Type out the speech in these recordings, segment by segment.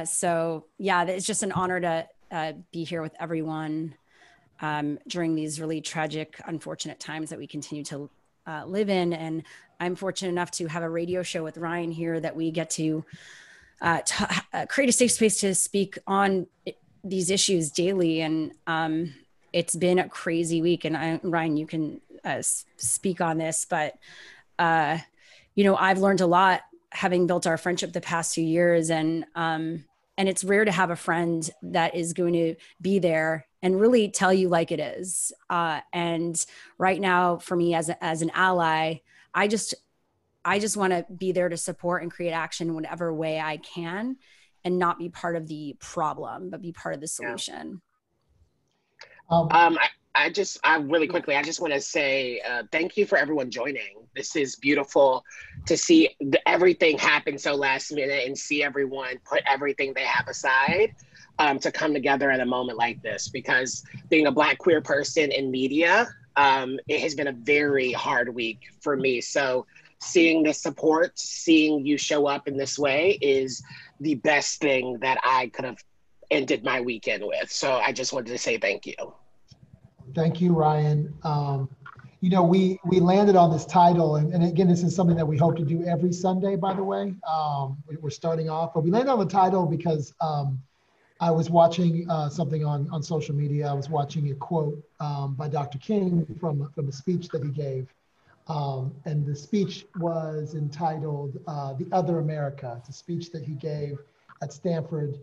So yeah, it's just an honor to be here with everyone during these really tragic, unfortunate times that we continue to live in. And I'm fortunate enough to have a radio show with Ryan here that we get to create a safe space to speak on these issues daily. And it's been a crazy week. And Ryan, you can speak on this, but I've learned a lot having built our friendship the past 2 years, and it's rare to have a friend that is going to be there and really tell you like it is. And right now, for me as an ally, I just want to be there to support and create action in whatever way I can, and not be part of the problem, but be part of the solution. I really quickly, I just want to say thank you for everyone joining. This is beautiful to see everything happen so last minute and see everyone put everything they have aside to come together at a moment like this, because being a Black queer person in media, it has been a very hard week for me. So seeing this support, seeing you show up in this way is the best thing that I could have ended my weekend with. So I just wanted to say thank you. Thank you, Ryan. We landed on this title, and again, this is something that we hope to do every Sunday, by the way. We're starting off, but we landed on the title because I was watching something on social media. I was watching a quote by Dr. King from a speech that he gave. And the speech was entitled The Other America. It's a speech that he gave at Stanford.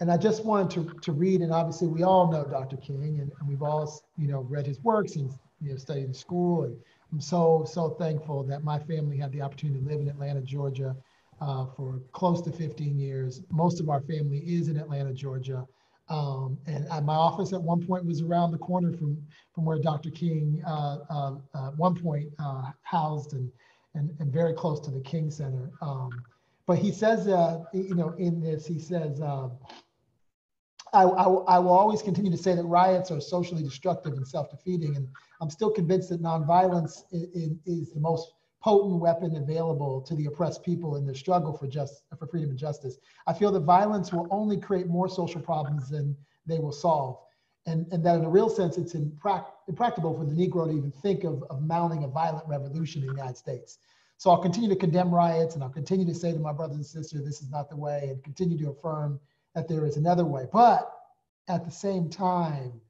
And I just wanted to read, and obviously we all know Dr. King, and we've all read his works and studied in school. And I'm so thankful that my family had the opportunity to live in Atlanta, Georgia for close to 15 years. Most of our family is in Atlanta, Georgia. And my office at one point was around the corner from where Dr. King at one point housed, and very close to the King Center. But he says, in this, he says, I will always continue to say that riots are socially destructive and self-defeating, and I'm still convinced that nonviolence is the most potent weapon available to the oppressed people in their struggle for freedom and justice. I feel that violence will only create more social problems than they will solve, and that in a real sense, it's impractical for the Negro to even think of mounting a violent revolution in the United States. So I'll continue to condemn riots, and I'll continue to say to my brothers and sisters, this is not the way, and continue to affirm that there is another way. But at the same time,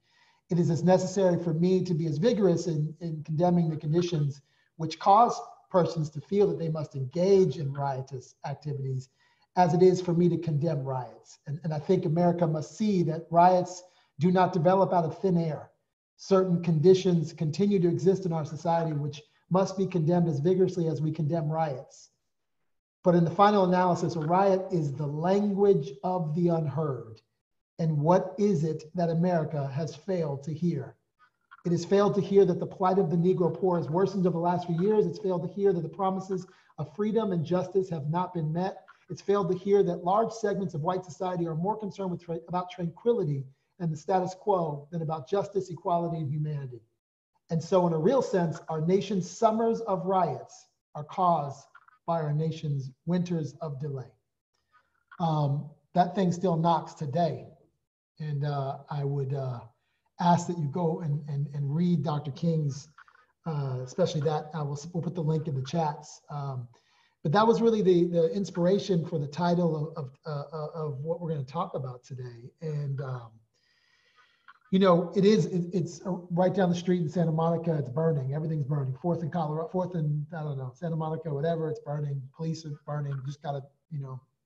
it is as necessary for me to be as vigorous in condemning the conditions which cause persons to feel that they must engage in riotous activities as it is for me to condemn riots. And I think America must see that riots do not develop out of thin air. Certain conditions continue to exist in our society which must be condemned as vigorously as we condemn riots. But in the final analysis, a riot is the language of the unheard. And what is it that America has failed to hear? It has failed to hear that the plight of the Negro poor has worsened over the last few years. It's failed to hear that the promises of freedom and justice have not been met. It's failed to hear that large segments of white society are more concerned about tranquility and the status quo than about justice, equality, and humanity. And so in a real sense, our nation's summers of riots are caused by our nation's winters of delay. That thing still knocks today. And I would ask that you go and read Dr. King's, especially that. We'll put the link in the chats. But that was really the inspiration for the title of what we're going to talk about today. And it's right down the street in Santa Monica. It's burning. Everything's burning. 4th and Colorado, 4th and I don't know, Santa Monica, whatever. It's burning. Police are burning. Just got a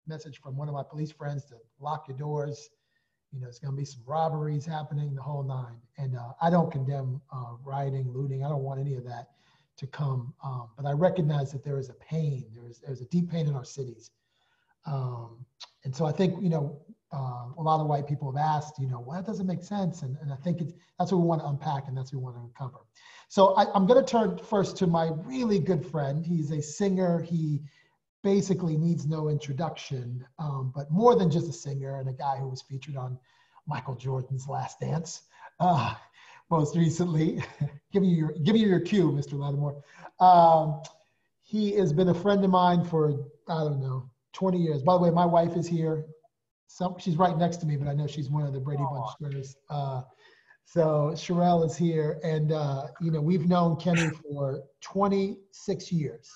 message from one of my police friends to lock your doors. It's going to be some robberies happening, the whole nine. And I don't condemn rioting, looting. I don't want any of that to come. But I recognize that there is a pain. There's a deep pain in our cities. And so I think, a lot of white people have asked, well, that doesn't make sense. And I think that's what we want to unpack, and that's what we want to uncover. So I'm going to turn first to my really good friend. He's a singer. He basically needs no introduction, but more than just a singer and a guy who was featured on Michael Jordan's Last Dance most recently. Give you your cue, Mr. Lattimore. He has been a friend of mine for, I don't know, 20 years. By the way, my wife is here. She's right next to me, but I know she's one of the Brady Bunch squares. So Sherelle is here, and we've known Kenny for 26 years.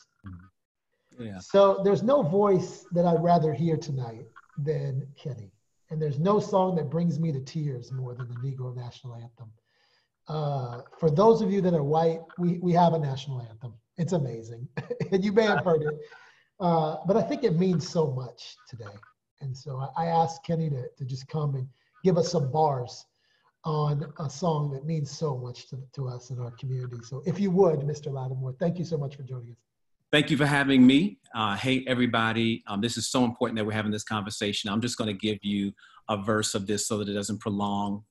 Yeah. So there's no voice that I'd rather hear tonight than Kenny, and there's no song that brings me to tears more than the Negro National Anthem. For those of you that are white, we have a national anthem. It's amazing, and you may have heard it, but I think it means so much today. And so I asked Kenny to just come and give us some bars on a song that means so much to us in our community. So if you would, Mr. Lattimore, thank you so much for joining us. Thank you for having me. Hey, everybody. This is so important that we're having this conversation. I'm just going to give you a verse of this so that it doesn't prolong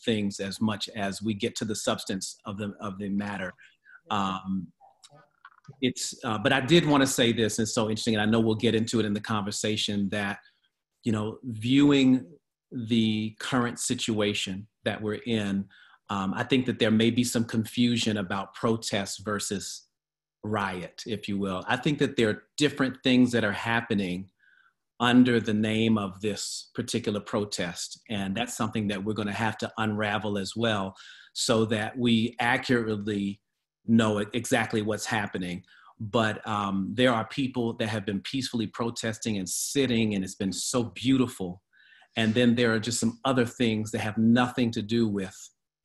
things as much as we get to the substance of the matter. But I did want to say this, and it's so interesting, and I know we'll get into it in the conversation, that, viewing the current situation that we're in, I think that there may be some confusion about protest versus riot, if you will. I think that there are different things that are happening under the name of this particular protest. And that's something that we're going to have to unravel as well, so that we accurately know exactly what's happening. But there are people that have been peacefully protesting and sitting, and it's been so beautiful. And then there are just some other things that have nothing to do with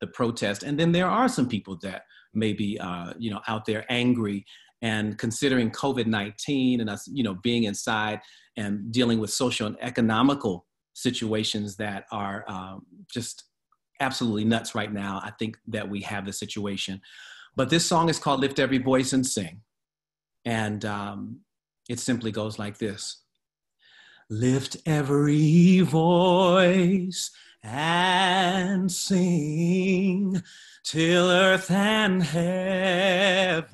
the protest. And then there are some people that may be, out there angry and considering COVID-19 and us, being inside and dealing with social and economical situations that are just absolutely nuts right now. I think that we have the situation. But this song is called Lift Every Voice and Sing. And it simply goes like this. Lift every voice and sing till earth and heaven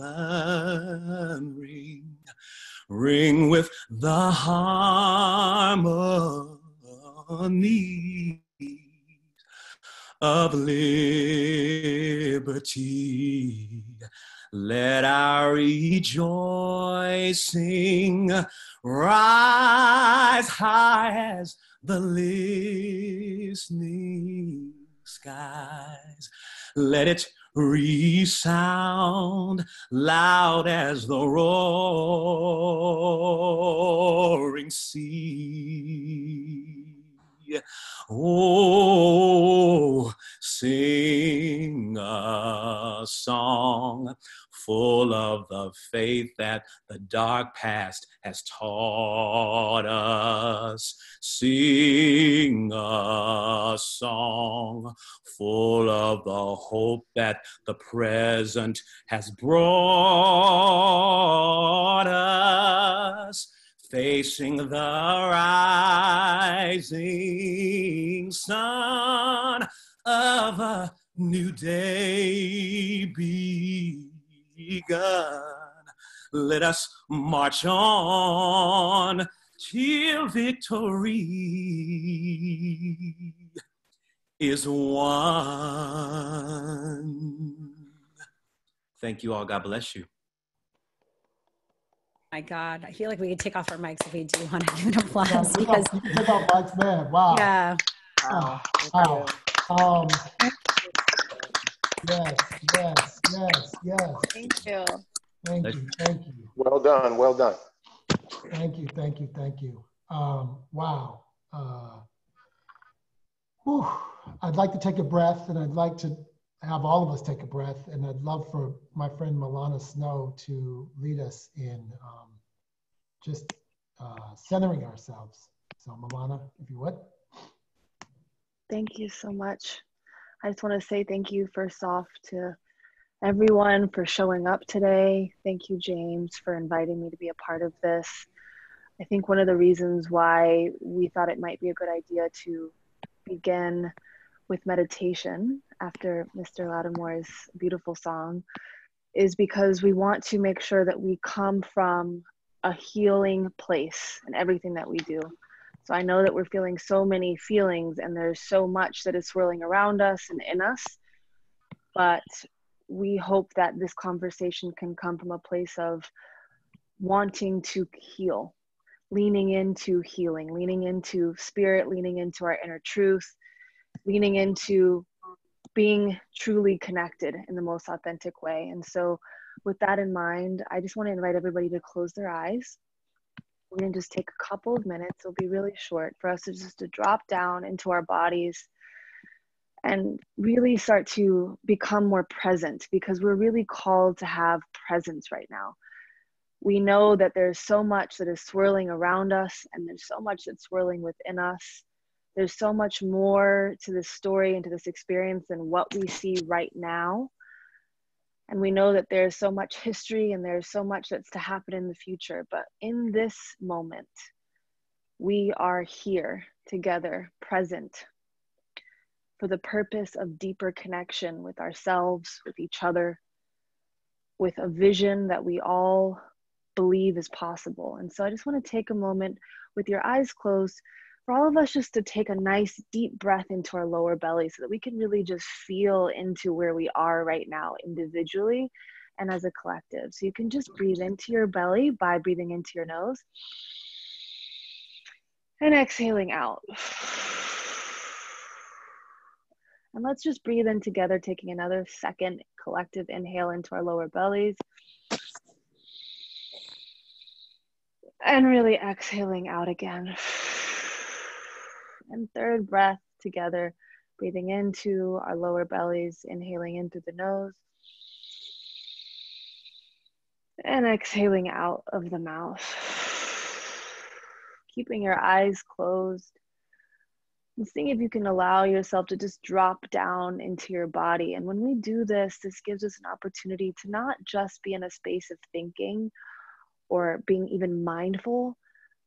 ring with the harmony of liberty. Let our rejoicing rise high as the listening skies. Let it resound loud as the roaring sea. Oh, sing a song full of the faith that the dark past has taught us. Sing a song full of the hope that the present has brought us. Facing the rising sun of a new day begun. Let us march on till victory is won. Thank you all. God bless you. My God, I feel like we could take off our mics if we do want to give an applause, because you can take off mics, man. Wow. Yeah. Wow. Yes. Thank you. Thank you. Well done. Thank you. Wow. I'd like to take a breath, and I'd like to have all of us take a breath, and I'd love for my friend Millana Snow to lead us in just centering ourselves. So Millana, if you would. Thank you so much. I just want to say thank you first off to everyone for showing up today. Thank you, James, for inviting me to be a part of this. I think one of the reasons why we thought it might be a good idea to begin with meditation after Mr. Lattimore's beautiful song is because we want to make sure that we come from a healing place in everything that we do. So I know that we're feeling so many feelings, and there's so much that is swirling around us and in us, but we hope that this conversation can come from a place of wanting to heal, leaning into healing, leaning into spirit, leaning into our inner truth, leaning into being truly connected in the most authentic way. And so with that in mind, I just want to invite everybody to close their eyes. We're going to just take a couple of minutes. It'll be really short for us to drop down into our bodies and really start to become more present, because we're really called to have presence right now. We know that there's so much that is swirling around us, and there's so much that's swirling within us. There's so much more to this story and to this experience than what we see right now. And we know that there's so much history and there's so much that's to happen in the future. But in this moment, we are here together, present, for the purpose of deeper connection with ourselves, with each other, with a vision that we all believe is possible. And so I just want to take a moment with your eyes closed for all of us just to take a nice deep breath into our lower belly so that we can really just feel into where we are right now individually and as a collective. So you can just breathe into your belly by breathing into your nose and exhaling out. And let's just breathe in together, taking another second collective inhale into our lower bellies. And really exhaling out again. And third breath together, breathing into our lower bellies, inhaling in through the nose. And exhaling out of the mouth. Keeping your eyes closed. And seeing if you can allow yourself to just drop down into your body. And when we do this, this gives us an opportunity to not just be in a space of thinking or being even mindful,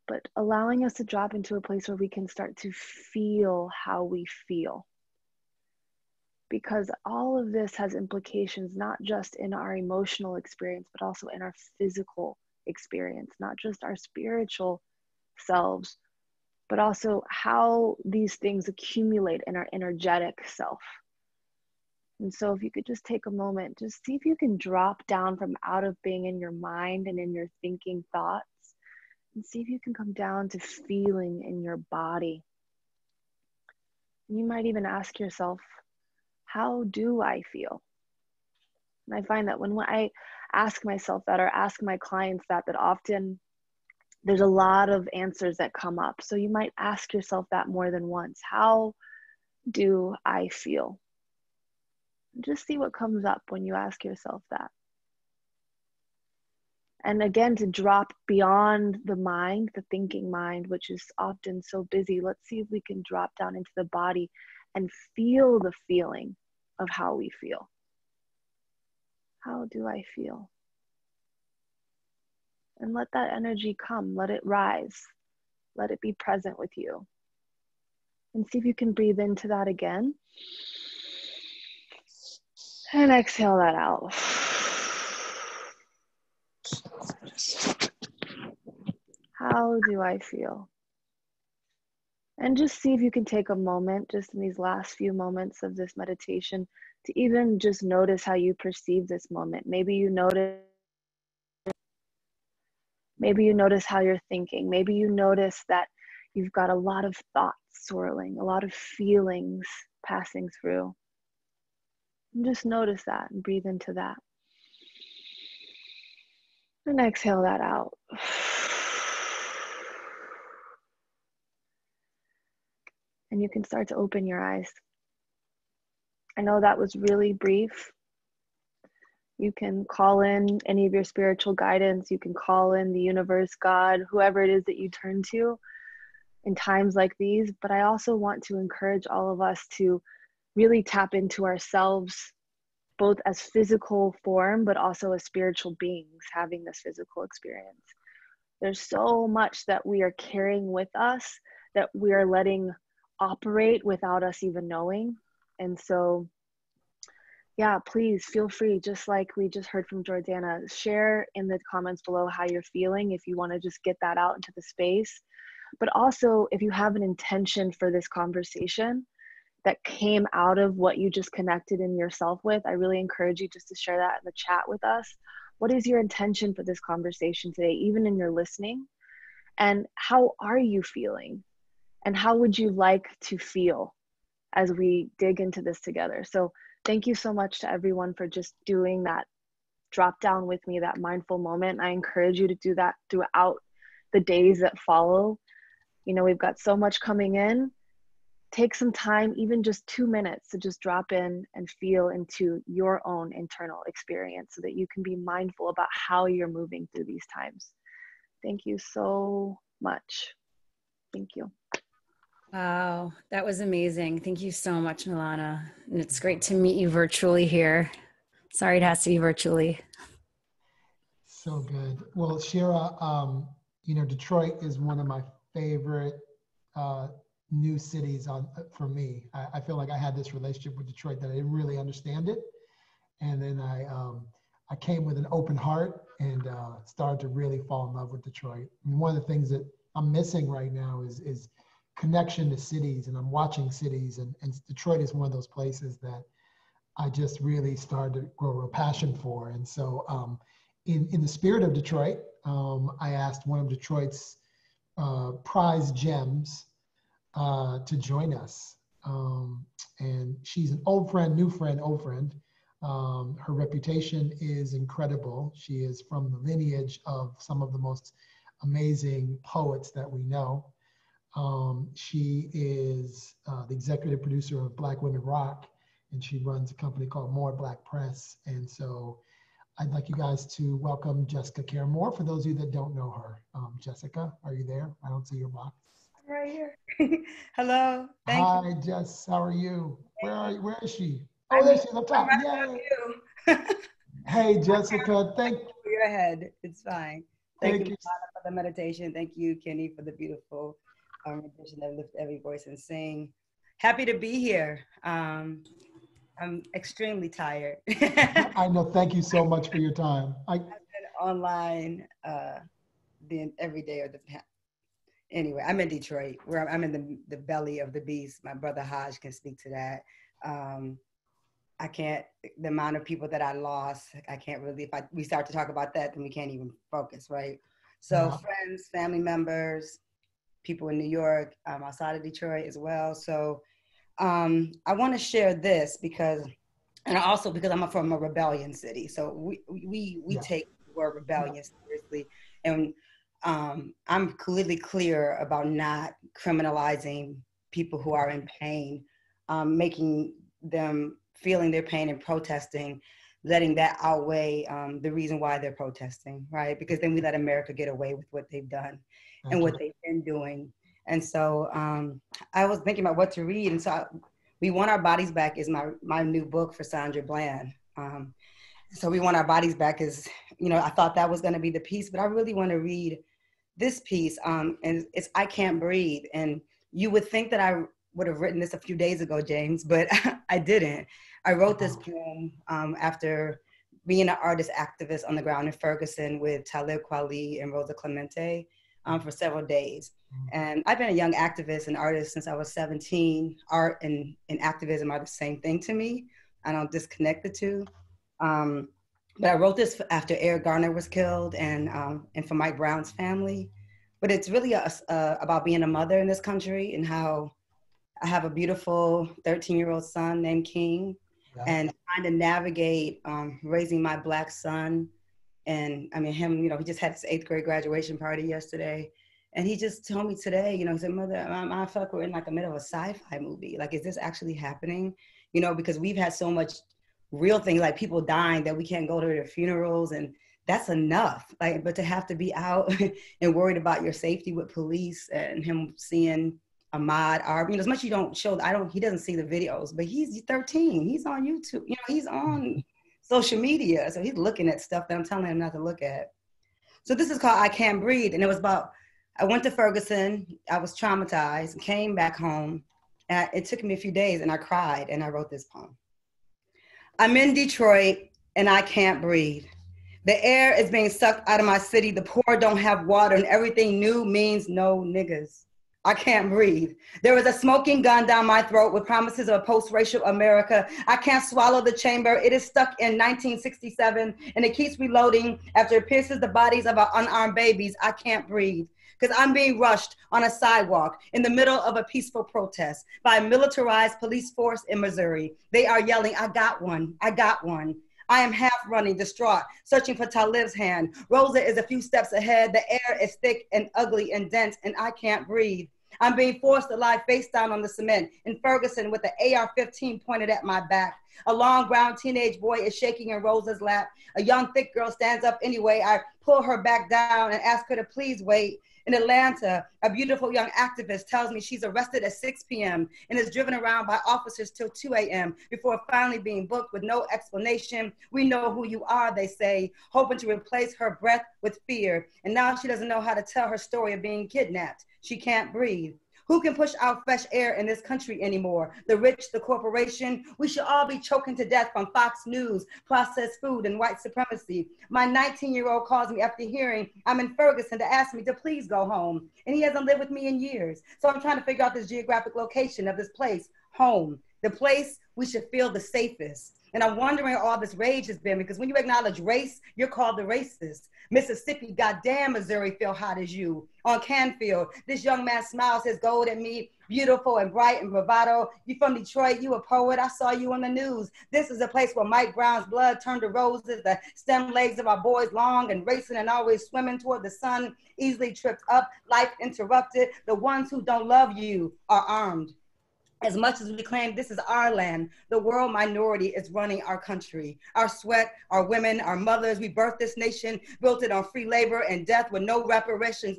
but allowing us to drop into a place where we can start to feel how we feel. Because all of this has implications not just in our emotional experience, but also in our physical experience, not just our spiritual selves, but also how these things accumulate in our energetic self. And so if you could just take a moment, just see if you can drop down from out of being in your mind and in your thinking thoughts, and see if you can come down to feeling in your body. You might even ask yourself, how do I feel? And I find that when I ask myself that, or ask my clients that often there's a lot of answers that come up. So you might ask yourself that more than once. How do I feel? Just see what comes up when you ask yourself that. And again, to drop beyond the mind, the thinking mind, which is often so busy, let's see if we can drop down into the body and feel the feeling of how we feel. How do I feel? And let that energy come, let it rise, let it be present with you. And see if you can breathe into that again. And exhale that out. How do I feel? And just see if you can take a moment, just in these last few moments of this meditation, to even just notice how you perceive this moment. Maybe you notice how you're thinking. Maybe you notice that you've got a lot of thoughts swirling, a lot of feelings passing through. And just notice that and breathe into that. And exhale that out. And you can start to open your eyes. I know that was really brief. You can call in any of your spiritual guidance. You can call in the universe, God, whoever it is that you turn to in times like these. But I also want to encourage all of us to really tap into ourselves, both as physical form, but also as spiritual beings having this physical experience. There's so much that we are carrying with us that we are letting operate without us even knowing. And so, yeah, please feel free, just like we just heard from Jordana, share in the comments below how you're feeling if you want to just get that out into the space. But also, if you have an intention for this conversation that came out of what you just connected in yourself with, I really encourage you just to share that in the chat with us. What is your intention for this conversation today, even in your listening? And how are you feeling? And how would you like to feel as we dig into this together? So thank you so much to everyone for just doing that drop down with me, that mindful moment. I encourage you to do that throughout the days that follow. You know, we've got so much coming in. Take some time, even just 2 minutes, to just drop in and feel into your own internal experience so that you can be mindful about how you're moving through these times. Thank you so much. Thank you. Wow, that was amazing. Thank you so much, Millana. And it's great to meet you virtually here. Sorry it has to be virtually. So good. Well, Shira, you know, Detroit is one of my favorite new cities for me. I feel like I had this relationship with Detroit that I didn't really understand it. And then I came with an open heart and started to really fall in love with Detroit. And one of the things that I'm missing right now is connection to cities, and I'm watching cities, and Detroit is one of those places that I just really started to grow a passion for. And so in the spirit of Detroit, I asked one of Detroit's prize gems to join us. And she's an old friend, new friend, old friend. Her reputation is incredible. She is from the lineage of some of the most amazing poets that we know. She is the executive producer of Black Women Rock, and she runs a company called More Black Press. And so I'd like you guys to welcome Jessica Caramore, for those of you that don't know her. Jessica, are you there? I don't see your box. I'm right here. Hello. Thank Hi, you. Jess. How are you? Where are you? Where is she? Oh, there she is up top. Yay. Hey, Jessica. Thank you. Go ahead. It's fine. Thank you you. for the meditation. Thank you, Kenny, for the beautiful rendition that lift every voice and sing. Happy to be here. I'm extremely tired. I know. Thank you so much for your time. I've been online every day or anyway, I'm in Detroit, where I'm in the belly of the beast. My brother Haj can speak to that. I can't, the amount of people that I lost, I can't really, if we start to talk about that, then we can't even focus, right? So friends, family members, people in New York, outside of Detroit as well. So I want to share this because I'm from a rebellion city. So we take the word rebellion seriously. And I'm completely clear about not criminalizing people who are in pain, making them feeling their pain and protesting, letting that outweigh the reason why they're protesting, right? Because then we let America get away with what they've done and what they've been doing. And so I was thinking about what to read. And so We Want Our Bodies Back is my new book for Sandra Bland. So We Want Our Bodies Back is, I thought that was gonna be the piece, but I really wanna read this piece, and it's I Can't Breathe. And you would think that I would have written this a few days ago, James, but I didn't. I wrote this poem after being an artist activist on the ground in Ferguson with Talib Kweli and Rosa Clemente for several days. And I've been a young activist and artist since I was 17. Art and activism are the same thing to me. I don't disconnect the two. But I wrote this after Eric Garner was killed and for Mike Brown's family. But it's really about being a mother in this country and how I have a beautiful 13-year-old son named King, and trying to navigate raising my Black son. And I mean, him, he just had his 8th grade graduation party yesterday. And he just told me today, he said, Mother, I feel like we're in like the middle of a sci-fi movie. Like, is this actually happening? Because we've had so much real things, like people dying, that we can't go to their funerals, and that's enough. Like, but to have to be out and worried about your safety with police, and him seeing Ahmaud Arbery, as much as you don't show, he doesn't see the videos, but he's 13, he's on YouTube, he's on social media, so he's looking at stuff that I'm telling him not to look at. So this is called I Can't Breathe, and it was about, I went to Ferguson, I was traumatized, came back home, and it took me a few days, and I cried, and I wrote this poem. I'm in Detroit, and I can't breathe. The air is being sucked out of my city. The poor don't have water, and everything new means no niggas. I can't breathe. There is a smoking gun down my throat with promises of a post-racial America. I can't swallow the chamber. It is stuck in 1967, and it keeps reloading after it pierces the bodies of our unarmed babies. I can't breathe. because I'm being rushed on a sidewalk in the middle of a peaceful protest by a militarized police force in Missouri. They are yelling, I got one, I got one. I am half running, distraught, searching for Talib's hand. Rosa is a few steps ahead. The air is thick and ugly and dense, and I can't breathe. I'm being forced to lie face down on the cement in Ferguson with the AR-15 pointed at my back. A long brown teenage boy is shaking in Rosa's lap. A young thick girl stands up anyway. I pull her back down and ask her to please wait. In Atlanta, a beautiful young activist tells me she's arrested at 6 p.m. and is driven around by officers till 2 a.m. before finally being booked with no explanation. We know who you are, they say, hoping to replace her breath with fear. And now she doesn't know how to tell her story of being kidnapped. She can't breathe. Who can push out fresh air in this country anymore? The rich, the corporation. We should all be choking to death from Fox News, processed food, and white supremacy. My 19-year-old calls me after hearing I'm in Ferguson to ask me to please go home. And he hasn't lived with me in years. So I'm trying to figure out this geographic location of this place, home, the place we should feel the safest. And I'm wondering where all this rage has been, because when you acknowledge race, you're called the racist. Mississippi, goddamn, Missouri feel hot as you. On Canfield, this young man smiles his gold at me, beautiful and bright and bravado. You from Detroit, you a poet, I saw you on the news. This is a place where Mike Brown's blood turned to roses, the stem legs of our boys long and racing and always swimming toward the sun, easily tripped up, life interrupted. The ones who don't love you are armed. As much as we claim this is our land, the world minority is running our country. Our sweat, our women, our mothers, we birthed this nation, built it on free labor and death with no reparations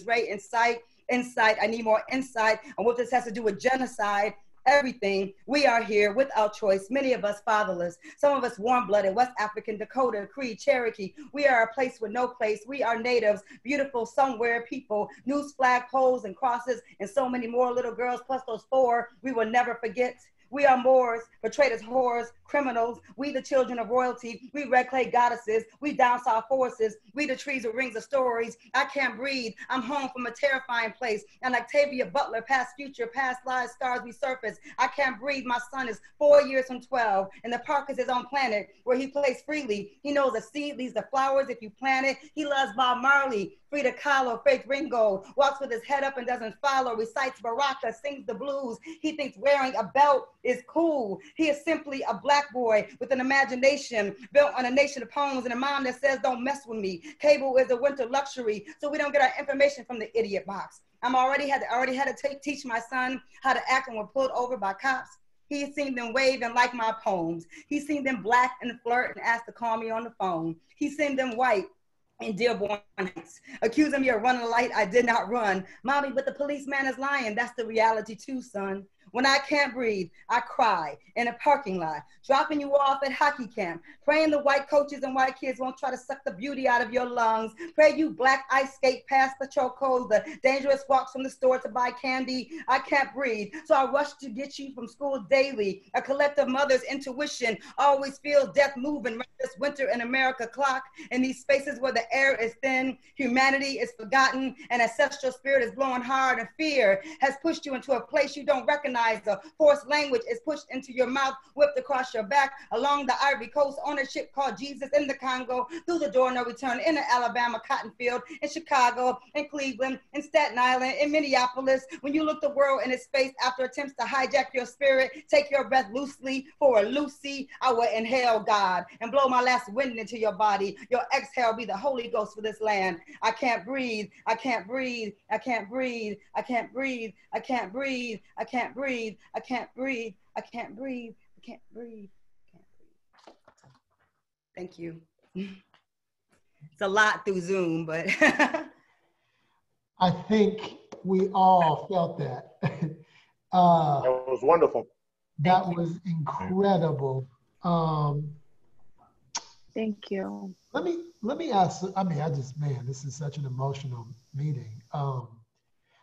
rate in sight. I need more insight on what this has to do with genocide. Everything. We are here without choice, many of us fatherless, some of us warm-blooded, West African, Dakota, Cree, Cherokee. We are a place with no place. We are natives, beautiful somewhere people, news flag poles and crosses, and so many more little girls, plus those 4 we will never forget. We are Moors, portrayed as whores, criminals. We the children of royalty. We red clay goddesses. We down south forces. We the trees with rings of stories. I can't breathe. I'm home from a terrifying place. And Octavia Butler, past future, past lives, stars we surface. I can't breathe. My son is 4 years from 12. And the park is his own planet where he plays freely. He knows a seed leaves the flowers if you plant it. He loves Bob Marley, Frida Kahlo, Faith Ringo, walks with his head up and doesn't follow, recites Baraka, sings the blues. He thinks wearing a belt is cool. He is simply a black boy with an imagination built on a nation of poems and a mom that says, don't mess with me. Cable is a winter luxury, so we don't get our information from the idiot box. I already had to teach my son how to act when we're pulled over by cops. He's seen them wave and like my poems. He's seen them black and flirt and ask to call me on the phone. He's seen them white in Dearborn Heights, accusing me of running a light I did not run. Mommy, but the policeman is lying. That's the reality too, son. When I can't breathe, I cry in a parking lot, dropping you off at hockey camp, praying the white coaches and white kids won't try to suck the beauty out of your lungs. Pray you black ice skate past the chokeholds, the dangerous walks from the store to buy candy. I can't breathe, so I rush to get you from school daily. A collective mother's intuition always feels death moving right this winter in America clock. In these spaces where the air is thin, humanity is forgotten, and ancestral spirit is blowing hard, and fear has pushed you into a place you don't recognize. The forced language is pushed into your mouth, whipped across your back, along the Ivory Coast on a ship called Jesus in the Congo, through the door no return, in the Alabama cotton field, in Chicago, in Cleveland, in Staten Island, in Minneapolis. When you look the world in its face after attempts to hijack your spirit, take your breath loosely. For a Lucy, I will inhale God and blow my last wind into your body. Your exhale be the Holy Ghost for this land. I can't breathe. I can't breathe. I can't breathe. I can't breathe. I can't breathe. I can't breathe. I can't breathe. I can't breathe. I can't breathe. I can't breathe. Thank you. It's a lot through Zoom, but I think we all felt that. That was wonderful. That was incredible. Thank you. Let me ask. This is such an emotional meeting.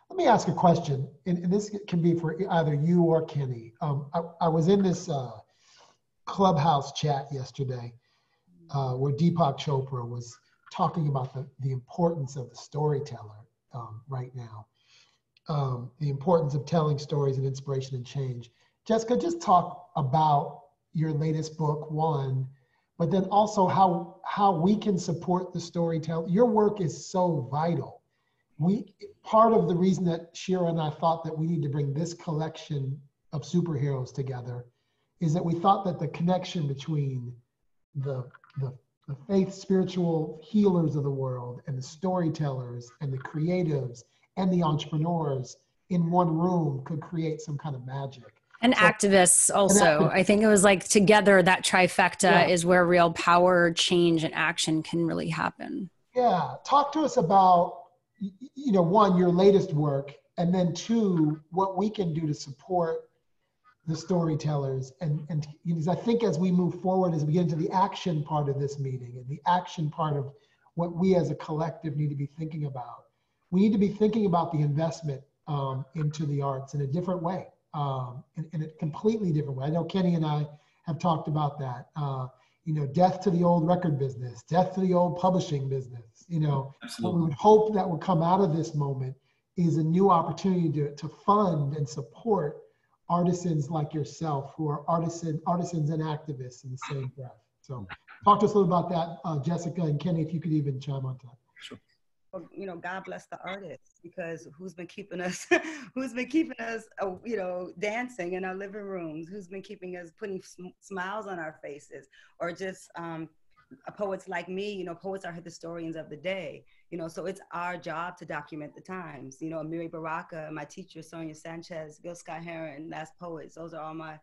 Let me ask a question, and this can be for either you or Kenny. I was in this Clubhouse chat yesterday where Deepak Chopra was talking about the importance of the storyteller right now, the importance of telling stories and inspiration and change. Jessica, just talk about your latest book, one, but then also how we can support the storyteller. Your work is so vital. Part of the reason that Shira and I thought that we need to bring this collection of superheroes together is that we thought that the connection between the faith, spiritual healers of the world, and the storytellers, and the creatives, and the entrepreneurs in one room could create some kind of magic. And activists also. I think it was like together, that trifecta is where real power, change, and action can really happen. Yeah. Talk to us about, one, your latest work, and then two, what we can do to support the storytellers. And because I think as we move forward, as we get into the action part of this meeting and the action part of what we as a collective need to be thinking about, we need to be thinking about the investment into the arts in a different way, in a completely different way. I know Kenny and I have talked about that. Death to the old record business, death to the old publishing business. What we would hope that will come out of this moment is a new opportunity to fund and support artisans like yourself who are artisans and activists in the same breath. So talk to us a little about that, Jessica and Kenny, if you could even chime on to that. Sure. Well, God bless the artists, because who's been keeping us dancing in our living rooms? Who's been keeping us putting smiles on our faces? Or just poets like me, poets are historians of the day, so it's our job to document the times. Amiri Baraka, my teacher, Sonia Sanchez, Gil Scott Heron, last poets. Those are all my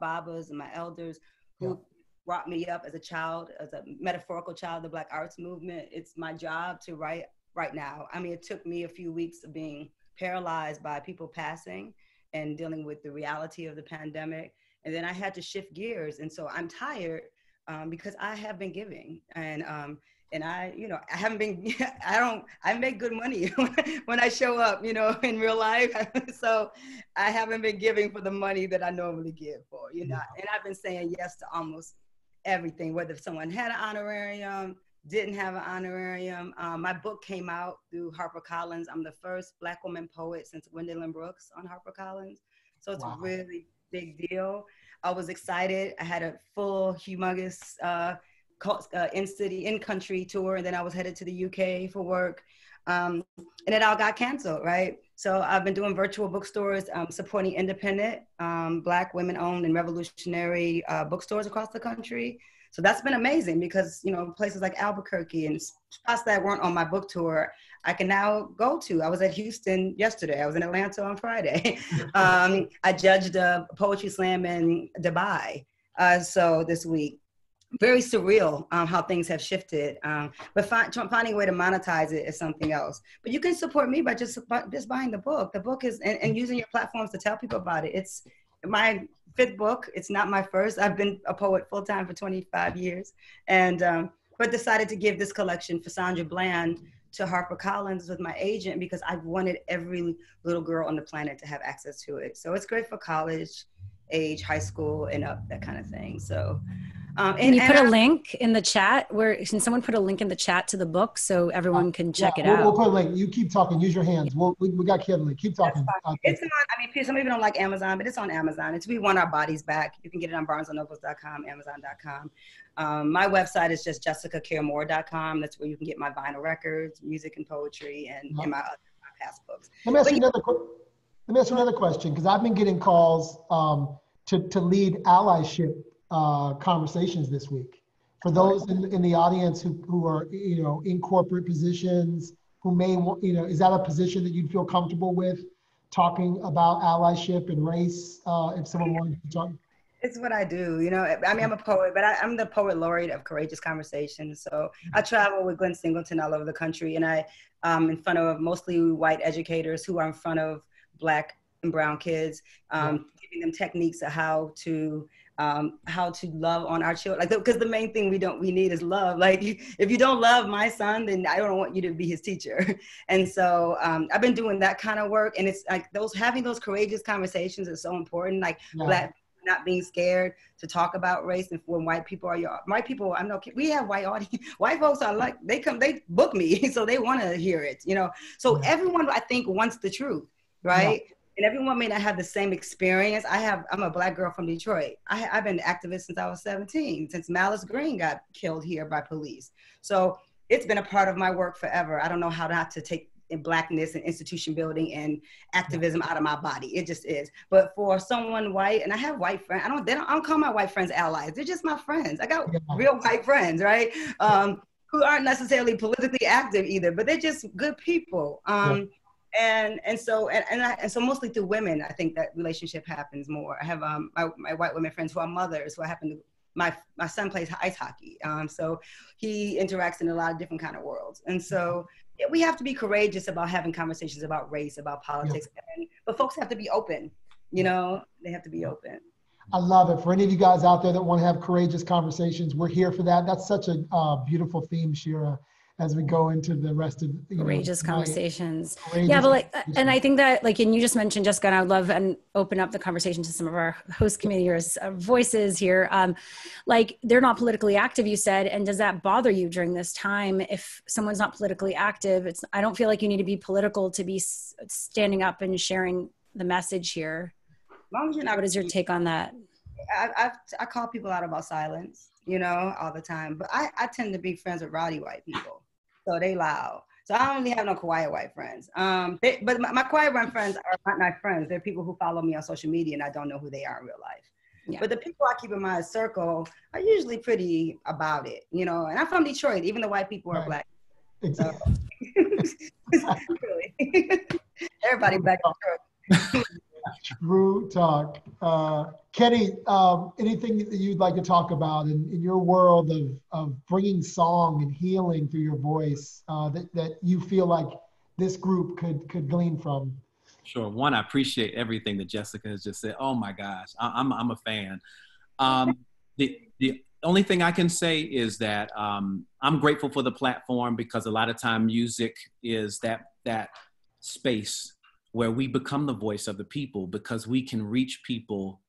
babas and my elders who brought me up as a child, as a metaphorical child of the Black arts movement. It's my job to write right now. I mean, it took me a few weeks of being paralyzed by people passing and dealing with the reality of the pandemic. And then I had to shift gears. And so I'm tired because I have been giving. And I haven't been, I make good money when I show up, in real life. So I haven't been giving for the money that I normally give for, and I've been saying yes to almost everything, whether someone had an honorarium, didn't have an honorarium. My book came out through HarperCollins. I'm the first Black woman poet since Gwendolyn Brooks on HarperCollins. So it's a really big deal. I was excited. I had a full, humongous in-country tour, and then I was headed to the UK for work. And it all got canceled, right? So I've been doing virtual bookstores, supporting independent, Black women-owned and revolutionary bookstores across the country. So that's been amazing because, places like Albuquerque and spots that weren't on my book tour, I can now go to. I was at Houston yesterday. I was in Atlanta on Friday. I judged a poetry slam in Dubai. So this week, very surreal how things have shifted. But finding a way to monetize it is something else. But you can support me by just buying the book. The book is, and using your platforms to tell people about it. It's my 5th book. It's not my first. I've been a poet full-time for 25 years. And, but decided to give this collection for Sandra Bland to HarperCollins with my agent because I've wanted every little girl on the planet to have access to it. So it's great for college age, high school, and up, that kind of thing. So. Can you put a link in the chat? Can someone put a link in the chat to the book so everyone can check it out? We'll put a link. You keep talking. Use your hands. We got Kevin. Keep talking. It's on, some people don't like Amazon, but it's on Amazon. It's We Want Our Bodies Back. You can get it on BarnesandNobles.com, Amazon.com. My website is just JessicaCareMore.com. That's where you can get my vinyl records, music and poetry, and my past books. Let me ask you another question, because I've been getting calls to lead allyship conversations this week. For those in the audience who are, in corporate positions, who may, is that a position that you'd feel comfortable with talking about allyship and race, if someone wanted to talk? It's what I do, I mean, I'm a poet, but I'm the poet laureate of Courageous Conversations. So I travel with Glenn Singleton all over the country, and I'm in front of mostly white educators who are in front of Black and brown kids, giving them techniques of how to love on our children, because the main thing we need is love. Like, if you don't love my son, then I don't want you to be his teacher. And so I've been doing that kind of work, and it's like having those courageous conversations is so important. Like Black not being scared to talk about race, and when white people, I know we have white audience. White folks are like, they book me, so they want to hear it. So everyone, I think, wants the truth, right? Yeah. And everyone may not have the same experience. I'm a Black girl from Detroit. I've been an activist since I was 17, since Malice Green got killed here by police. So it's been a part of my work forever. I don't know how not to take Blackness and institution building and activism out of my body. It just is. But for someone white, and I have white friends, I don't call my white friends allies. They're just my friends. I got real white friends, right? Who aren't necessarily politically active either, but they're just good people. And so mostly through women, I think that relationship happens more. I have my white women friends who are mothers, who I happen to, my son plays ice hockey. So he interacts in a lot of different kind of worlds. And so we have to be courageous about having conversations about race, about politics, but folks have to be open, they have to be open. I love it. For any of you guys out there that want to have courageous conversations, we're here for that. That's such a beautiful theme, Shira, as we go into the rest of courageous conversations. Yeah, but and I think that and you just mentioned, Jessica, and I would love and open up the conversation to some of our host committee's voices here. They're not politically active, you said, and does that bother you during this time? If someone's not politically active, I don't feel like you need to be political to be standing up and sharing the message here. As long as you're not, what is your take on that? I call people out about silence, all the time, but I tend to be friends with rowdy white people. So they loud. So I don't really have no quiet white friends. But my quiet white friends are not my friends. They're people who follow me on social media and I don't know who they are in real life. Yeah. But the people I keep in my circle are usually pretty about it, And I'm from Detroit. Even the white people are Black. Exactly. So, really. Everybody Black in Detroit. True talk. Kenny, anything that you'd like to talk about in your world of bringing song and healing through your voice that you feel like this group could glean from? Sure. One, I appreciate everything that Jessica has just said. Oh my gosh, I'm a fan. The only thing I can say is that I'm grateful for the platform, because a lot of time music is that space where we become the voice of the people, because we can reach people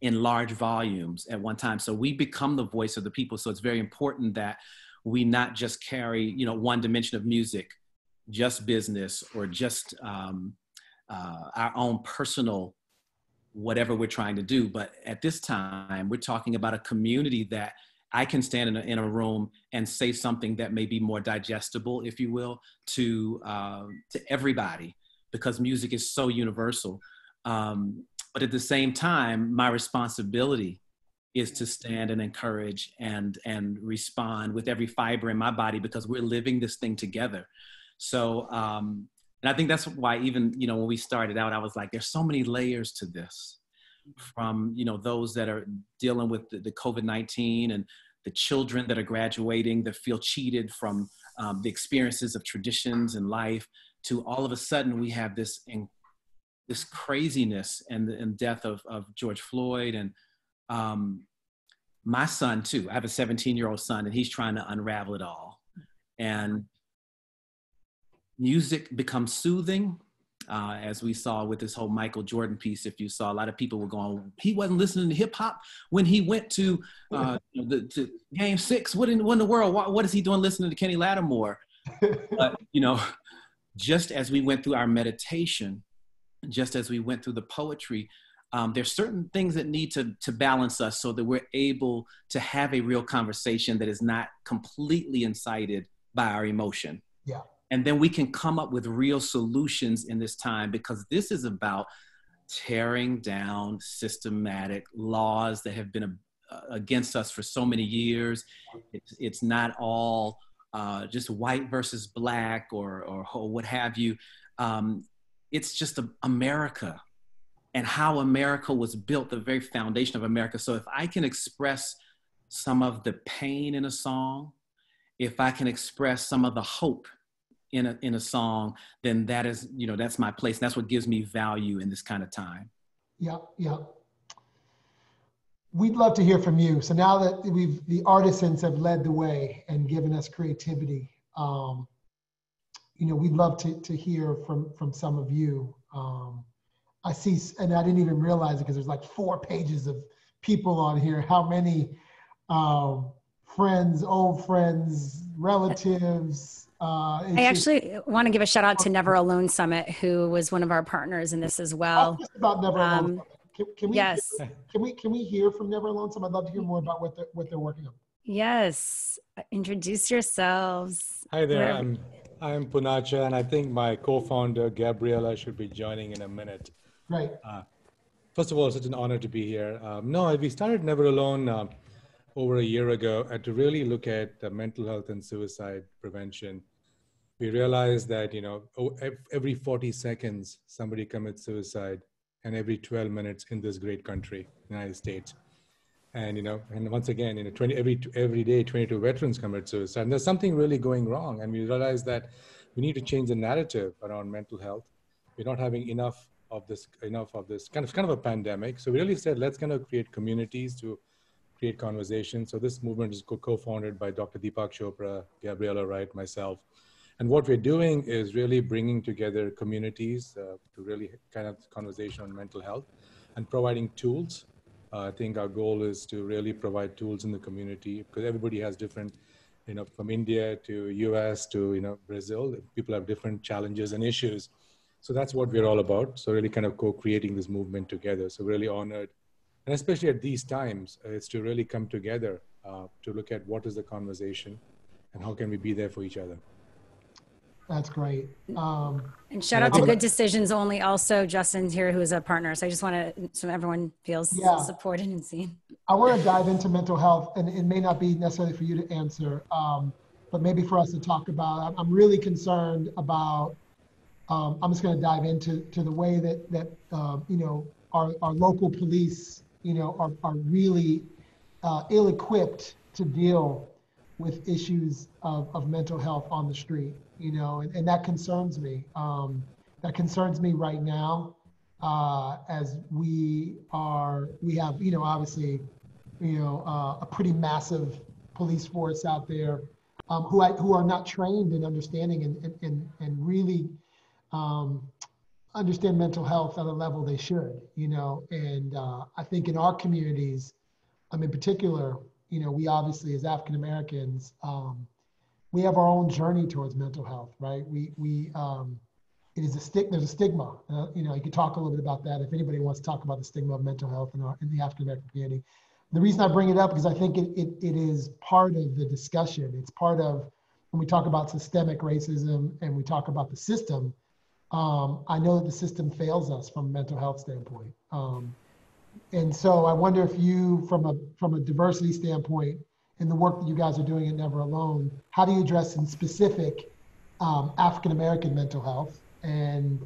in large volumes at one time. So we become the voice of the people. So it's very important that we not just carry, one dimension of music, just business, or just our own personal, whatever we're trying to do. But at this time, we're talking about a community that I can stand in a room and say something that may be more digestible, if you will, to everybody, because music is so universal. But at the same time, my responsibility is to stand and encourage and respond with every fiber in my body, because we're living this thing together. So, and I think that's why even, when we started out, I was like, there's so many layers to this, from, those that are dealing with the COVID-19, and the children that are graduating that feel cheated from the experiences of traditions and life, to all of a sudden we have this craziness and death of George Floyd. And my son too, I have a 17-year-old son, and he's trying to unravel it all. And music becomes soothing, as we saw with this whole Michael Jordan piece. If you saw, a lot of people were going, he wasn't listening to hip hop when he went to to Game 6. What in the world? What is he doing listening to Kenny Lattimore? But, just as we went through our meditation, just as we went through the poetry, there's certain things that need to balance us so that we're able to have a real conversation that is not completely incited by our emotion. Yeah. And then we can come up with real solutions in this time, because this is about tearing down systematic laws that have been against us for so many years. It's not all just white versus Black or what have you. It's just America and how America was built, the very foundation of America. So if I can express some of the pain in a song, if I can express some of the hope in a song, then that is, that's my place. And that's what gives me value in this kind of time. Yeah. We'd love to hear from you. So now that the artisans have led the way and given us creativity, we'd love to hear from some of you. I see, and I didn't even realize it because there's like 4 pages of people on here. How many friends, old friends, relatives? I actually want to give a shout out to Never Alone Summit, who was one of our partners in this as well. Just about Never Alone. Can we, yes. Can we hear from Never Alone Summit? I'd love to hear more about what they're working on. Yes. Introduce yourselves. Hi there. I'm Punacha, and I think my co-founder, Gabriela, should be joining in a minute. Right. First of all, it's such an honor to be here. No, we started Never Alone over a year ago to really look at mental health and suicide prevention. We realized that, every 40 seconds, somebody commits suicide, and every 12 minutes in this great country, United States. And, and once again, every day, 22 veterans commit suicide. And there's something really going wrong. And we realized that we need to change the narrative around mental health. We're not having enough of this kind of a pandemic. So we really said, let's kind of create communities to create conversation. So this movement is co-founded by Dr. Deepak Chopra, Gabriela Wright, myself. And what we're doing is really bringing together communities to really kind of conversation on mental health and providing tools. I think our goal is to really provide tools in the community because everybody has different, from India to US to, Brazil, people have different challenges and issues. So that's what we're all about. So really kind of co-creating this movement together. So really honored. And especially at these times, it's to really come together to look at what is the conversation and how can we be there for each other. That's great. And shout out to Good Decisions Only. Also, Justin's here, who is a partner. So I just want to, so everyone feels supported and seen. I want to dive into mental health, and it may not be necessarily for you to answer, but maybe for us to talk about. I'm really concerned about. I'm just going to dive into the way that our local police, are really ill-equipped to deal with issues of mental health on the street. And that concerns me. That concerns me right now, as we have, obviously, a pretty massive police force out there who are not trained in understanding and really understand mental health at a level they should. And I think in our communities, in particular, we obviously as African Americans. We have our own journey towards mental health, right? There's a stigma. You could talk a little bit about that if anybody wants to talk about the stigma of mental health in the African American community. The reason I bring it up because I think it is part of the discussion. It's part of when we talk about systemic racism and we talk about the system. I know that the system fails us from a mental health standpoint, and so I wonder if you, from a diversity standpoint, in the work that you guys are doing at Never Alone, how do you address in specific African-American mental health and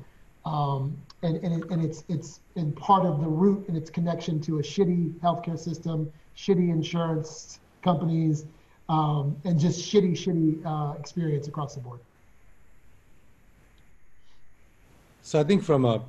it's in part of the root and its connection to a shitty healthcare system, shitty insurance companies, and just shitty experience across the board? So I think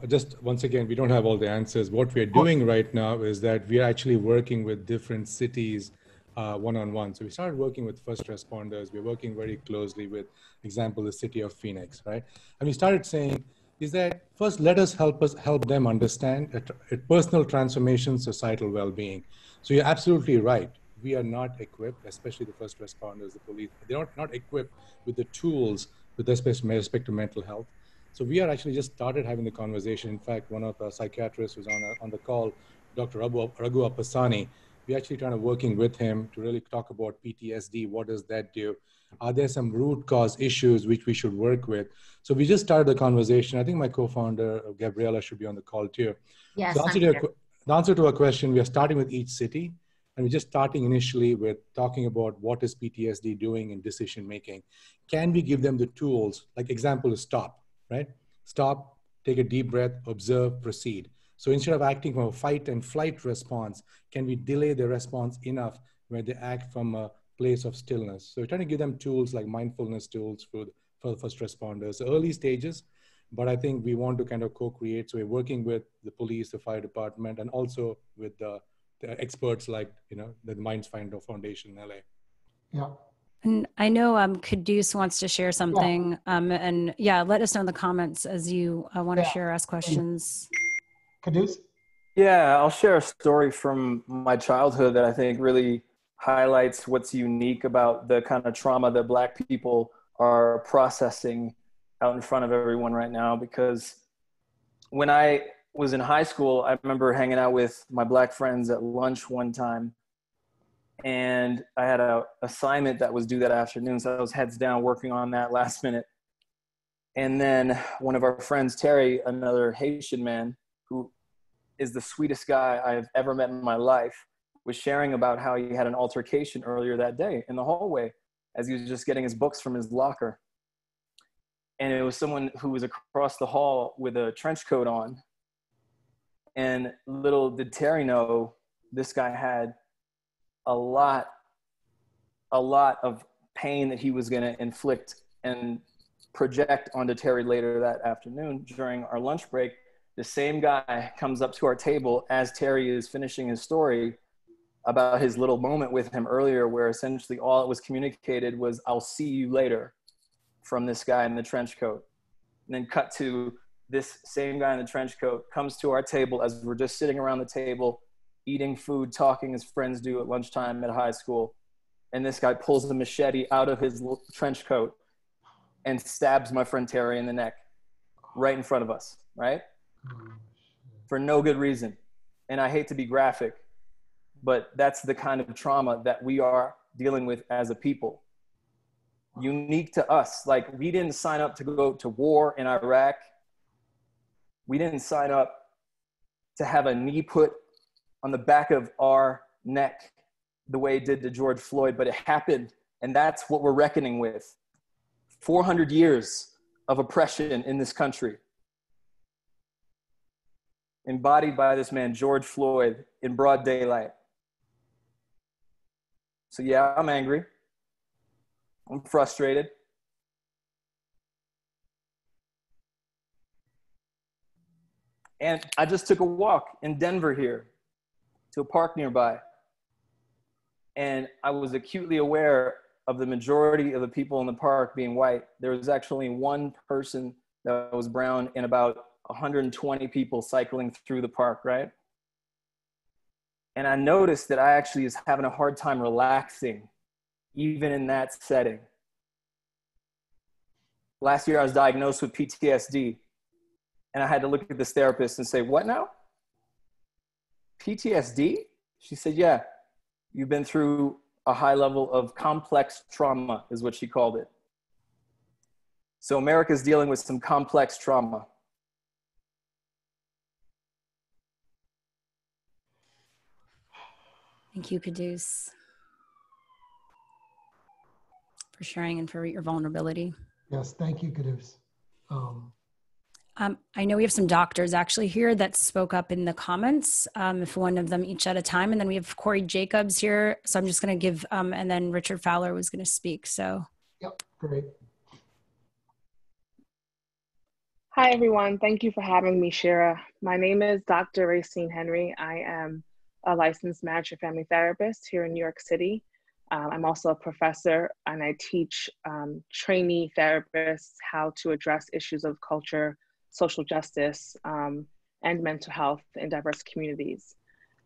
just once again, we don't have all the answers. What we're doing right now is that we're actually working with different cities one-on-one. So we started working with first responders. We're working very closely with, example, the city of Phoenix, right? And we started saying, is that first, let us help them understand a personal transformation, societal well-being. So you're absolutely right. We are not equipped, especially the first responders, the police, they're not equipped with the tools with respect to mental health. So we are actually just started having the conversation. In fact, one of our psychiatrists was on the call, Dr. Raghu Appasani. We're actually trying to working with him to really talk about PTSD. What does that do? Are there some root cause issues which we should work with? So we just started the conversation. I think my co-founder, Gabriela, should be on the call too. Yes, so the answer to our question, we are starting with each city. And we're just starting initially with talking about what is PTSD doing in decision-making. Can we give them the tools? Like example is stop, right? Stop, take a deep breath, observe, proceed. So instead of acting from a fight and flight response, can we delay the response enough where they act from a place of stillness? So we're trying to give them tools like mindfulness tools for the first responders, early stages, but I think we want to kind of co-create. So we're working with the police, the fire department, and also with the experts like, the MindFinder Foundation in LA. Yeah. And I know Quddus wants to share something. And let us know in the comments as you want to share, ask questions. Quddus? Yeah, I'll share a story from my childhood that I think really highlights what's unique about the kind of trauma that Black people are processing out in front of everyone right now. Because when I was in high school, I remember hanging out with my Black friends at lunch one time, and I had an assignment that was due that afternoon. So I was heads down working on that last minute. And then one of our friends, Terry, another Haitian man who is the sweetest guy I've ever met in my life, was sharing about how he had an altercation earlier that day in the hallway as he was just getting his books from his locker. And it was someone who was across the hall with a trench coat on. And little did Terry know, this guy had a lot of pain that he was going to inflict and project onto Terry later that afternoon during our lunch break. The same guy comes up to our table as Terry is finishing his story about his little moment with him earlier, where essentially all it was communicated was, "I'll see you later," from this guy in the trench coat. And then cut to this same guy in the trench coat comes to our table as we're just sitting around the table, eating food, talking as friends do at lunchtime at high school. And this guy pulls a machete out of his trench coat and stabs my friend Terry in the neck right in front of us, right? For no good reason. And I hate to be graphic, but that's the kind of trauma that we are dealing with as a people. Unique to us. Like, we didn't sign up to go to war in Iraq. We didn't sign up to have a knee put on the back of our neck the way it did to George Floyd, but it happened. And that's what we're reckoning with. 400 years of oppression in this country, embodied by this man, George Floyd, in broad daylight. So yeah, I'm angry. I'm frustrated. And I just took a walk in Denver here to a park nearby. And I was acutely aware of the majority of the people in the park being white. There was actually one person that was brown and about 120 people cycling through the park, right? And I noticed that I actually was having a hard time relaxing, even in that setting. Last year, I was diagnosed with PTSD, and I had to look at this therapist and say, "What now? PTSD?" She said, "Yeah, you've been through a high level of complex trauma," is what she called it. So America's dealing with some complex trauma. Thank you, Quddus, for sharing and for your vulnerability. Yes, thank you, Quddus. I know we have some doctors actually here that spoke up in the comments, if one of them each at a time. And then we have Corey Jacobs here. So I'm just going to give, and then Richard Fowler was going to speak. So. Yep, great. Hi, everyone. Thank you for having me, Shira. My name is Dr. Racine Henry. I am a licensed marriage and family therapist here in New York City. I'm also a professor, and I teach trainee therapists how to address issues of culture, social justice, and mental health in diverse communities.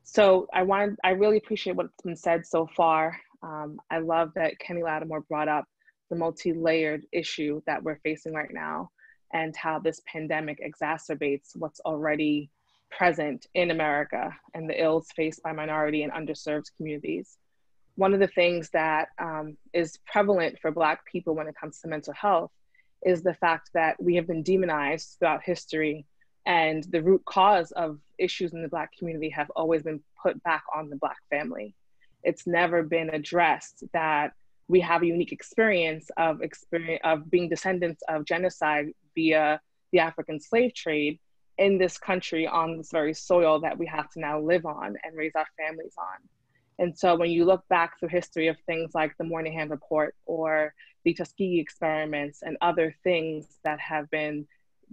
So I really appreciate what's been said so far. I love that Kenny Lattimore brought up the multi-layered issue that we're facing right now, and how this pandemic exacerbates what's already present in America and the ills faced by minority and underserved communities. One of the things that is prevalent for Black people when it comes to mental health is the fact that we have been demonized throughout history, and the root cause of issues in the Black community have always been put back on the Black family. It's never been addressed that we have a unique experience of being descendants of genocide via the African slave trade in this country, on this very soil that we have to now live on and raise our families on. And so when you look back through history of things like the Moynihan Report or the Tuskegee experiments and other things that have been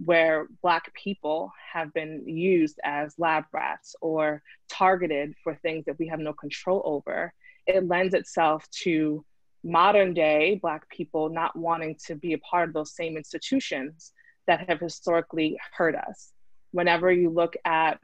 where Black people have been used as lab rats or targeted for things that we have no control over, it lends itself to modern day Black people not wanting to be a part of those same institutions that have historically hurt us. Whenever you look at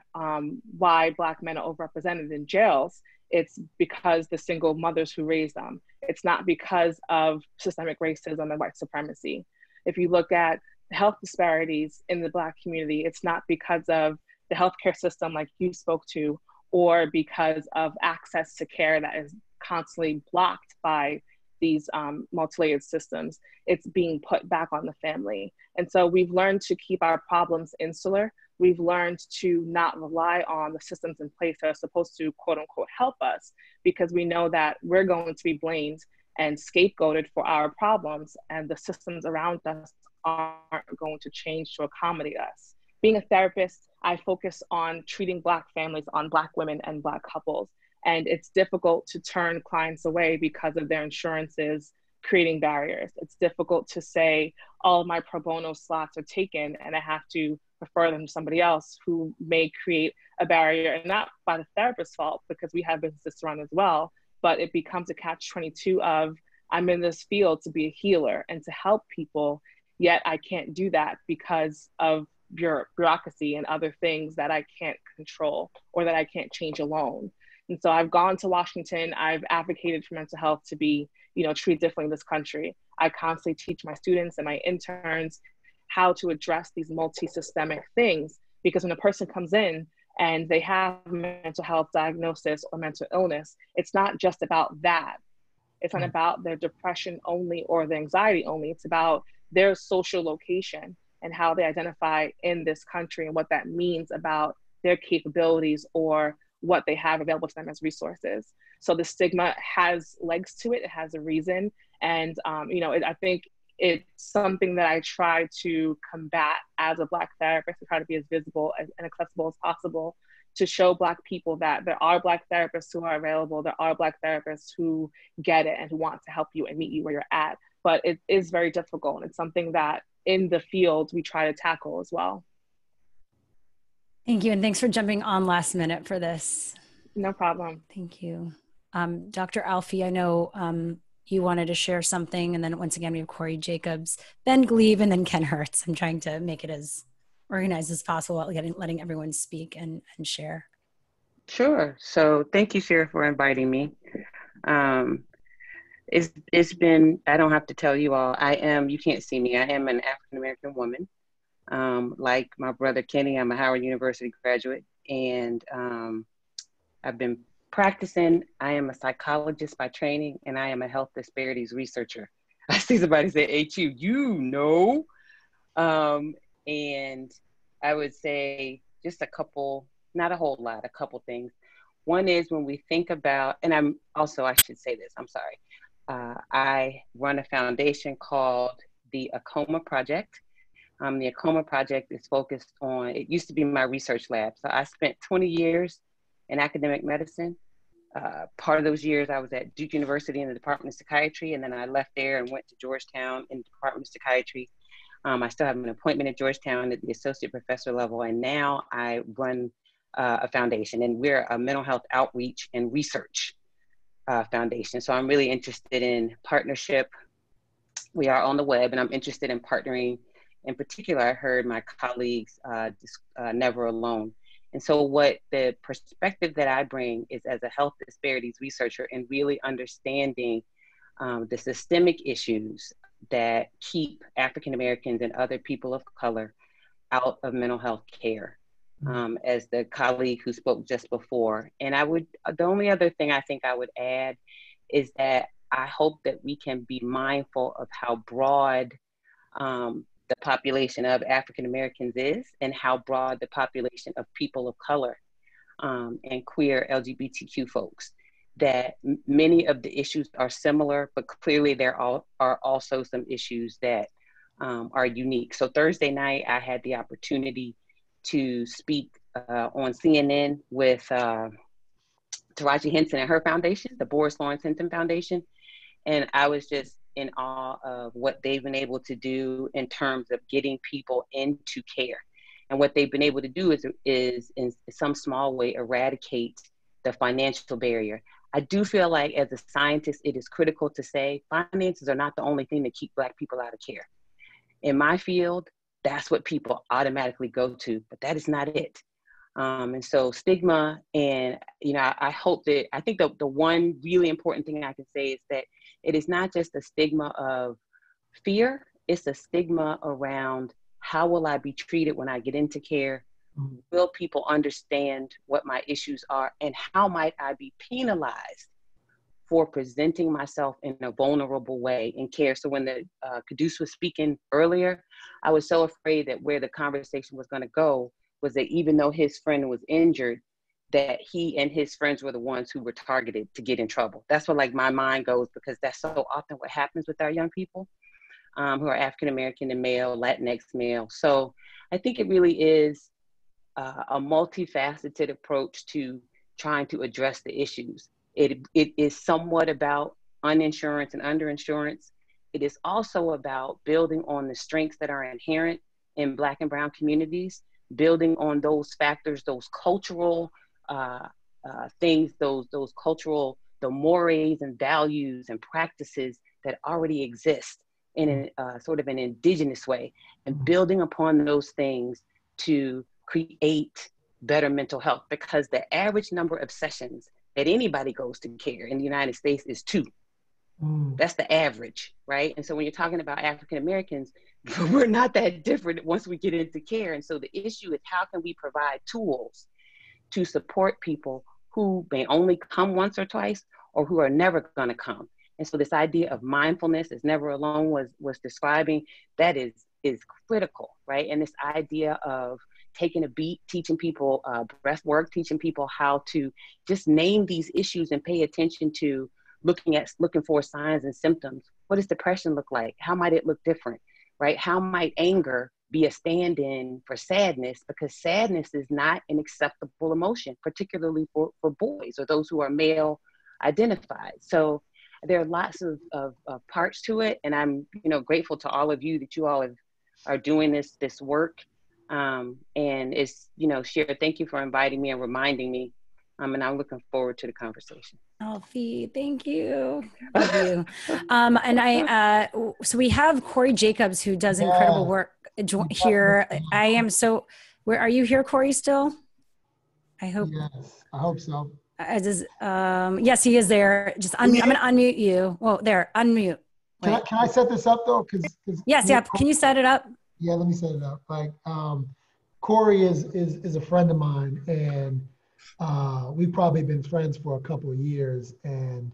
why Black men are overrepresented in jails, it's because the single mothers who raised them. It's not because of systemic racism and white supremacy. If you look at health disparities in the Black community, it's not because of the healthcare system like you spoke to, or because of access to care that is constantly blocked by these multi-layered systems, it's being put back on the family. And so we've learned to keep our problems insular. We've learned to not rely on the systems in place that are supposed to, quote unquote, help us, because we know that we're going to be blamed and scapegoated for our problems, and the systems around us aren't going to change to accommodate us. Being a therapist, I focus on treating Black families, on Black women and Black couples. And it's difficult to turn clients away because of their insurances creating barriers. It's difficult to say all of my pro bono slots are taken and I have to refer them to somebody else who may create a barrier, and not by the therapist's fault, because we have businesses to run as well, but it becomes a catch-22 of, I'm in this field to be a healer and to help people, yet I can't do that because of bureaucracy and other things that I can't control or that I can't change alone. And so I've gone to Washington, I've advocated for mental health to be, treated differently in this country. I constantly teach my students and my interns how to address these multi-systemic things, because when a person comes in and they have mental health diagnosis or mental illness, it's not just about that. It's not about their depression only or their anxiety only. It's about their social location and how they identify in this country and what that means about their capabilities or what they have available to them as resources. So the stigma has legs to it. It has a reason. And, I think it's something that I try to combat as a Black therapist, to try to be as visible and accessible as possible, to show Black people that there are Black therapists who are available. There are Black therapists who get it and who want to help you and meet you where you're at. But it is very difficult. And it's something that in the field we try to tackle as well. Thank you. And thanks for jumping on last minute for this. No problem. Thank you. Dr. Alfie, I know you wanted to share something. And then once again, we have Corey Jacobs, then Gleib, and then Ken Hertz. I'm trying to make it as organized as possible while letting everyone speak and share. Sure. So thank you, Shar, for inviting me. It's been, I don't have to tell you all, you can't see me, I am an African-American woman. Like my brother Kenny, I'm a Howard University graduate, and I've been practicing. I am a psychologist by training, and I am a health disparities researcher. I see somebody say HU, and I would say just a couple, not a whole lot, a couple things. One is when we think about, and I should say this, I'm sorry. I run a foundation called the Acoma Project. The Acoma Project is focused on, it used to be my research lab. So I spent 20 years in academic medicine. Part of those years I was at Duke University in the Department of Psychiatry, and then I left there and went to Georgetown in the Department of Psychiatry. I still have an appointment at Georgetown at the associate professor level, and now I run a foundation, and we're a mental health outreach and research foundation. So I'm really interested in partnership. We are on the web, and I'm interested in partnering. In particular, I heard my colleagues Never Alone. And so what the perspective that I bring is as a health disparities researcher, and really understanding the systemic issues that keep African Americans and other people of color out of mental health care, as the colleague who spoke just before. And the only other thing I think I would add is that I hope that we can be mindful of how broad the population of African Americans is, and how broad the population of people of color and queer LGBTQ folks, that many of the issues are similar, but clearly there are also some issues that are unique. So Thursday night, I had the opportunity to speak on CNN with Taraji Henson and her foundation, the Boris Lawrence Hinton Foundation. And I was just in awe of what they've been able to do in terms of getting people into care. And what they've been able to do is in some small way eradicate the financial barrier. I do feel like as a scientist, it is critical to say finances are not the only thing that keep Black people out of care. In my field, that's what people automatically go to, but that is not it. And so stigma, and I think the one really important thing I can say is that it is not just a stigma of fear, it's a stigma around how will I be treated when I get into care? Will people understand what my issues are, and how might I be penalized for presenting myself in a vulnerable way in care. So when the Quddus was speaking earlier, I was so afraid that where the conversation was going to go was that even though his friend was injured, that he and his friends were the ones who were targeted to get in trouble. That's what like my mind goes, because that's so often what happens with our young people who are African-American and male, Latinx male. So I think it really is a multifaceted approach to trying to address the issues. It is somewhat about uninsurance and underinsurance. It is also about building on the strengths that are inherent in Black and Brown communities, building on those factors, those cultural things, those cultural, the mores and values and practices that already exist in a sort of an indigenous way, and building upon those things to create better mental health. Because the average number of sessions that anybody goes to care in the United States is 2. That's the average, right? And so when you're talking about African Americans, we're not that different once we get into care. And so the issue is, how can we provide tools to support people who may only come once or twice, or who are never going to come? And so this idea of mindfulness, as Never Alone was describing, that is critical, right? And this idea of taking a beat, teaching people breath work, teaching people how to just name these issues and pay attention to looking for signs and symptoms. What does depression look like? How might it look different, right? How might anger be a stand-in for sadness? Because sadness is not an acceptable emotion, particularly for boys or those who are male identified. So there are lots of parts to it, and I'm grateful to all of you that you all are doing this work. And it's Shar, thank you for inviting me and reminding me. And I'm looking forward to the conversation. Oh, Fee, thank you. Love you. And so we have Corey Jacobs, who does incredible work here. Where are you here, Corey, still? I hope. Yes, I hope so. Yes, he is there. I'm going to unmute you. Well, there, unmute. Can I set this up though? Yes, yeah. Can you set it up? Yeah, let me set it up. Corey is a friend of mine, and we've probably been friends for a couple of years. And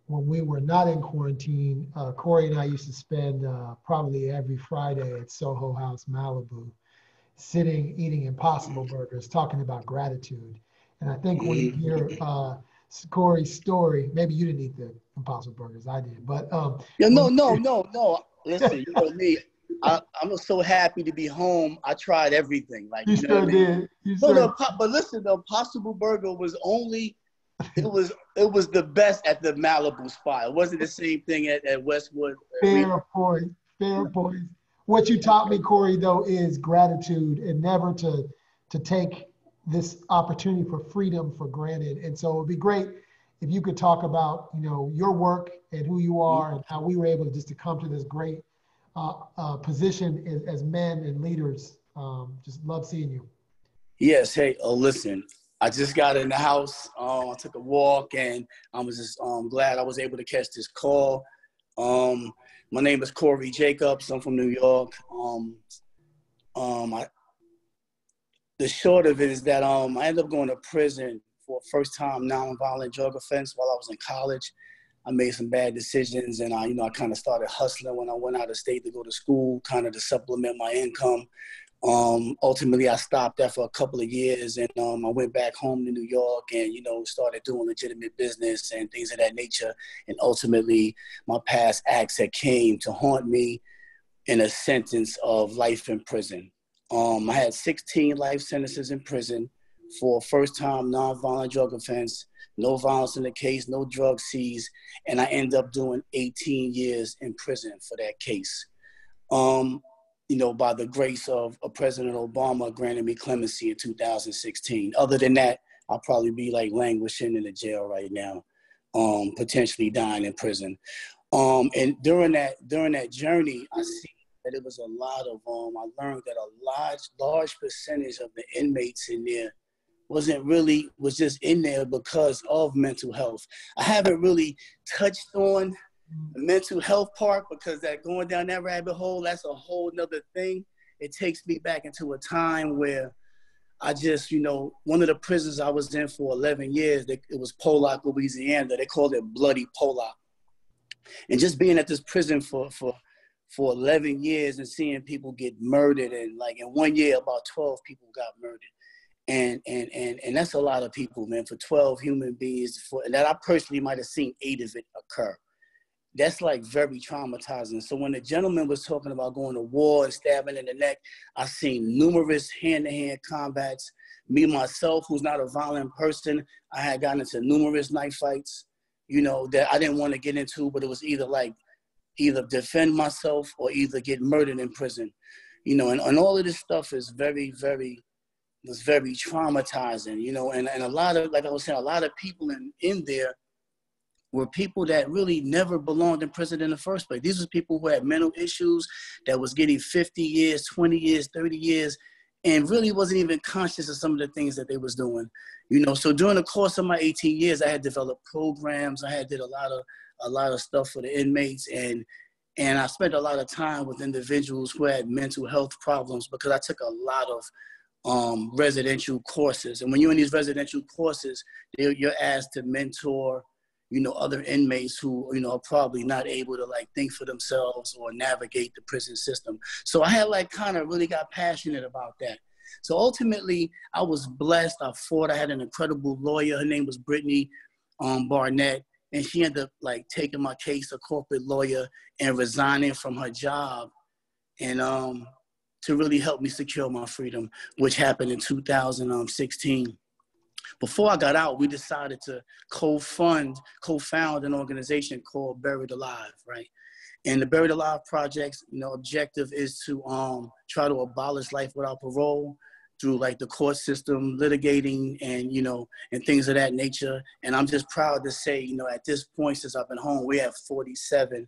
when we were not in quarantine, Corey and I used to spend probably every Friday at Soho House, Malibu, sitting, eating Impossible Burgers, talking about gratitude. And I think when you hear Corey's story, maybe you didn't eat the Impossible Burgers, I did, but no. Listen, you know me. I'm so happy to be home. I tried everything. Like you sure did. But listen, the Impossible Burger was only. It was the best at the Malibu spot. It wasn't the same thing at Westwood. Fair point. What you taught me, Corey, though, is gratitude, and never to take this opportunity for freedom for granted. And so it would be great if you could talk about, your work and who you are and how we were able to come to this great position as men and leaders. Just love seeing you. Yes. Hey, listen, I just got in the house. I took a walk, and I was just glad I was able to catch this call. My name is Corey Jacobs. I'm from New York. The short of it is that I ended up going to prison for a first-time nonviolent drug offense while I was in college. I made some bad decisions, and I kind of started hustling when I went out of state to go to school, kind of to supplement my income. Ultimately, I stopped that for a couple of years, and I went back home to New York and, started doing legitimate business and things of that nature. And ultimately, my past acts had came to haunt me in a sentence of life in prison. I had 16 life sentences in prison for first-time nonviolent drug offense, no violence in the case, no drug seized, and I ended up doing 18 years in prison for that case. By the grace of President Obama granted me clemency in 2016. Other than that, I'll probably be languishing in the jail right now, potentially dying in prison. And during that journey, I see that it was a lot of, I learned that a large percentage of the inmates in there was just in there because of mental health. I haven't really touched on the mental health part because that going down that rabbit hole, that's a whole nother thing. It takes me back into a time where I just, you know, one of the prisons I was in for 11 years, it was Pollock, Louisiana. They called it Bloody Pollock. And just being at this prison for 11 years and seeing people get murdered, and like in 1 year, about 12 people got murdered. And that's a lot of people, man, for 12 human beings, and that I personally might have seen 8 of it occur. That's like very traumatizing. So when the gentleman was talking about going to war and stabbing in the neck, I've seen numerous hand-to-hand combats. Me, myself, who's not a violent person, I had gotten into numerous knife fights, you know, that I didn't want to get into, but it was either defend myself or either get murdered in prison, you know, and all of this stuff is very, very traumatizing, you know, and a lot of, like I was saying, a lot of people in there were people that really never belonged in prison in the first place. These were people who had mental issues that was getting 50 years, 20 years, 30 years, and really wasn't even conscious of some of the things that they was doing. You know, so during the course of my 18 years, I had developed programs. I had did a lot of stuff for the inmates, and I spent a lot of time with individuals who had mental health problems because I took a lot of residential courses. And when you're in these residential courses, you're asked to mentor, you know, other inmates who, you know, are probably not able to like think for themselves or navigate the prison system. So I had like kind of really got passionate about that. So ultimately I was blessed. I had an incredible lawyer. Her name was Brittany Barnett. And she ended up like taking my case, a corporate lawyer, and resigning from her job, and to really help me secure my freedom, which happened in 2016. Before I got out, we decided to co-found an organization called Buried Alive, right? And the Buried Alive project's, you know, objective is to try to abolish life without parole through like the court system, litigating, and, you know, and things of that nature. And I'm just proud to say, you know, at this point, since I've been home, we have 47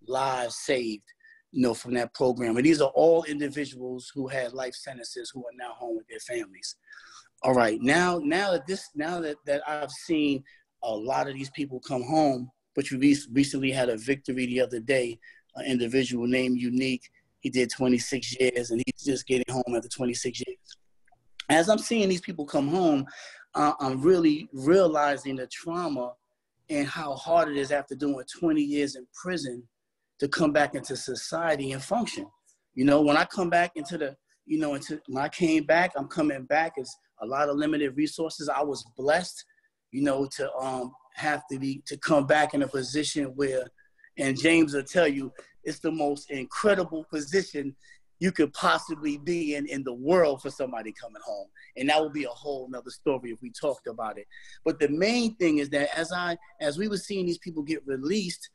lives saved, you know, from that program. And these are all individuals who had life sentences who are now home with their families. All right, now that I've seen a lot of these people come home, which we recently had a victory the other day, an individual named Unique. He did 26 years, and he's just getting home after 26 years. As I'm seeing these people come home, I'm really realizing the trauma and how hard it is after doing 20 years in prison to come back into society and function. You know, when I come back when I came back, I'm coming back as a lot of limited resources. I was blessed, you know, to come back in a position where, and James will tell you, it's the most incredible position you could possibly be in the world for somebody coming home. And that would be a whole nother story if we talked about it. But the main thing is that as we were seeing these people get released,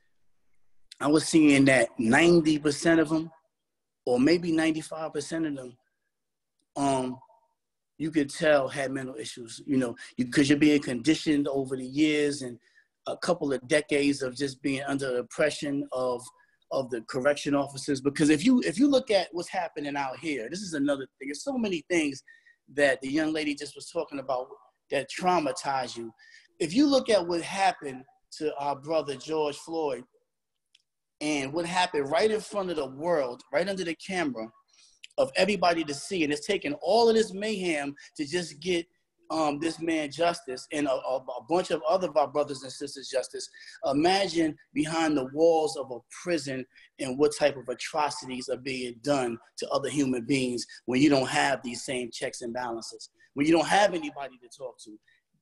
I was seeing that 90% of them, or maybe 95% of them, you could tell had mental issues, you know, because you're being conditioned over the years and a couple of decades of just being under the oppression of the correction officers. Because if you look at what's happening out here, this is another thing. There's so many things that the young lady just was talking about that traumatize you. If you look at what happened to our brother George Floyd and what happened right in front of the world, right under the camera of everybody to see, and it's taken all of this mayhem to just get this man justice and a bunch of other of our brothers and sisters justice. Imagine behind the walls of a prison and what type of atrocities are being done to other human beings when you don't have these same checks and balances, when you don't have anybody to talk to.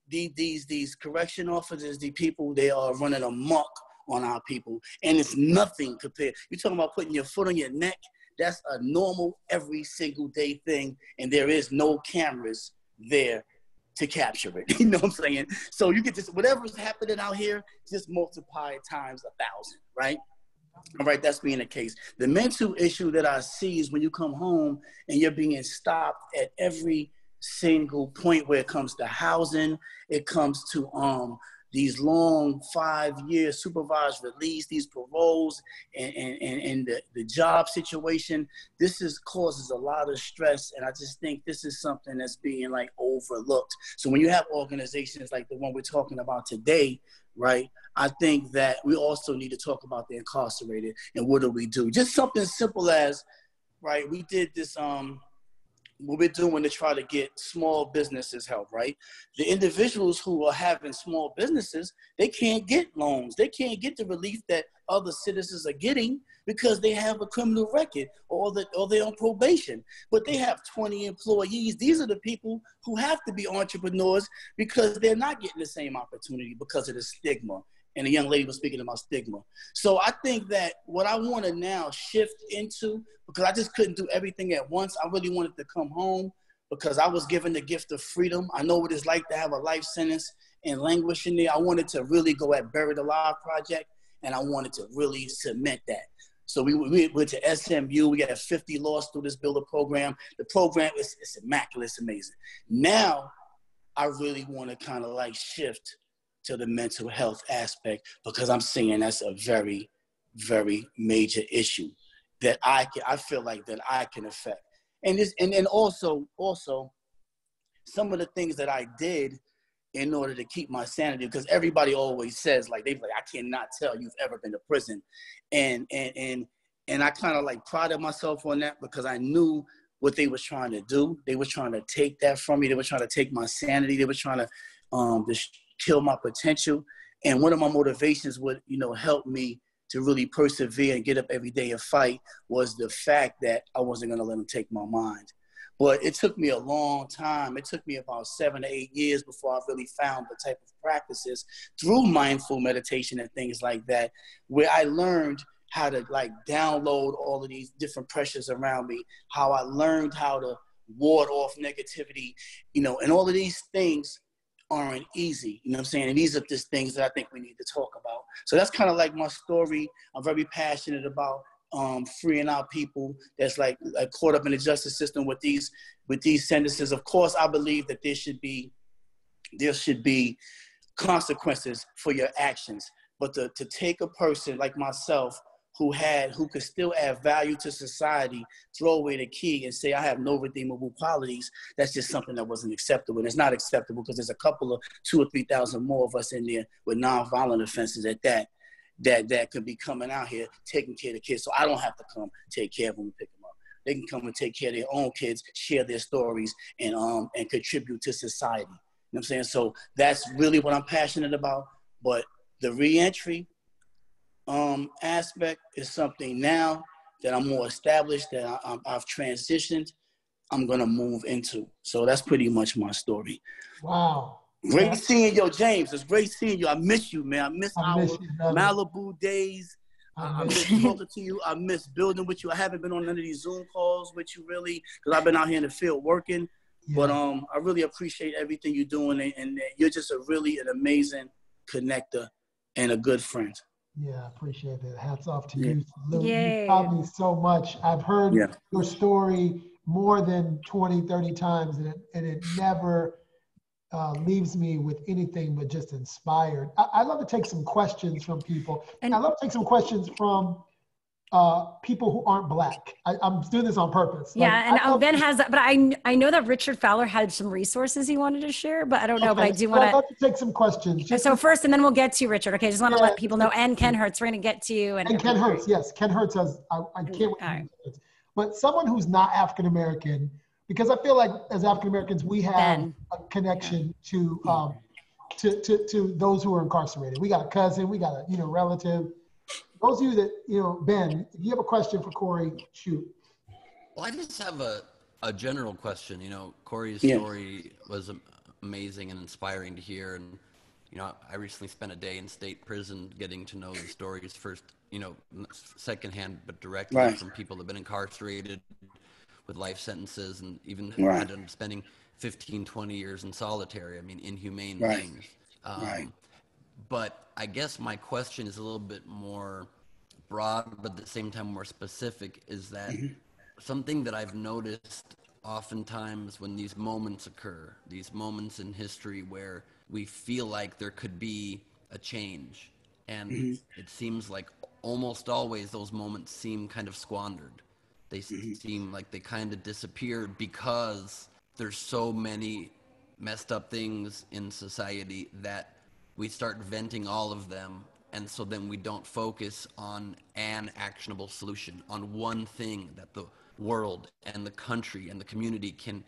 These correction officers, these people, they are running amok on our people, and it's nothing compared. You're talking about putting your foot on your neck. That's a normal every single day thing, and there is no cameras there to capture it. You know what I'm saying? So you get just whatever's happening out here, just multiply it times 1,000, right? All right, that's being the case. The mental issue that I see is when you come home and you're being stopped at every single point where it comes to housing, it comes to these long 5-year supervised release, these paroles, and the job situation. This causes a lot of stress, and I just think this is something that's being like overlooked. So when you have organizations like the one we're talking about today, right, I think that we also need to talk about the incarcerated and what do we do. Just something simple as, right, we did this what we're doing to try to get small businesses help, right? The individuals who are having small businesses, they can't get loans. They can't get the relief that other citizens are getting because they have a criminal record or they're on probation. But they have 20 employees. These are the people who have to be entrepreneurs because they're not getting the same opportunity because of the stigma. And the young lady was speaking about stigma. So I think that what I want to now shift into, because I just couldn't do everything at once, I really wanted to come home because I was given the gift of freedom. I know what it's like to have a life sentence and languish in there. I wanted to really go at Buried Alive Project, and I wanted to really cement that. So we went to SMU. We got 50 law students build a program. The program is immaculate. It's amazing. Now I really want to kind of like shift to the mental health aspect because I'm seeing that's a very, very major issue that I feel like that I can affect. And then also some of the things that I did in order to keep my sanity, because everybody always says like, I cannot tell you've ever been to prison. And I kind of like prided myself on that because I knew what they was trying to do. They were trying to take that from me. They were trying to take my sanity. They were trying to just kill my potential. And one of my motivations would, help me to really persevere and get up every day and fight was the fact that I wasn't going to let them take my mind. But it took me a long time. It took me about 7 to 8 years before I really found the type of practices through mindful meditation and things like that, where I learned how to like download all of these different pressures around me, how I learned how to ward off negativity, and all of these things aren't easy, you know what I'm saying? And these are just things that I think we need to talk about. So that's kind of like my story. I'm very passionate about freeing our people that's like caught up in the justice system with these sentences. Of course, I believe that there should be consequences for your actions. But to take a person like myself who could still add value to society, throw away the key and say, I have no redeemable qualities, that's just something that wasn't acceptable. And it's not acceptable because there's a couple of 2,000 or 3,000 more of us in there with nonviolent offenses at that could be coming out here taking care of the kids. So I don't have to come take care of them and pick them up. They can come and take care of their own kids, share their stories, and contribute to society. You know what I'm saying? So that's really what I'm passionate about. But the reentry aspect is something now that I'm more established, that I've transitioned, I'm going to move into. So that's pretty much my story. Wow. Great seeing you, James. It's great seeing you. I miss you, man. I miss our Malibu days. I miss talking to you. I miss building with you. I haven't been on none of these Zoom calls with you really because I've been out here in the field working. Yeah. But I really appreciate everything you're doing, and you're just an amazing connector and a good friend. Yeah, I appreciate that. Hats off to you. You taught me so much. I've heard your story more than 20, 30 times, and it never leaves me with anything but just inspired. I love to take some questions from people. And I love to take some questions from people who aren't Black. I'm doing this on purpose. Yeah, and Ben has that, but I know that Richard Fowler had some resources he wanted to share, but I don't know, but I do want to. I'd love to take some questions. So first, and then we'll get to you, Richard. Okay, just want to let people know, and Ken Hertz, we're going to get to you. And Ken Hertz, yes. Ken Hertz has, I can't wait. Right. But someone who's not African-American, because I feel like as African-Americans, we have a connection to those who are incarcerated. We got a cousin, we got a relative. Those of you that, Ben, if you have a question for Corey, shoot. Well, I just have a general question. Corey's story was amazing and inspiring to hear. And, I recently spent a day in state prison getting to know the stories first, secondhand, but directly from people that have been incarcerated with life sentences and even ended up spending 15, 20 years in solitary. I mean, inhumane things. But I guess my question is a little bit more broad, but at the same time more specific, is that something that I've noticed oftentimes when these moments occur, these moments in history where we feel like there could be a change, and it seems like almost always those moments seem kind of squandered. They seem like they kind of disappeared because there's so many messed up things in society that we start venting all of them, and so then we don't focus on an actionable solution, on one thing that world and the country and the community can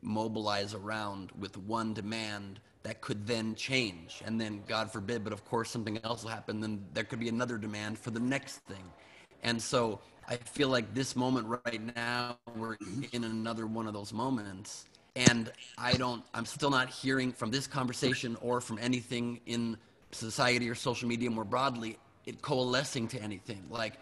mobilize around with one demand that could then change, and then God forbid, but of course something else will happen, then there could be another demand for the next thing. And so I feel like this moment right now, we're in another one of those moments, and I'm still not hearing from this conversation or from anything in society or social media more broadly, it coalescing to anything. Like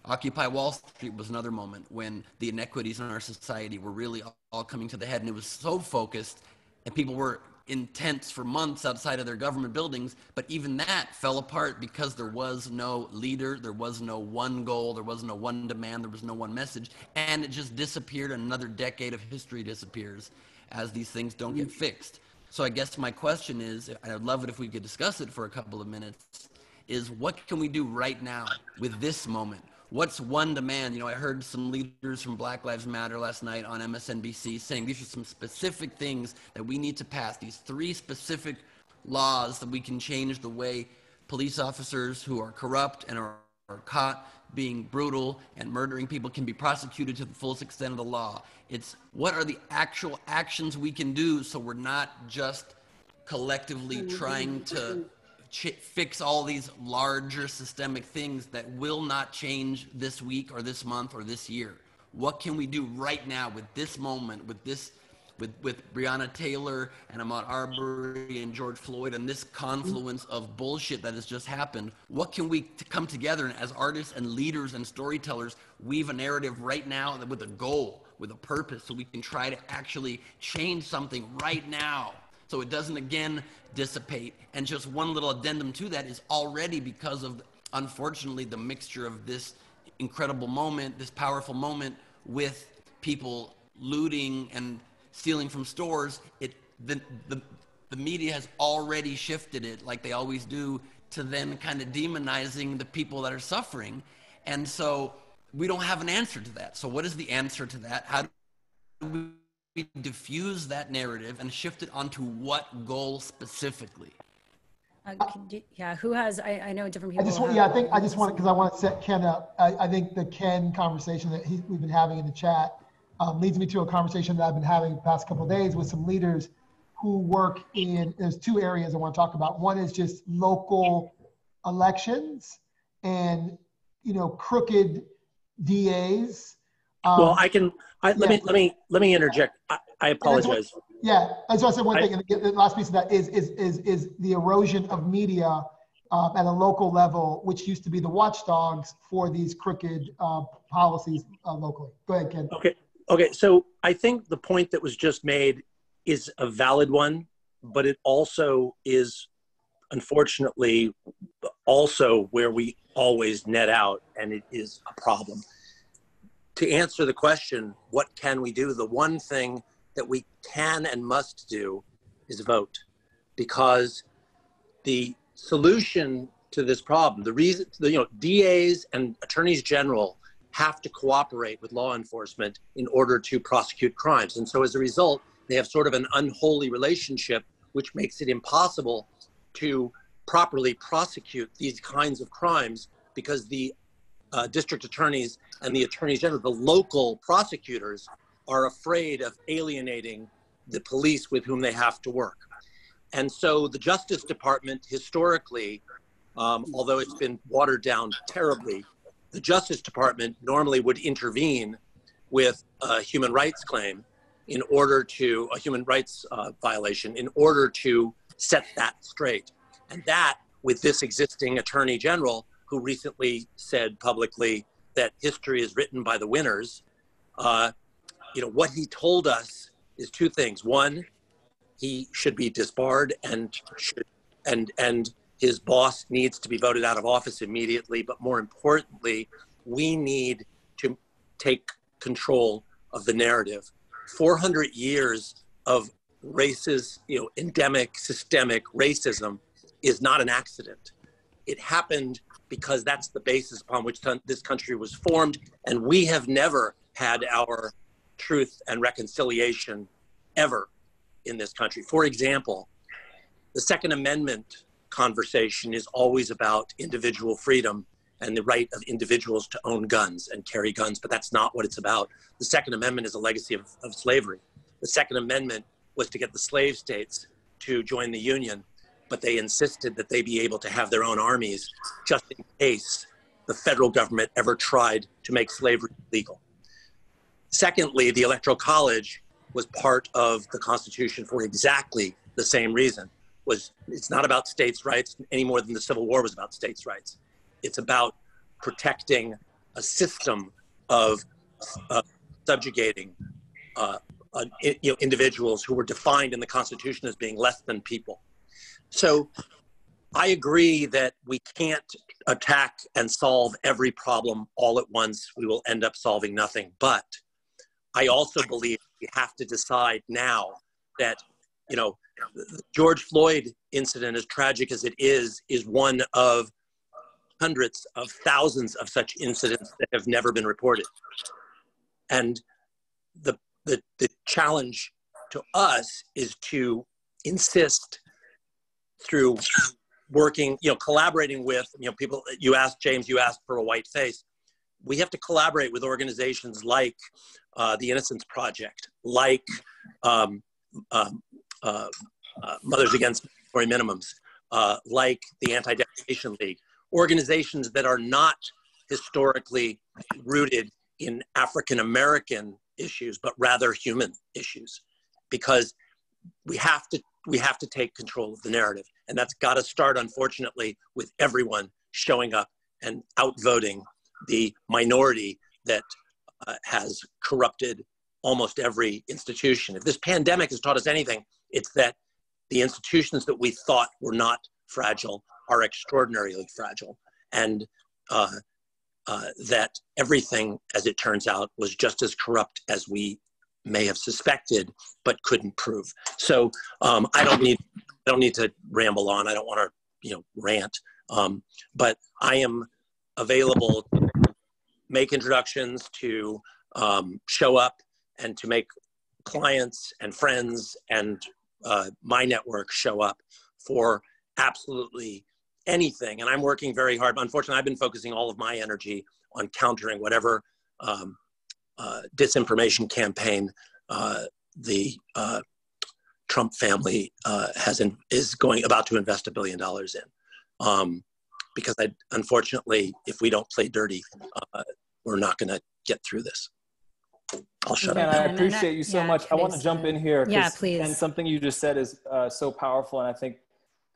Occupy Wall Street was another moment when the inequities in our society were really all coming to the head, and it was so focused, and people were in tents for months outside of their government buildings, but even that fell apart because there was no leader, there was no one goal, there was no one demand, there was no one message, and it just disappeared, and another decade of history disappears as these things don't get fixed. So I guess my question is, and I'd love it if we could discuss it for a couple of minutes, is what can we do right now with this moment? What's one demand? You know, I heard some leaders from Black Lives Matter last night on MSNBC saying these are some specific things that we need to pass, these 3 specific laws that we can change the way police officers who are corrupt and are caught being brutal and murdering people can be prosecuted to the fullest extent of the law. It's what are the actual actions we can do so we're not just collectively trying to fix all these larger systemic things that will not change this week or this month or this year. What can we do right now with this moment, with Breonna Taylor and Ahmaud Arbery and George Floyd and this confluence of bullshit that has just happened? What can we come together and as artists and leaders and storytellers weave a narrative right now with a goal, with a purpose, so we can try to actually change something right now so it doesn't again dissipate? And just one little addendum to that is already, because of, unfortunately, the mixture of this incredible moment, this powerful moment, with people looting and stealing from stores, the media has already shifted it, like they always do, to then kind of demonizing the people that are suffering. And so we don't have an answer to that. So what is the answer to that? How do we diffuse that narrative and shift it onto what goal specifically? Who has, I know different people. I just want, because I want to set Ken up. I think the Ken conversation that we've been having in the chat leads me to a conversation that I've been having the past couple of days with some leaders who work in, there's 2 areas I want to talk about. One is just local elections and, you know, crooked DAs. Well, let me interject. I apologize. That's why I said one thing, and the last piece of that is the erosion of media at a local level, which used to be the watchdogs for these crooked policies locally. Go ahead, Ken. Okay. So I think the point that was just made is a valid one, but it also is, unfortunately, also where we always net out, and it is a problem. To answer the question, what can we do? The one thing that we can and must do is vote, because the solution to this problem, the reason, DAs and attorneys general have to cooperate with law enforcement in order to prosecute crimes. And so as a result, they have sort of an unholy relationship, which makes it impossible to properly prosecute these kinds of crimes, because the district attorneys and the attorneys general, the local prosecutors, are afraid of alienating the police with whom they have to work. And so the Justice Department historically, although it's been watered down terribly, the Justice Department normally would intervene with a human rights claim in order to, a human rights violation, in order to set that straight. And that, with this existing attorney general, who recently said publicly that history is written by the winners, what he told us is 2 things. One, he should be disbarred and his boss needs to be voted out of office immediately. But more importantly, we need to take control of the narrative. 400 years of racist, endemic, systemic racism is not an accident. It happened because that's the basis upon which this country was formed, and we have never had our truth and reconciliation ever in this country. For example, the Second Amendment conversation is always about individual freedom, and the right of individuals to own guns and carry guns, but that's not what it's about. The Second Amendment is a legacy of slavery. The Second Amendment was to get the slave states to join the Union, but they insisted that they be able to have their own armies just in case the federal government ever tried to make slavery legal. Secondly, the Electoral College was part of the Constitution for exactly the same reason. It's not about states' rights any more than the Civil War was about states' rights. It's about protecting a system of subjugating individuals who were defined in the Constitution as being less than people. So I agree that we can't attack and solve every problem all at once. We will end up solving nothing. But I also believe we have to decide now that, the George Floyd incident, as tragic as it is one of hundreds of thousands of such incidents that have never been reported. And the challenge to us is to insist through working, collaborating with, people. You asked, James, you asked for a white face. We have to collaborate with organizations like the Innocence Project, like Mothers Against Mandatory Minimums, like the Anti-Defamation League, organizations that are not historically rooted in African-American issues, but rather human issues, because we have to take control of the narrative. And that's got to start, unfortunately, with everyone showing up and outvoting the minority that has corrupted almost every institution. If this pandemic has taught us anything, it's that the institutions that we thought were not fragile are extraordinarily fragile. And that everything, as it turns out, was just as corrupt as we may have suspected, but couldn't prove. So I don't need to ramble on. I don't want to, rant. But I am available to make introductions, to show up, and to make clients and friends and my network show up for absolutely anything. And I'm working very hard. Unfortunately, I've been focusing all of my energy on countering whatever disinformation campaign the Trump family is about to invest $1 billion in. Because unfortunately, if we don't play dirty, we're not going to get through this. I'll shut up. And I appreciate you so much. I want to jump in here. Yeah, please. And something you just said is so powerful. And I think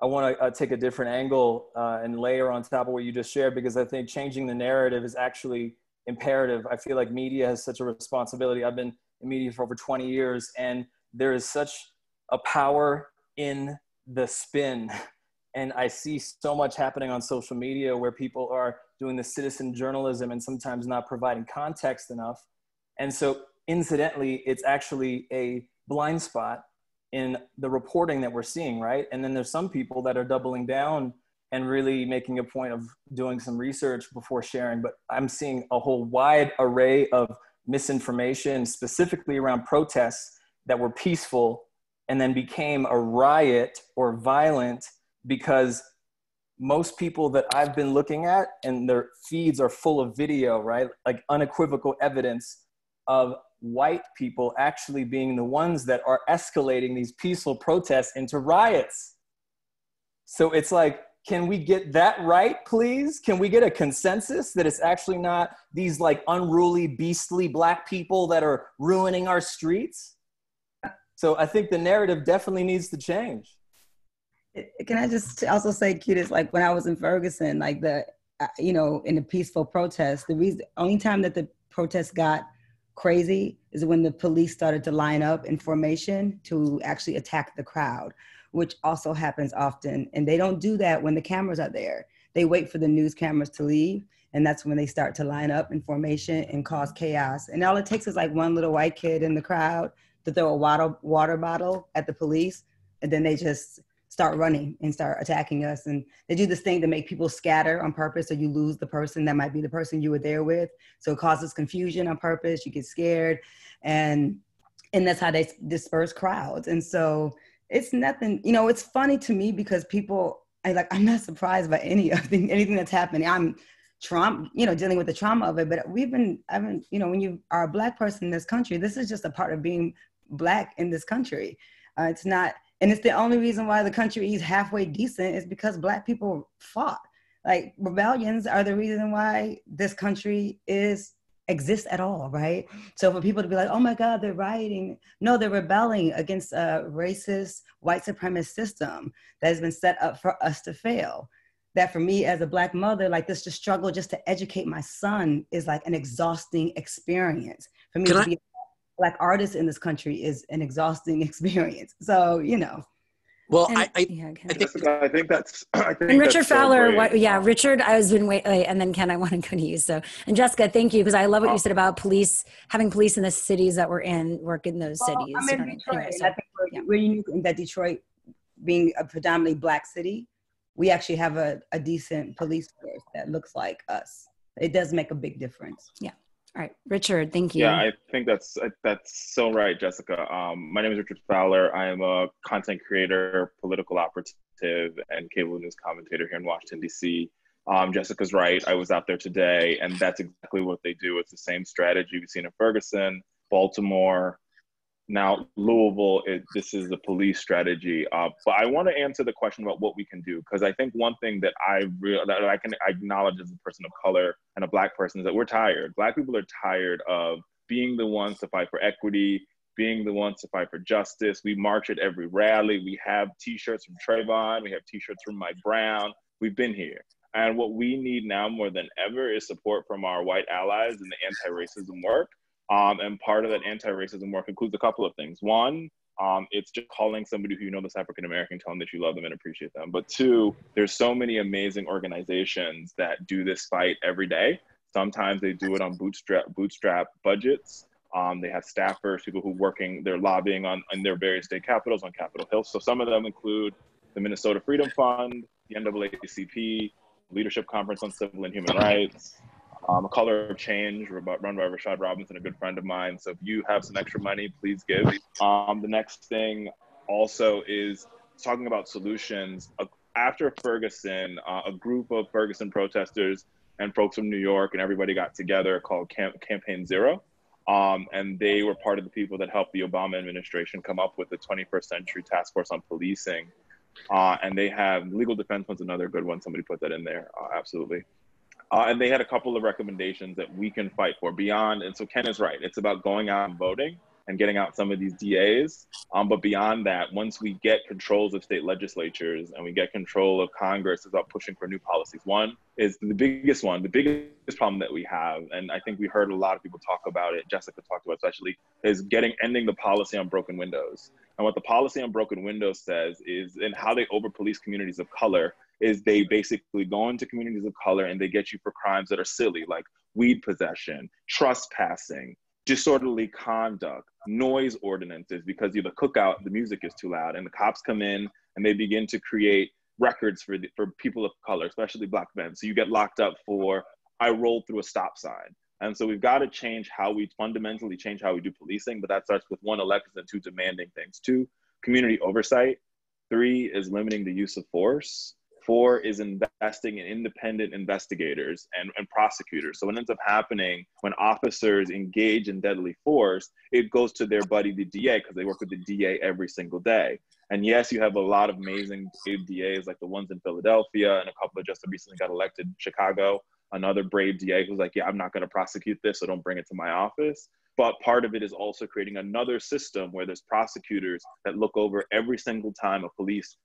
I want to take a different angle and layer on top of what you just shared, because I think changing the narrative is actually imperative. I feel like media has such a responsibility. I've been in media for over 20 years, and there is such a power in the spin. And I see so much happening on social media where people are doing the citizen journalism and sometimes not providing context enough. And so incidentally, it's actually a blind spot in the reporting that we're seeing, right? And then there's some people that are doubling down and really making a point of doing some research before sharing. But I'm seeing a whole wide array of misinformation, specifically around protests that were peaceful and then became a riot or violent, because most people that I've been looking at, and their feeds are full of video, right? Like unequivocal evidence of white people actually being the ones that are escalating these peaceful protests into riots. So it's like, can we get that right, please? Can we get a consensus that it's actually not these like unruly, beastly Black people that are ruining our streets? So I think the narrative definitely needs to change. Can I just also say, Quddus, like when I was in Ferguson, like in the peaceful protest, only time that the protests got crazy is when the police started to line up in formation to actually attack the crowd, which also happens often. And they don't do that when the cameras are there. They wait for the news cameras to leave, and that's when they start to line up in formation and cause chaos. And all it takes is like one little white kid in the crowd to throw a water bottle at the police, and then they just start running and start attacking us. And they do this thing to make people scatter on purpose, so you lose the person that might be the person you were there with. So it causes confusion on purpose. You get scared, and that's how they disperse crowds. And so it's nothing, it's funny to me because I'm not surprised by anything that's happening. I'm trauma, you know, dealing with the trauma of it. But you know, when you are a Black person in this country, this is just a part of being Black in this country. It's not, and it's the only reason why the country is halfway decent is because Black people fought. Like, rebellions are the reason why this country exists at all, right? So for people to be like, oh my God, they're rioting. No, they're rebelling against a racist, white supremacist system that has been set up for us to fail. That for me as a Black mother, like this, to struggle just to educate my son is like an exhausting experience. For me to be a Black artist in this country is an exhausting experience. So, you know. Well, And, I think that's. And Richard Fowler, Richard, I was been waiting, and then Ken, I want to go to you. So, and Jessica, thank you, because I love what you said about having police in the cities that we're in, work in those cities. I'm in Detroit, and I think we're unique in that Detroit, being a predominantly Black city, we actually have a decent police force that looks like us. It does make a big difference. Yeah. All right, Richard, thank you. Yeah, I think that's so right, Jessica. My name is Richard Fowler. I am a content creator, political operative, and cable news commentator here in Washington, D.C. Jessica's right. I was out there today, and that's exactly what they do. It's the same strategy we've seen in Ferguson, Baltimore, now Louisville. This is the police strategy. But I want to answer the question about what we can do, because I think one thing that I can acknowledge as a person of color and a Black person is that we're tired. Black people are tired of being the ones to fight for equity, being the ones to fight for justice. We march at every rally. We have T-shirts from Trayvon. We have T-shirts from Mike Brown. We've been here. And what we need now more than ever is support from our white allies in the anti-racism work. And part of that anti-racism work includes a couple of things. One, it's just calling somebody who you know that's African-American, telling them that you love them and appreciate them. But two, there's so many amazing organizations that do this fight every day. Sometimes they do it on bootstrap budgets. They have staffers, people who they're lobbying in their various state capitals, on Capitol Hill. So some of them include the Minnesota Freedom Fund, the NAACP, Leadership Conference on Civil and Human Rights, A Color of Change, run by Rashad Robinson, a good friend of mine. So if you have some extra money, please give. The next thing also is talking about solutions. After Ferguson, a group of Ferguson protesters and folks from New York and everybody got together called Campaign Zero. And they were part of the people that helped the Obama administration come up with the 21st Century Task Force on Policing. And they have legal defense one's another good one. Somebody put that in there, absolutely. And they had a couple of recommendations that we can fight for beyond. And so Ken is right. It's about going out and voting and getting out some of these DAs. But beyond that, once we get controls of state legislatures and we get control of Congress, it's about pushing for new policies. One is the biggest problem that we have, and I think we heard a lot of people talk about it, Jessica talked about especially, is ending the policy on broken windows. And what the policy on broken windows says is, and how they over-police communities of color, is they basically go into communities of color and they get you for crimes that are silly, like weed possession, trespassing, disorderly conduct, noise ordinances, because the cookout, the music is too loud, and the cops come in and they begin to create records for people of color, especially Black men. So you get locked up for, I rolled through a stop sign. And so we've got to fundamentally change how we do policing, but that starts with 1, elections, and 2, demanding things. 2, community oversight. 3 is limiting the use of force. 4 is investing in independent investigators and prosecutors. So what ends up happening when officers engage in deadly force, it goes to their buddy, the DA, because they work with the DA every single day. And yes, you have a lot of amazing brave DAs like the ones in Philadelphia, and a couple that just recently got elected in Chicago. Another brave DA who's like, yeah, I'm not going to prosecute this, so don't bring it to my office. But part of it is also creating another system where there's prosecutors that look over every single time a police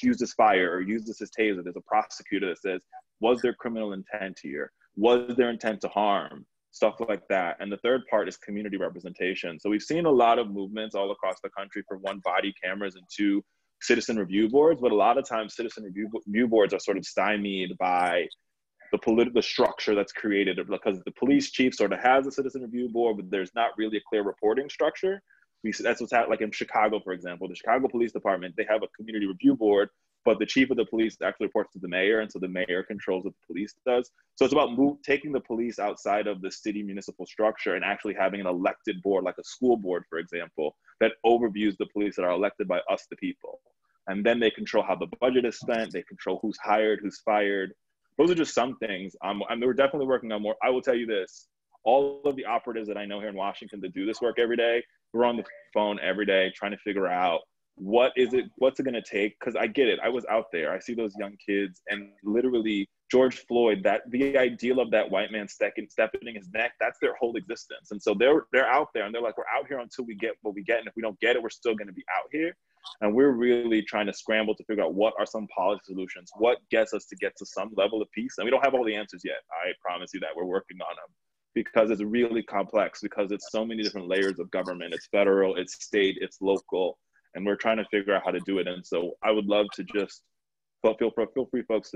uses fire or uses his taser. There's a prosecutor that says, was there criminal intent here? Was there intent to harm? Stuff like that. And the third part is community representation. So we've seen a lot of movements all across the country for 1, body cameras, and 2, citizen review boards. But a lot of times citizen review boards are sort of stymied by the political structure that's created, because the police chief sort of has a citizen review board, but there's not really a clear reporting structure. That's what's happening, like in Chicago, for example. The Chicago Police Department, they have a community review board, but the chief of the police actually reports to the mayor, and so the mayor controls what the police does. So it's about taking the police outside of the city municipal structure and actually having an elected board, like a school board, for example, that overviews the police that are elected by us, the people. And then they control how the budget is spent, they control who's hired, who's fired, those are just some things. We're definitely working on more. I will tell you this, all of the operatives that I know here in Washington that do this work every day, we're on the phone every day trying to figure out what's it gonna take? Because I get it, I was out there, I see those young kids, and literally George Floyd, that the ideal of that white man stepping his neck, that's their whole existence. And so they're out there and they're like, we're out here until we get what we get, and if we don't get it, we're still gonna be out here. And we're really trying to scramble to figure out what are some policy solutions, what gets us to get to some level of peace. And we don't have all the answers yet, I promise you that. We're working on them, because it's really complex, because it's so many different layers of government. It's federal, it's state, it's local, and we're trying to figure out how to do it. And so I would love to just feel free, folks,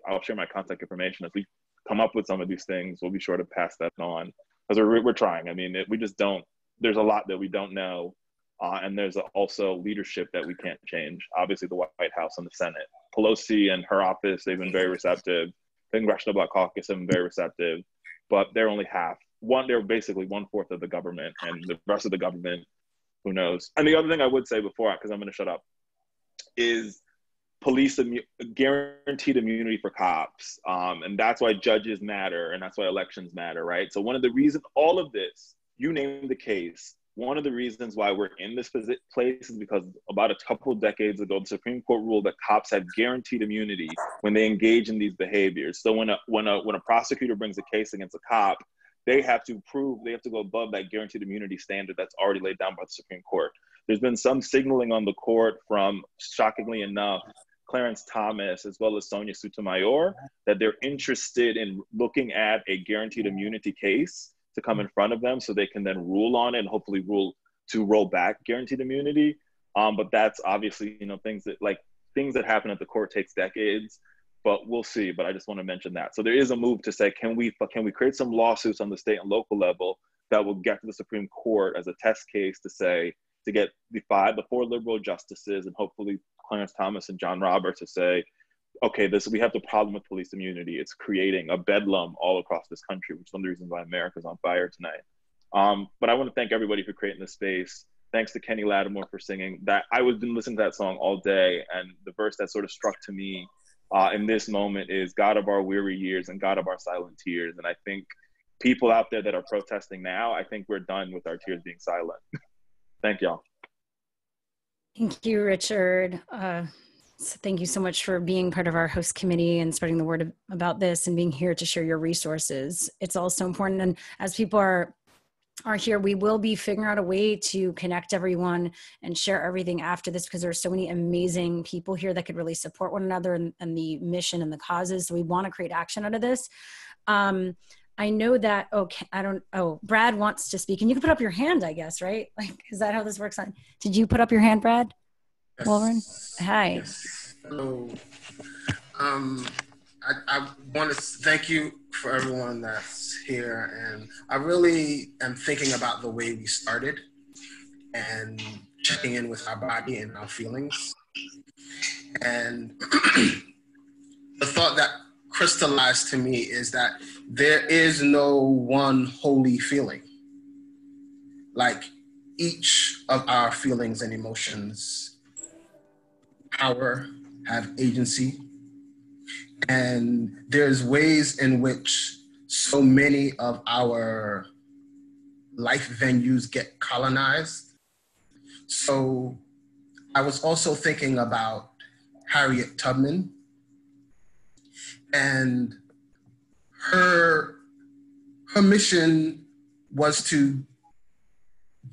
I'll share my contact information. As we come up with some of these things, we'll be sure to pass that on, because we're trying. I mean, we just don't, there's a lot that we don't know. And there's also leadership that we can't change. Obviously, the White House and the Senate. Pelosi and her office, they've been very receptive. The Congressional Black Caucus have been very receptive, but they're only half. They're basically 1/4 of the government, and the rest of the government, who knows? And the other thing I would say before, because I'm going to shut up, is police guaranteed immunity for cops. And that's why judges matter, and that's why elections matter, right? So one of the reasons, all of this, you name the case, one of the reasons why we're in this place is because about a couple of decades ago, the Supreme Court ruled that cops have guaranteed immunity when they engage in these behaviors. So when a prosecutor brings a case against a cop, they have to go above that guaranteed immunity standard that's already laid down by the Supreme Court. There's been some signaling on the court from, shockingly enough, Clarence Thomas as well as Sonia Sotomayor, that they're interested in looking at a guaranteed immunity case to come in front of them so they can then rule on it and hopefully roll back guaranteed immunity. But that's obviously, things that happen at the court takes decades, but we'll see. But I just want to mention that. So there is a move to say, can we create some lawsuits on the state and local level that will get to the Supreme Court as a test case to get the 4 liberal justices and hopefully Clarence Thomas and John Roberts to say, okay, we have the problem with police immunity. It's creating a bedlam all across this country, which is one of the reasons why America's on fire tonight. But I want to thank everybody for creating this space. Thanks to Kenny Lattimore for singing that. I was been listening to that song all day, and the verse that sort of struck to me in this moment is God of our weary years and God of our silent tears. And I think people out there that are protesting now, I think we're done with our tears being silent. Thank y'all. Thank you, Richard. So thank you so much for being part of our host committee and spreading the word about this and being here to share your resources. It's also important. And as people are here, we will be figuring out a way to connect everyone and share everything after this, because there are so many amazing people here that could really support one another and the mission and the causes. So we want to create action out of this. I know that, Brad wants to speak, and you can put up your hand, I guess, right? Is that how this works? Did you put up your hand, Brad? Yes. Walren? Hi. Yes. Hello. I want to thank you for everyone that's here. And I really am thinking about the way we started and checking in with our body and our feelings. And the thought that crystallized to me is that there is no one holy feeling. Like, each of our feelings and emotions have agency, and there's ways in which so many of our life venues get colonized. So I was also thinking about Harriet Tubman and her mission was to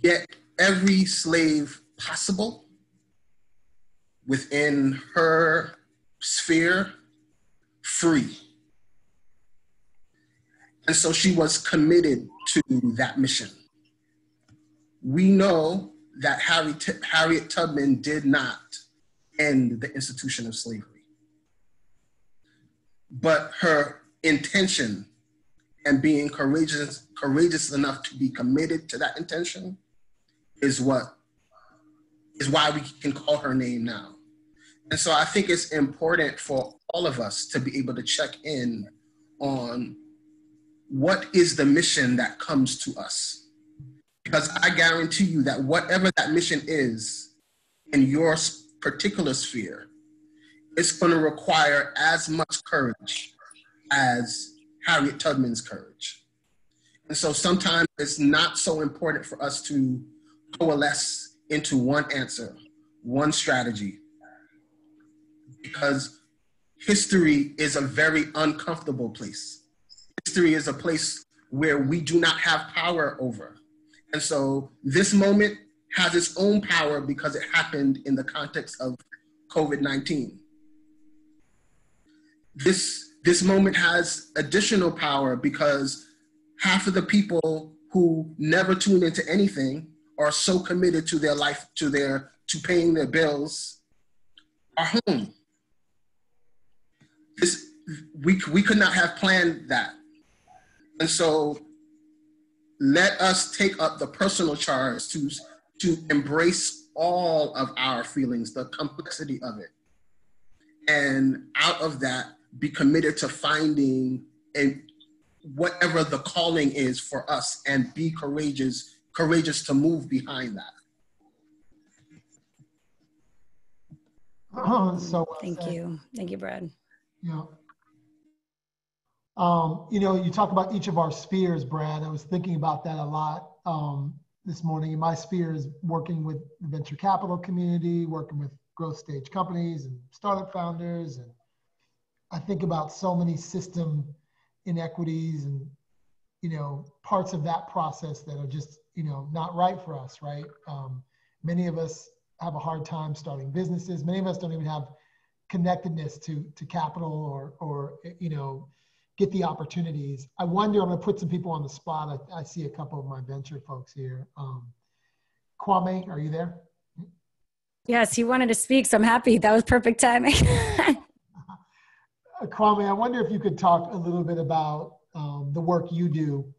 get every slave possible within her sphere free. And so she was committed to that mission. We know that Harriet Tubman did not end the institution of slavery, but her intention and being courageous enough to be committed to that intention is why we can call her name now. And so I think it's important for all of us to be able to check in on what is the mission that comes to us. Because I guarantee you that whatever that mission is in your particular sphere, it's going to require as much courage as Harriet Tubman's courage. And so sometimes it's not so important for us to coalesce into one answer, one strategy, because history is a very uncomfortable place. History is a place where we do not have power over. And so this moment has its own power because it happened in the context of COVID-19. This moment has additional power because half of the people who never tune into anything are so committed to their life, to paying their bills, are home. We could not have planned that. And so let us take up the personal charge to embrace all of our feelings, the complexity of it. And out of that, be committed to finding whatever the calling is for us and be courageous to move behind that. So thank you. Thank you, Brad. Yeah. You know, you talk about each of our spheres, Brad. I was thinking about that a lot this morning. And my sphere is working with the venture capital community, working with growth stage companies and startup founders. And I think about so many system inequities and, you know, parts of that process that are just, you know, not right for us, right? Many of us have a hard time starting businesses. Many of us don't even have connectedness to capital or you know, get the opportunities. I wonder, I'm gonna put some people on the spot. I see a couple of my venture folks here. Kwame, are you there? Yes, he wanted to speak, so I'm happy. That was perfect timing. Kwame, I wonder if you could talk a little bit about the work you do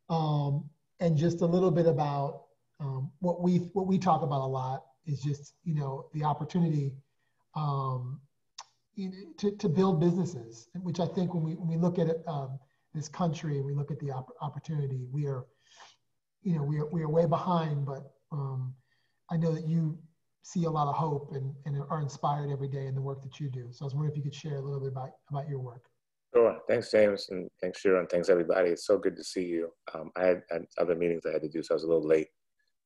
and just a little bit about what we talk about a lot is just, you know, the opportunity to build businesses, which I think when we look at it, this country, and we look at the opportunity, we are way behind, but I know that you see a lot of hope and are inspired every day in the work that you do. So I was wondering if you could share a little bit about your work. Sure. Thanks, James, and thanks, Shar, and thanks, everybody. It's so good to see you. I had other meetings I had to do, so I was a little late,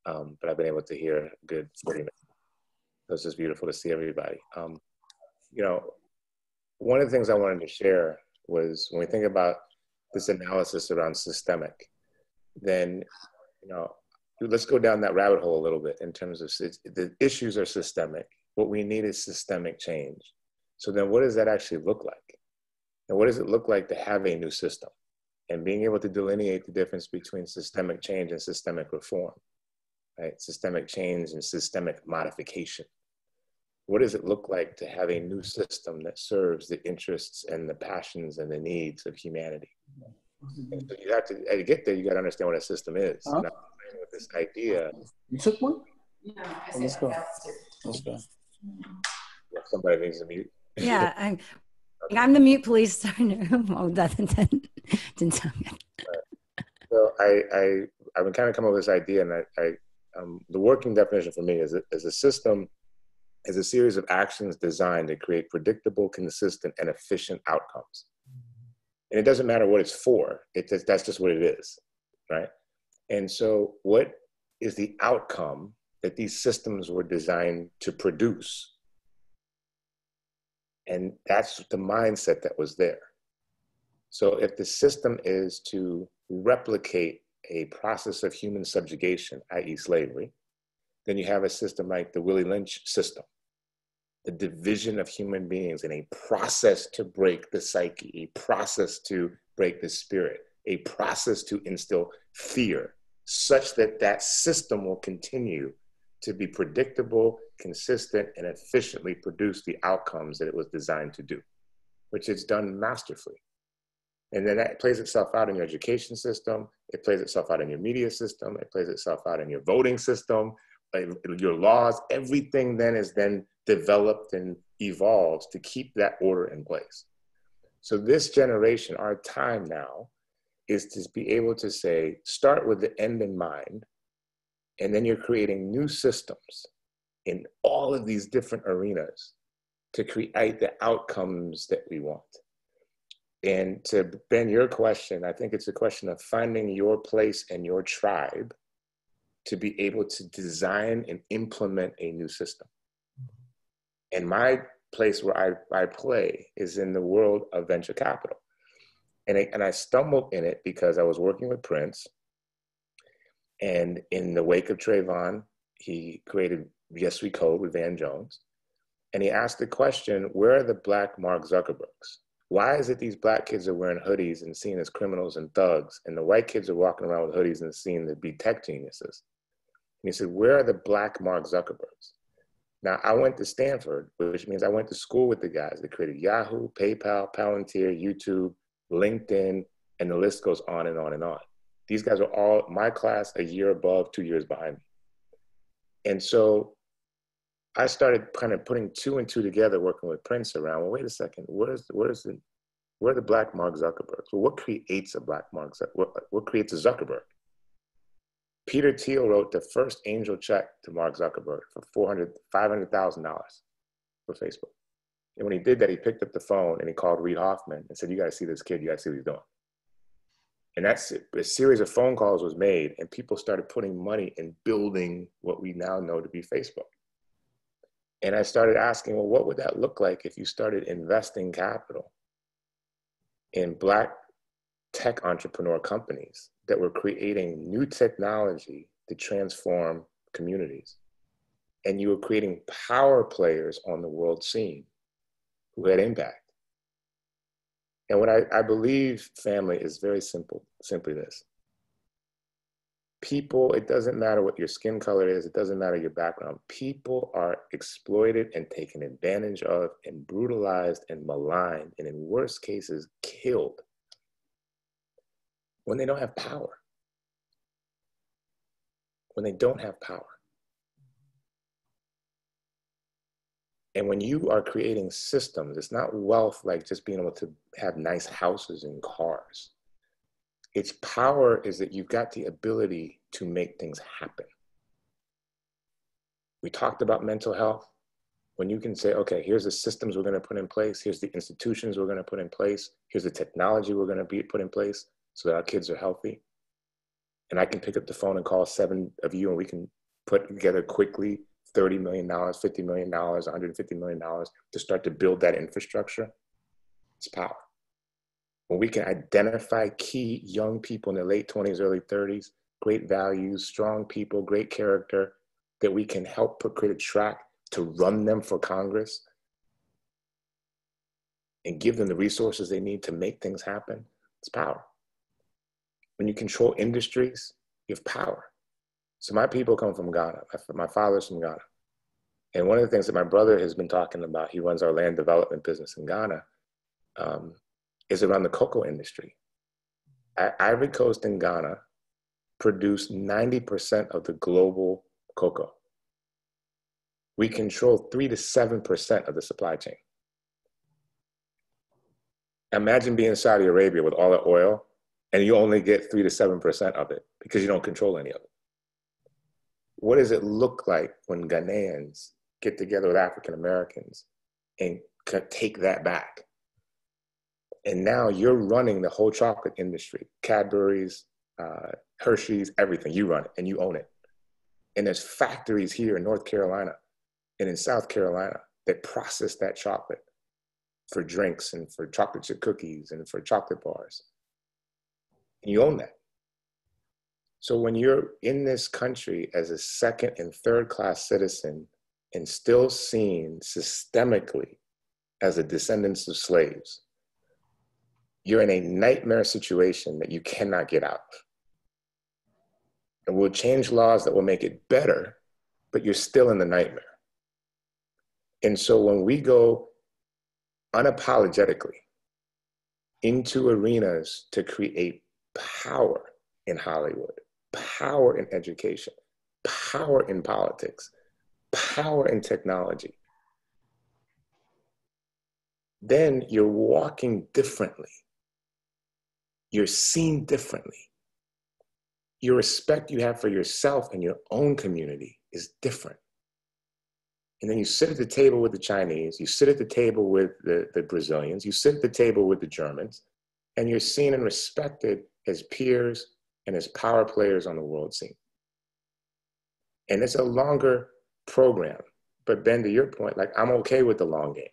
but I've been able to hear a good 40 minutes. So it's just beautiful to see everybody. You know, one of the things I wanted to share was when we think about this analysis around systemic, then, you know, let's go down that rabbit hole a little bit in terms of the issues are systemic. What we need is systemic change. So then what does that actually look like? And what does it look like to have a new system? And being able to delineate the difference between systemic change and systemic reform, right? Systemic change and systemic modification. What does it look like to have a new system that serves the interests and the passions and the needs of humanity? And so you have to get there, you got to understand what a system is. And I'm playing with this idea. You took one? No, oh, let's go. Let's go. Yeah, somebody needs to mute. Yeah, I'm the mute police. Sorry, no. Oh, that didn't sound good. So I've been kind of coming up with this idea, and the working definition for me is a system is a series of actions designed to create predictable, consistent, and efficient outcomes. And it doesn't matter what it's for, that's just what it is, right? And so what is the outcome that these systems were designed to produce? And that's the mindset that was there. So if the system is to replicate a process of human subjugation, i.e. slavery, then you have a system like the Willie Lynch system, the division of human beings in a process to break the psyche, a process to break the spirit, a process to instill fear, such that that system will continue to be predictable, consistent, and efficiently produce the outcomes that it was designed to do, which it's done masterfully. And then that plays itself out in your education system, it plays itself out in your media system, it plays itself out in your voting system, your laws, everything then is then developed and evolves to keep that order in place. So this generation, our time now, is to be able to say, start with the end in mind, and then you're creating new systems in all of these different arenas to create the outcomes that we want. And to Ben, your question, I think it's a question of finding your place and your tribe to be able to design and implement a new system. And my place where I play is in the world of venture capital. And I stumbled in it because I was working with Prince. And in the wake of Trayvon, he created Yes We Code with Van Jones. And he asked the question, where are the Black Mark Zuckerbergs? Why is it these Black kids are wearing hoodies and seen as criminals and thugs, and the white kids are walking around with hoodies and seen to be tech geniuses? And he said, where are the Black Mark Zuckerbergs? Now, I went to Stanford, which means I went to school with the guys that created Yahoo, PayPal, Palantir, YouTube, LinkedIn, and the list goes on and on and on. These guys are all my class, a year above, 2 years behind me. And so I started kind of putting two and two together, working with Prince around, well, wait a second, where are the Black Mark Zuckerbergs? Well, what creates a Black Mark Zuckerberg? What creates a Zuckerberg? Peter Thiel wrote the first angel check to Mark Zuckerberg for $500,000 for Facebook. And when he did that, he picked up the phone and he called Reid Hoffman and said, you got to see this kid, you got to see what he's doing. And that's it. A series of phone calls was made and people started putting money in building what we now know to be Facebook. And I started asking, well, what would that look like if you started investing capital in Black tech entrepreneur companies that were creating new technology to transform communities? And you were creating power players on the world scene who had impact. And what I believe, family, is very simple, simply this. People, it doesn't matter what your skin color is, it doesn't matter your background. People are exploited and taken advantage of and brutalized and maligned and in worst cases, killed when they don't have power. When they don't have power. And when you are creating systems, it's not wealth like just being able to have nice houses and cars. Its power is that you've got the ability to make things happen. We talked about mental health. When you can say, okay, here's the systems we're going to put in place. Here's the institutions we're going to put in place. Here's the technology we're going to put in place so that our kids are healthy. And I can pick up the phone and call 7 of you and we can put together quickly $30 million, $50 million, $150 million to start to build that infrastructure. It's power. When we can identify key young people in their late 20s, early 30s, great values, strong people, great character, that we can help create a track to run them for Congress and give them the resources they need to make things happen, it's power. When you control industries, you have power. So my people come from Ghana. My father's from Ghana. And one of the things that my brother has been talking about, he runs our land development business in Ghana, is around the cocoa industry. Ivory Coast and Ghana produce 90% of the global cocoa. We control 3 to 7% of the supply chain. Imagine being in Saudi Arabia with all the oil and you only get 3 to 7% of it because you don't control any of it. What does it look like when Ghanaians get together with African Americans and take that back? And now you're running the whole chocolate industry, Cadbury's, Hershey's, everything. You run it and you own it. And there's factories here in North Carolina and in South Carolina that process that chocolate for drinks and for chocolate chip cookies and for chocolate bars. And you own that. So when you're in this country as a second and third class citizen and still seen systemically as a descendants of slaves, you're in a nightmare situation that you cannot get out of. And we'll change laws that will make it better, but you're still in the nightmare. And so when we go unapologetically into arenas to create power in Hollywood, power in education, power in politics, power in technology, then you're walking differently. You're seen differently. Your respect you have for yourself and your own community is different. And then you sit at the table with the Chinese, you sit at the table with the Brazilians, you sit at the table with the Germans, and you're seen and respected as peers and as power players on the world scene. And it's a longer program. But Ben, to your point, like, I'm okay with the long game.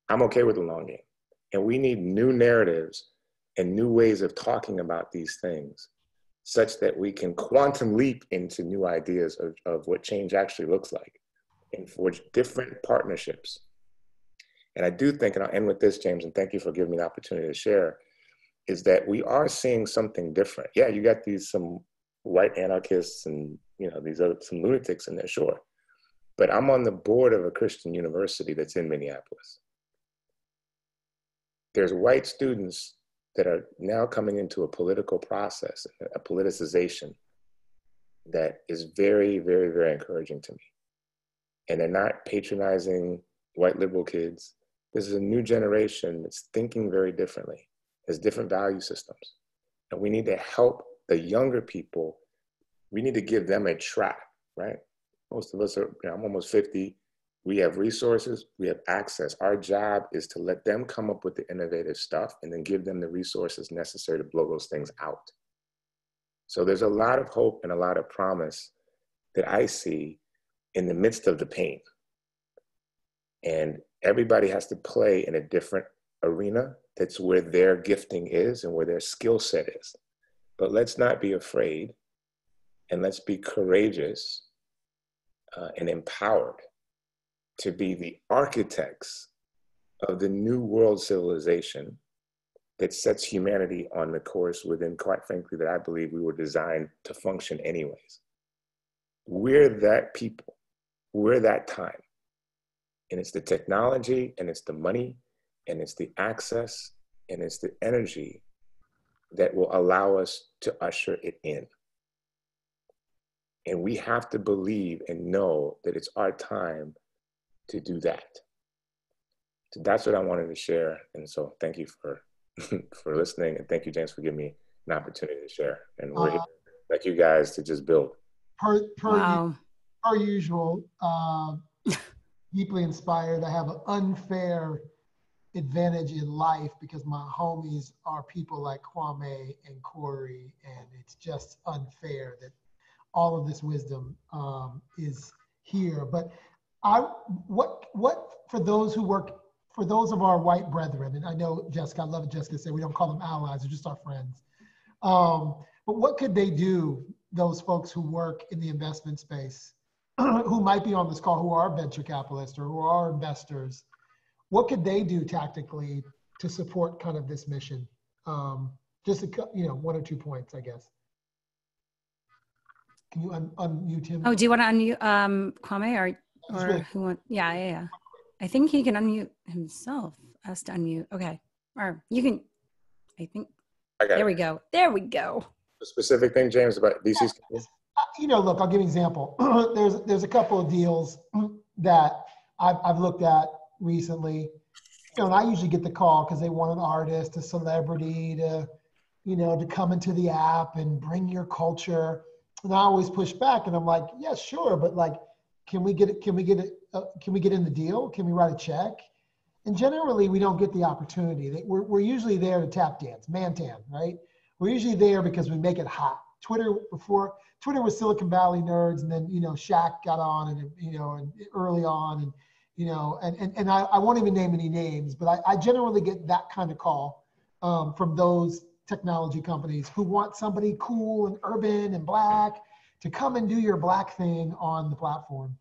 I'm okay with the long game. And we need new narratives and new ways of talking about these things such that we can quantum leap into new ideas of what change actually looks like and forge different partnerships. And I do think, and I'll end with this, James, and thank you for giving me the opportunity to share, is that we are seeing something different. Yeah, you got some white anarchists and, you know, these other, some lunatics in there, sure. But I'm on the board of a Christian university that's in Minneapolis. There's white students that are now coming into a political process, a politicization that is very, very, very encouraging to me. And they're not patronizing white liberal kids. This is a new generation that's thinking very differently, has different value systems. And we need to help the younger people. We need to give them a track, right? Most of us are, you know, I'm almost 50. We have resources, we have access. Our job is to let them come up with the innovative stuff and then give them the resources necessary to blow those things out. So there's a lot of hope and a lot of promise that I see in the midst of the pain. And everybody has to play in a different arena. That's where their gifting is and where their skill set is. But let's not be afraid, and let's be courageous and empowered to be the architects of the new world civilization that sets humanity on the course within, quite frankly, that I believe we were designed to function anyways. We're that people, we're that time. And it's the technology, and it's the money, and it's the access, and it's the energy that will allow us to usher it in. And we have to believe and know that it's our time to do that. So that's what I wanted to share. And so thank you for for listening, and thank you, James, for giving me an opportunity to share. And we're here, like you guys, to just build. Per usual, deeply inspired. I have an unfair advantage in life because my homies are people like Kwame and Corey, and it's just unfair that all of this wisdom is here. But what for those who work, for those of our white brethren, and I know Jessica, I love what Jessica said, we don't call them allies, they're just our friends. But what could they do, those folks who work in the investment space, who might be on this call, who are venture capitalists or who are investors, what could they do tactically to support kind of this mission? Just one or 2 points, I guess. Can you unmute him? Oh, do you want to unmute Kwame or who want? Yeah. I think he can unmute himself. Us to unmute. Okay. Or you can. I think. There we go. There we go. A specific thing, James, about VCs. Look, I'll give you an example. There's a couple of deals that I've looked at recently. And I usually get the call because they want an artist, a celebrity to come into the app and bring your culture. And I always push back, and I'm like, yeah, sure, but like, can we get in the deal? Can we write a check? And generally, we don't get the opportunity. We're usually there to tap dance, man tan, right? We're usually there because we make it hot. Twitter was Silicon Valley nerds, and then Shaq got on, and early on, and I won't even name any names, but I generally get that kind of call from those technology companies who want somebody cool and urban and black to come and do your black thing on the platform.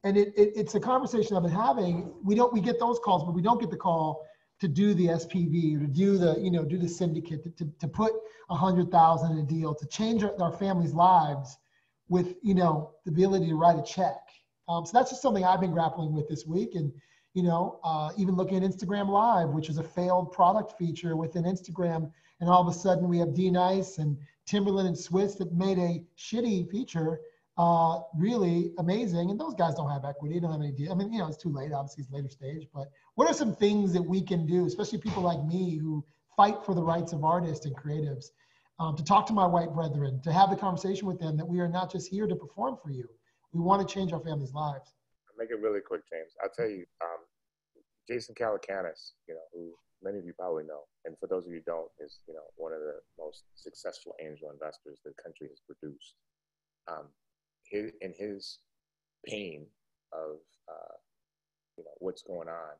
And it's a conversation I've been having. We get those calls, but we don't get the call to do the SPV or to do the syndicate, to put 100,000 in a deal, to change our families' lives with the ability to write a check. So that's just something I've been grappling with this week. And even looking at Instagram Live, which is a failed product feature within Instagram, and all of a sudden we have D-Nice and Timberland and Swiss that made a shitty feature really amazing. And those guys don't have equity, don't have any deal. I mean, it's too late, obviously it's later stage, but what are some things that we can do, especially people like me who fight for the rights of artists and creatives, to talk to my white brethren, to have the conversation with them that we are not just here to perform for you. We want to change our families' lives. I'll make it really quick, James. I'll tell you, Jason Calacanis, who many of you probably know, and for those of you who don't, is, you know, one of the most successful angel investors the country has produced. In his pain of you know, what's going on,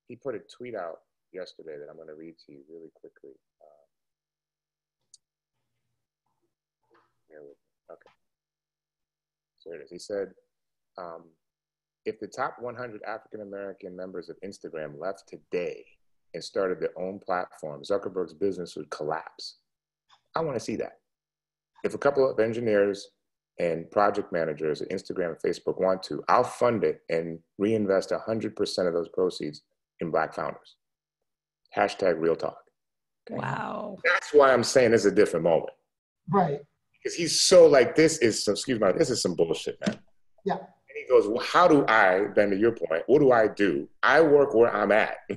he put a tweet out yesterday that I'm going to read to you really quickly. Okay. So here it is. He said, if the top 100 African-American members of Instagram left today and started their own platform, Zuckerberg's business would collapse. I want to see that. If a couple of engineers and project managers at Instagram and Facebook want to, I'll fund it and reinvest 100% of those proceeds in Black founders. Hashtag real talk. Okay? Wow. That's why I'm saying this is a different moment. Right. Because he's so like, this is some bullshit, man. Yeah. And he goes, well, how do I, Ben, to your point, what do? I work where I'm at. Yeah.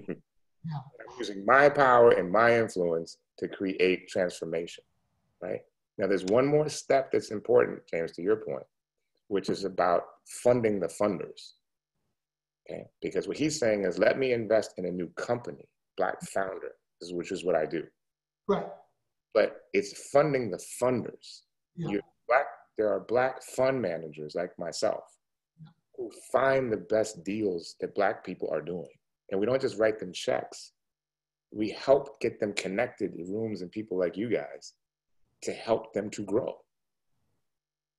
I'm using my power and my influence to create transformation, right? Now, there's one more step that's important, James, to your point, which is about funding the funders, okay? Because what he's saying is, let me invest in a new company, Black founder, which is what I do. Right. But it's funding the funders. Yeah. There are Black fund managers like myself who find the best deals that Black people are doing. And we don't just write them checks. We help get them connected in rooms and people like you guys to help them to grow.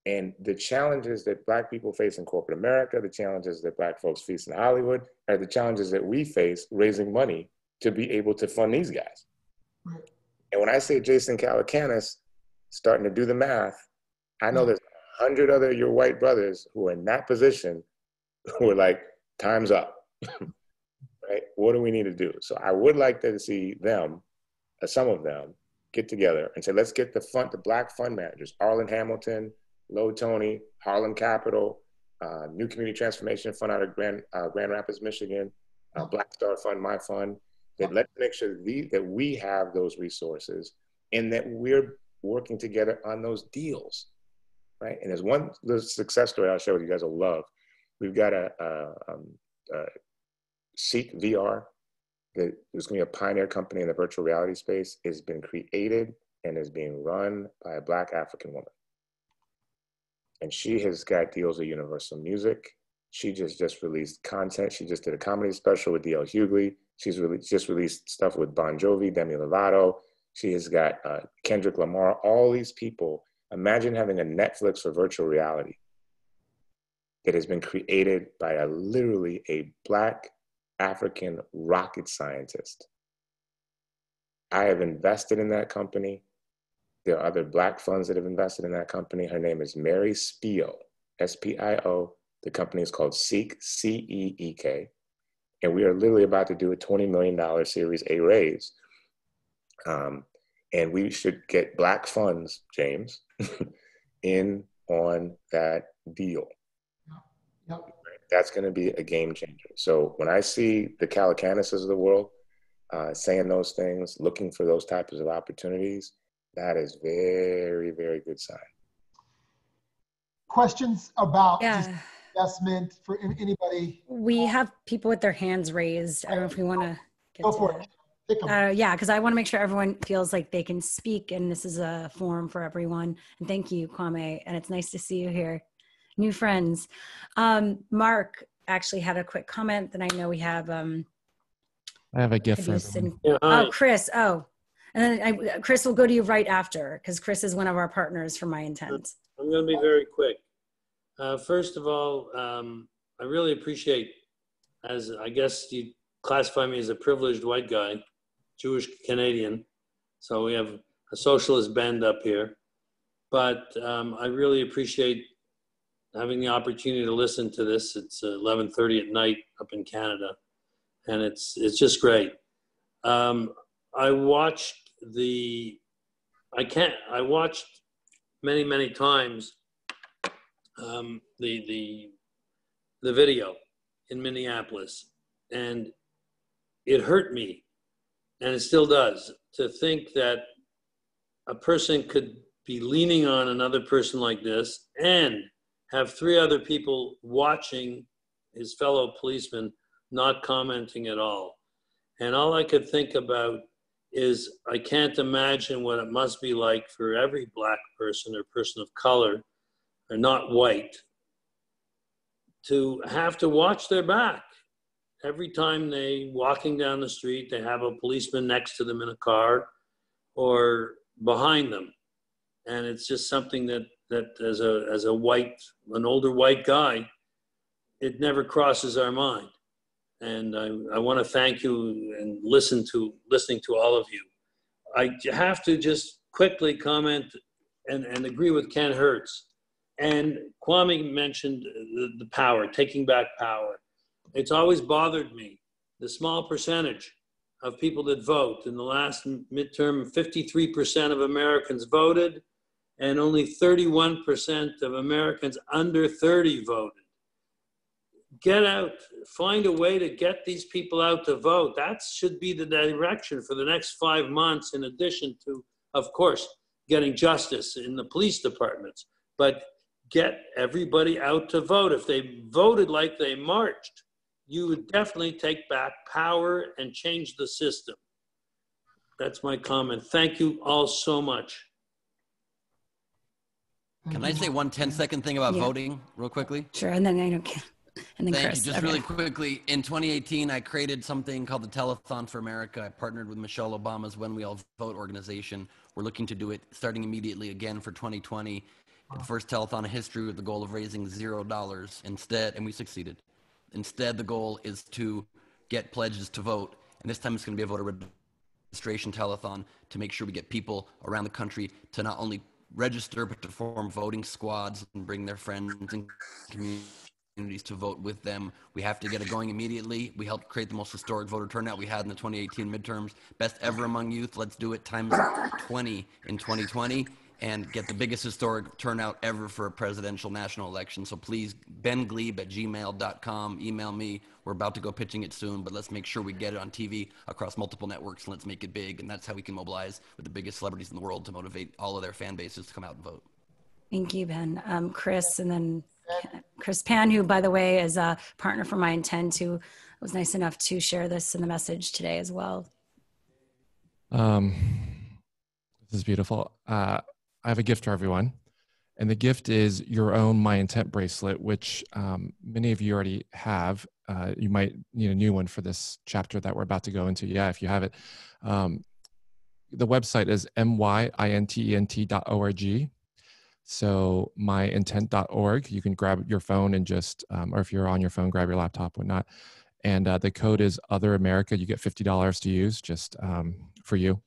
And the challenges that Black people face in corporate America, the challenges that Black folks face in Hollywood, are the challenges that we face raising money to be able to fund these guys. Right. And when I say Jason Calacanis starting to do the math, I know there's 100 other your white brothers who are in that position who are like, time's up, right? What do we need to do? So I would like to see them, some of them, get together and say, let's get the Black fund managers, Arlen Hamilton, Low Tony, Harlem Capital, New Community Transformation Fund out of Grand Rapids, Michigan, Black Star Fund, my fund, that let's make sure that we have those resources and that we're working together on those deals, right? And there's one little success story I'll share with you guys will love. We've got a Seek VR, that there's going to be a pioneer company in the virtual reality space, has been created and is being run by a Black African woman. And she has got deals with Universal Music. She just released content. She just did a comedy special with D.L. Hughley. She's just released stuff with Bon Jovi, Demi Lovato. She has got Kendrick Lamar, all these people. Imagine having a Netflix for virtual reality that has been created by literally a Black African rocket scientist. I have invested in that company. There are other Black funds that have invested in that company. Her name is Mary Spio, S-P-I-O. The company is called Seek, C-E-E-K. And we are literally about to do a $20 million Series A raise. And we should get Black funds, James, in on that deal. Yep. That's going to be a game changer. So when I see the Calacanis's of the world saying those things, looking for those types of opportunities, that is very, very good sign. Questions about just investment for anybody? We have people with their hands raised. I don't know if we want to get Go for it. Yeah, because I want to make sure everyone feels like they can speak, and this is a forum for everyone. And thank you, Kwame, and it's nice to see you here. New friends. Mark actually had a quick comment that I know we have. I have a gift for everyone. Oh, Chris. Oh, and then Chris will go to you right after, because Chris is one of our partners for MyIntent. I'm going to be very quick. First of all, I really appreciate, as I guess you classify me as a privileged white guy, Jewish Canadian. So we have a socialist bend up here. But I really appreciate having the opportunity to listen to this. It's 11:30 at night up in Canada, and it's just great. I watched many times the video in Minneapolis, and it hurt me, and it still does, to think that a person could be leaning on another person like this and have 3 other people watching his fellow policemen not commenting at all. And all I could think about is I can't imagine what it must be like for every Black person or person of color, or not white, to have to watch their back. Every time they walking down the street, they have a policeman next to them in a car or behind them. And it's just something that as an older white guy, it never crosses our mind. And I want to thank you and listening to all of you. I have to just quickly comment and agree with Ken Hertz. And Kwame mentioned the power, taking back power. It's always bothered me, the small percentage of people that vote. In the last midterm, 53% of Americans voted, and only 31% of Americans under 30 voted. Get out, find a way to get these people out to vote. That should be the direction for the next 5 months, in addition to, of course, getting justice in the police departments. But get everybody out to vote. If they voted like they marched, you would definitely take back power and change the system. That's my comment. Thank you all so much. Can I say one 10-second thing about voting real quickly? Sure, and then I don't care. And then Thank Chris. you. Just really quickly, in 2018, I created something called the Telethon for America. I partnered with Michelle Obama's When We All Vote organization. We're looking to do it starting immediately again for 2020. The first telethon in history with the goal of raising $0 instead, and we succeeded. Instead, the goal is to get pledges to vote, and this time it's going to be a voter registration telethon to make sure we get people around the country to not only register, but to form voting squads and bring their friends and communities to vote with them. We have to get it going immediately. We helped create the most historic voter turnout we had in the 2018 midterms. Best ever among youth. Let's do it times 20 in 2020 and get the biggest historic turnout ever for a presidential national election. So please, bengleib@gmail.com, email me. We're about to go pitching it soon, but let's make sure we get it on TV across multiple networks, and let's make it big. And that's how we can mobilize with the biggest celebrities in the world to motivate all of their fan bases to come out and vote. Thank you, Ben. Chris, and then Chris Pan, who, by the way, is a partner for MyIntent, who was nice enough to share this in the message today as well. This is beautiful. I have a gift for everyone, and the gift is your own MyIntent bracelet, which many of you already have. You might need a new one for this chapter that we're about to go into. Yeah, if you have it. The website is myintent.org. So myintent.org. You can grab your phone and just, or if you're on your phone, grab your laptop, whatnot. And the code is Other America. You get $50 to use just for you.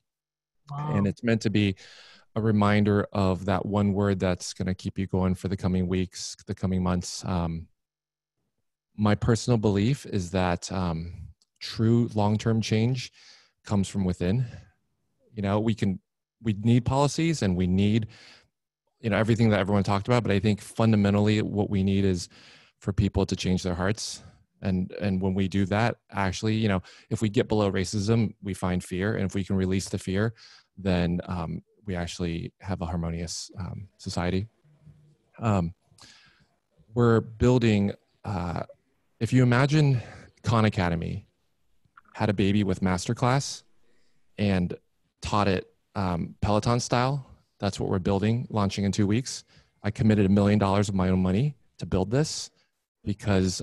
Wow. And it's meant to be a reminder of that one word that's going to keep you going for the coming weeks, the coming months. My personal belief is that true long-term change comes from within. You know, we need policies and we need, you know, everything that everyone talked about, but I think fundamentally what we need is for people to change their hearts. And when we do that, actually, you know, if we get below racism, we find fear. And if we can release the fear, then we actually have a harmonious society. We're building, if you imagine Khan Academy had a baby with Masterclass and taught it Peloton style, that's what we're building, launching in 2 weeks. I committed $1 million of my own money to build this because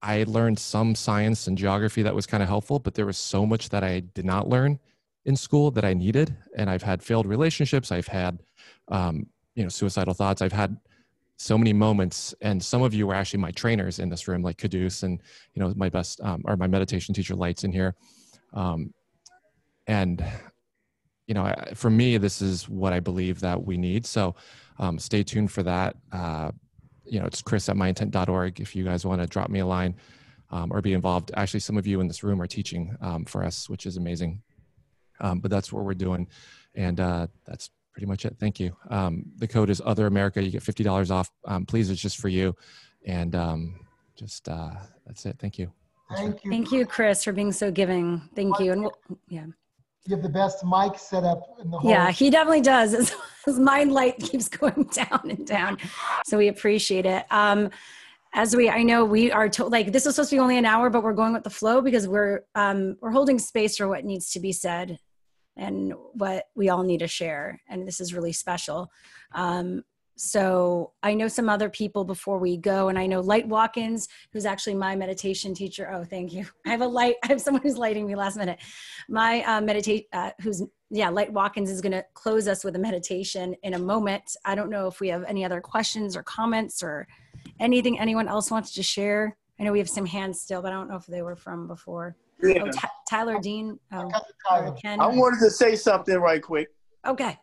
I learned some science and geography that was kind of helpful, but there was so much that I did not learn in school that I needed. And I've had failed relationships. I've had, you know, suicidal thoughts. I've had so many moments, and some of you were actually my trainers in this room, like Quddus and, you know, my best, or my meditation teacher Lights in here. And, you know, for me, this is what I believe that we need. So stay tuned for that. You know, it's chris@myintent.org if you guys want to drop me a line or be involved. Actually, some of you in this room are teaching for us, which is amazing. But that's what we're doing. And that's pretty much it. Thank you. The code is Other America. You get $50 off. Please, it's just for you. And that's it. Thank you. Thank you. Thank you, Chris, for being so giving. Thank you. And yeah. You have the best mic set up in the whole. Yeah, he definitely does. His mind light keeps going down and down. So we appreciate it. I know we are like, this is supposed to be only an hour, but we're going with the flow because we're holding space for what needs to be said and what we all need to share. And this is really special. So I know some other people before we go, and I know Light Watkins, who's actually my meditation teacher. Oh, thank you. I have someone who's lighting me last minute. My Light Watkins is going to close us with a meditation in a moment. I don't know if we have any other questions or comments or anything anyone else wants to share. I know we have some hands still, but I don't know if they were from before. Yeah. Oh, Tyler Dean. Oh, Ken. I wanted to say something right quick. Okay.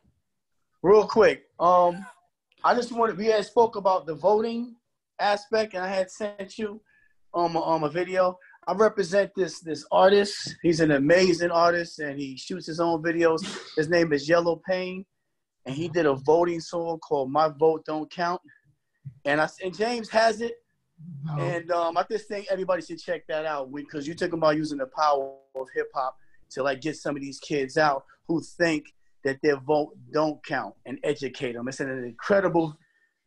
Real quick. We had spoke about the voting aspect, and I had sent you a video. I represent this artist. He's an amazing artist, and he shoots his own videos. His name is Yellow Pain, and he did a voting song called "My Vote Don't Count." And James has it, and I just think everybody should check that out because you're talking about using the power of hip hop to like get some of these kids out who think that their vote don't count and educate them. It's an incredible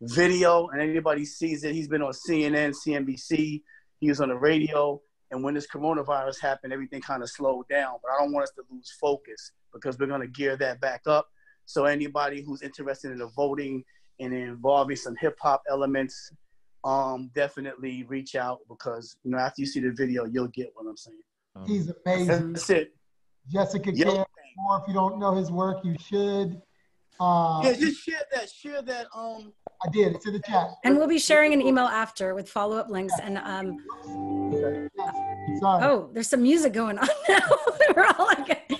video, and anybody sees it. He's been on CNN, CNBC. He was on the radio. And when this coronavirus happened, everything kind of slowed down. But I don't want us to lose focus because we're going to gear that back up. So anybody who's interested in the voting and involving some hip hop elements, definitely reach out because, after you see the video, you'll get what I'm saying. He's amazing. That's it. Jessica Care. Or if you don't know his work, you should. Just share that. I did. It's in the chat. And we'll be sharing an email after with follow-up links. And oh, there's some music going on now. We're all like,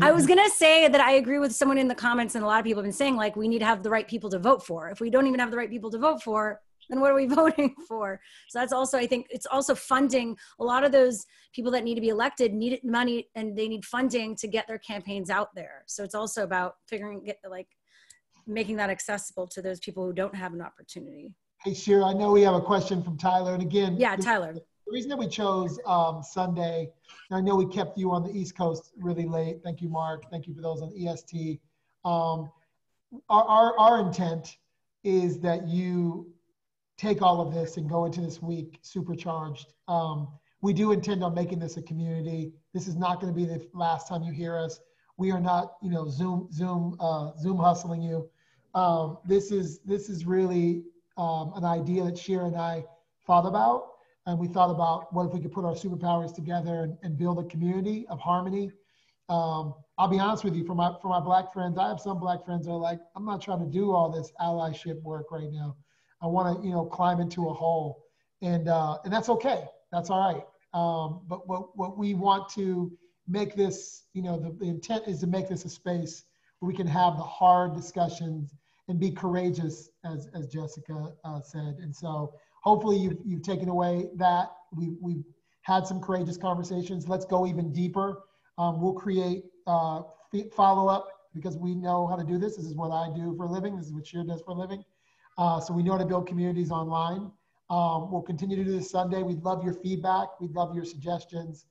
I was gonna say that I agree with someone in the comments, and a lot of people have been saying like we need to have the right people to vote for. If we don't even have the right people to vote for, then what are we voting for? So that's also, I think it's also funding. A lot of those people that need to be elected need money and they need funding to get their campaigns out there. So it's also about making that accessible to those people who don't have an opportunity. Hey, Shar, I know we have a question from Tyler. And again, Tyler. The reason that we chose Sunday, and I know we kept you on the East Coast really late. Thank you, Mark. Thank you for those on EST. Our intent is that you take all of this and go into this week supercharged. We do intend on making this a community. This is not going to be the last time you hear us. We are not, Zoom hustling you. This is really an idea that Shar and I thought about, and we thought about what if we could put our superpowers together and build a community of harmony. I'll be honest with you, for my Black friends, I have some Black friends that are like, I'm not trying to do all this allyship work right now. I want to, climb into a hole, and that's okay. That's all right. But what we want to make this, the intent is to make this a space where we can have the hard discussions and be courageous, as Jessica said. And so hopefully you've taken away that we've had some courageous conversations. Let's go even deeper. We'll create follow-up because we know how to do this. This is what I do for a living. This is what Shar does for a living. So we know how to build communities online. We'll continue to do this Sunday. We'd love your feedback. We'd love your suggestions.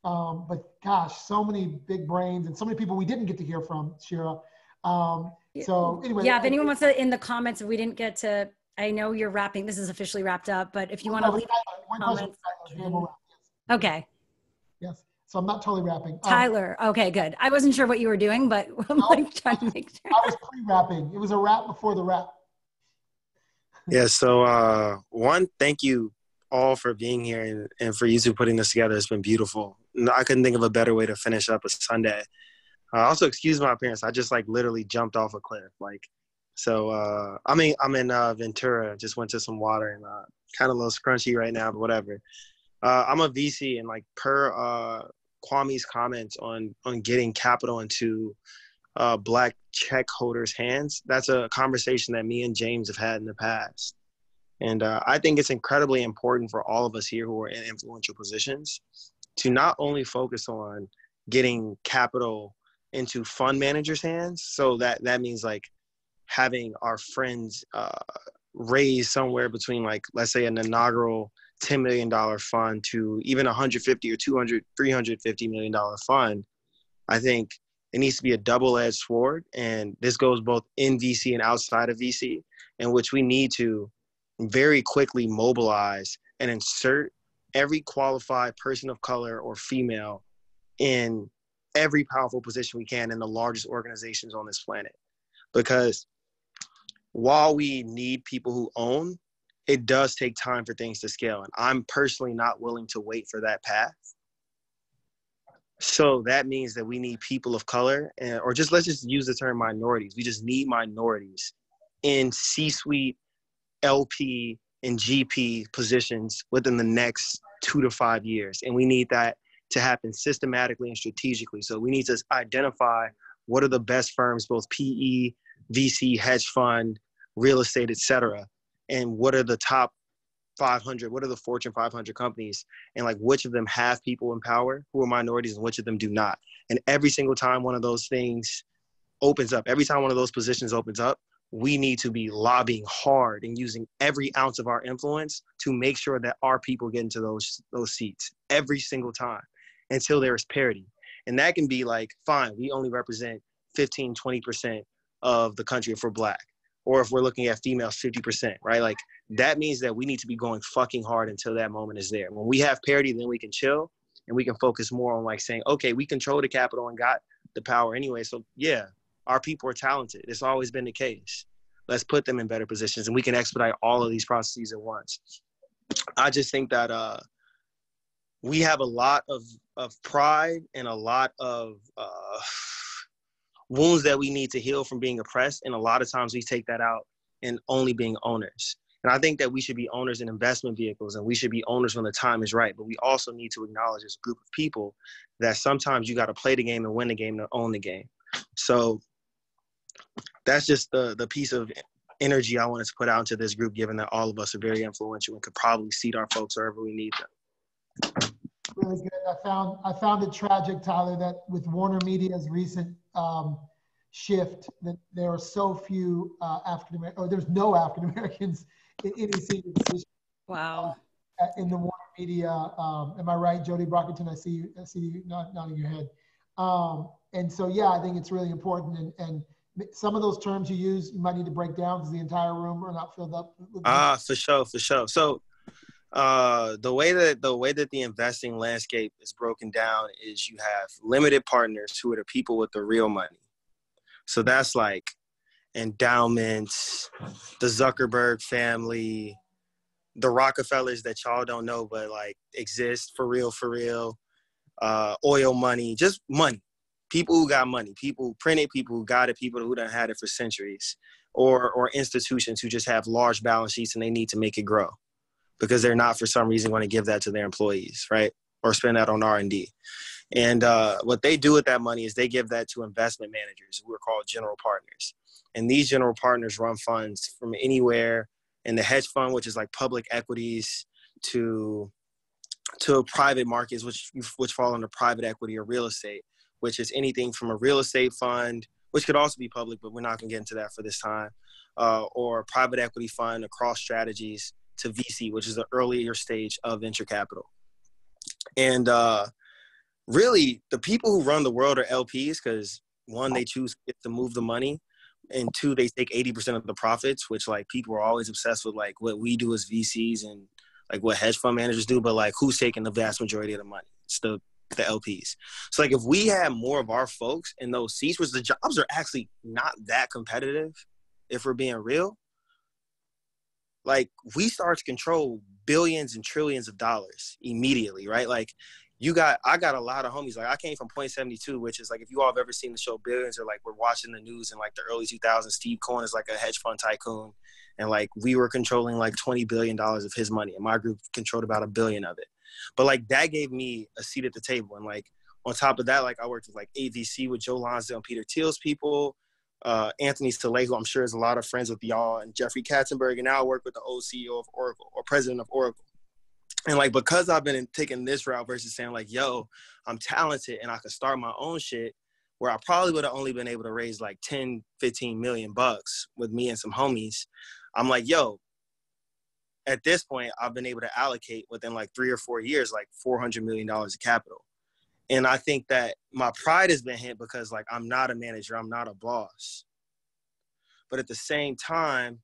But gosh, so many big brains and so many people we didn't get to hear from, Shar. So anyway. Yeah, if anyone wants to, in the comments, if we didn't get to, I know you're wrapping, this is officially wrapped up, but if you want to leave comments. Okay. Yes. So I'm not totally wrapping. Tyler. Okay, good. I wasn't sure what you were doing, but I'm trying to make sure. I was pre-wrapping. It was a wrap before the wrap. Yeah, so one, thank you all for being here and for you two putting this together. It's been beautiful. I couldn't think of a better way to finish up a Sunday. Also, excuse my appearance. I just literally jumped off a cliff. I'm in Ventura. Just went to some water and kind of a little scrunchy right now, but whatever. I'm a VC, and per Kwame's comments on getting capital into Black check holders' hands, that's a conversation that me and James have had in the past. And I think it's incredibly important for all of us here who are in influential positions to not only focus on getting capital into fund managers' hands. So that means having our friends raise somewhere between let's say an inaugural $10 million fund to even $150 or $200, $350 million fund. I think it needs to be a double-edged sword, and this goes both in VC and outside of VC, in which we need to very quickly mobilize and insert every qualified person of color or female in every powerful position we can in the largest organizations on this planet. Because while we need people who own, it does take time for things to scale. And I'm personally not willing to wait for that path. So that means that we need people of color, or just let's just use the term minorities. We just need minorities in C-suite, LP, and GP positions within the next 2 to 5 years. And we need that to happen systematically and strategically. So we need to identify what are the best firms, both PE, VC, hedge fund, real estate, et cetera, and what are the top 500, what are the Fortune 500 companies, and like which of them have people in power who are minorities and which of them do not. And every single time one of those things opens up, every time one of those positions opens up, we need to be lobbying hard and using every ounce of our influence to make sure that our people get into those seats every single time until there is parity. And that can be like, fine, we only represent 15, 20% of the country if we're Black. Or if we're looking at females, 50%, right? Like that means that we need to be going fucking hard until that moment is there. When we have parity, then we can chill and we can focus more on like saying, okay, we control the capital and got the power anyway. So yeah, our people are talented. It's always been the case. Let's put them in better positions and we can expedite all of these processes at once. I just think that we have a lot of pride and a lot of wounds that we need to heal from being oppressed. And a lot of times we take that out in only being owners. And I think that we should be owners in investment vehicles and we should be owners when the time is right. But we also need to acknowledge as a group of people that sometimes you got to play the game and win the game to own the game. So that's just the piece of energy I wanted to put out into this group, given that all of us are very influential and could probably seat our folks wherever we need them. Really good. I found it tragic, Tyler, that with Warner Media's recent shift, that there are so few African Americans, or there's no African Americans in any senior position. Wow. In the Warner Media, am I right, Jody Brockington? I see you nodding your head. And so, yeah, I think it's really important. And some of those terms you use, you might need to break down because the entire room are not filled up. For sure. So the way that the investing landscape is broken down is you have limited partners who are the people with the real money. So that's like endowments, the Zuckerberg family, the Rockefellers that y'all don't know, but like exist for real, oil money, just money. People who got money, people who print it, people who got it, people who done had it for centuries, or institutions who just have large balance sheets and they need to make it grow because they're not for some reason going to give that to their employees, right? Or spend that on R&D. And what they do with that money is they give that to investment managers who are called general partners. And these general partners run funds from anywhere in the hedge fund, which is like public equities, to private markets, which fall under private equity or real estate, which is anything from a real estate fund, which could also be public, but we're not going to get into that for this time, or a private equity fund across strategies, to VC, which is the earlier stage of venture capital. And really, the people who run the world are LPs because, one, they choose to move the money, and two, they take 80% of the profits, which like people are always obsessed with like what we do as VCs and like what hedge fund managers do, but like who's taking the vast majority of the money? It's the LPs. So like if we had more of our folks in those seats, which the jobs are actually not that competitive, if we're being real, like we start to control billions and trillions of dollars immediately, right? Like I got a lot of homies. Like I came from Point 72, which is like, if you all have ever seen the show Billions, or like we're watching the news in like the early 2000s, Steve Cohen is like a hedge fund tycoon. And like we were controlling like $20 billion of his money, and my group controlled about $1 billion of it. But like that gave me a seat at the table. And like on top of that, like I worked with like AVC with Joe Lonsdale and Peter Thiel's people, Anthony Saleh, who I'm sure is a lot of friends with y'all, and Jeffrey Katzenberg, and now I work with the old CEO of Oracle, or president of Oracle. And like, because I've been taking this route versus saying like, yo, I'm talented and I could start my own shit, where I probably would have only been able to raise like 10, 15 million bucks with me and some homies. I'm like, yo, at this point, I've been able to allocate within like 3 or 4 years, like $400 million of capital. And I think that my pride has been hit because like, I'm not a manager, I'm not a boss. But at the same time,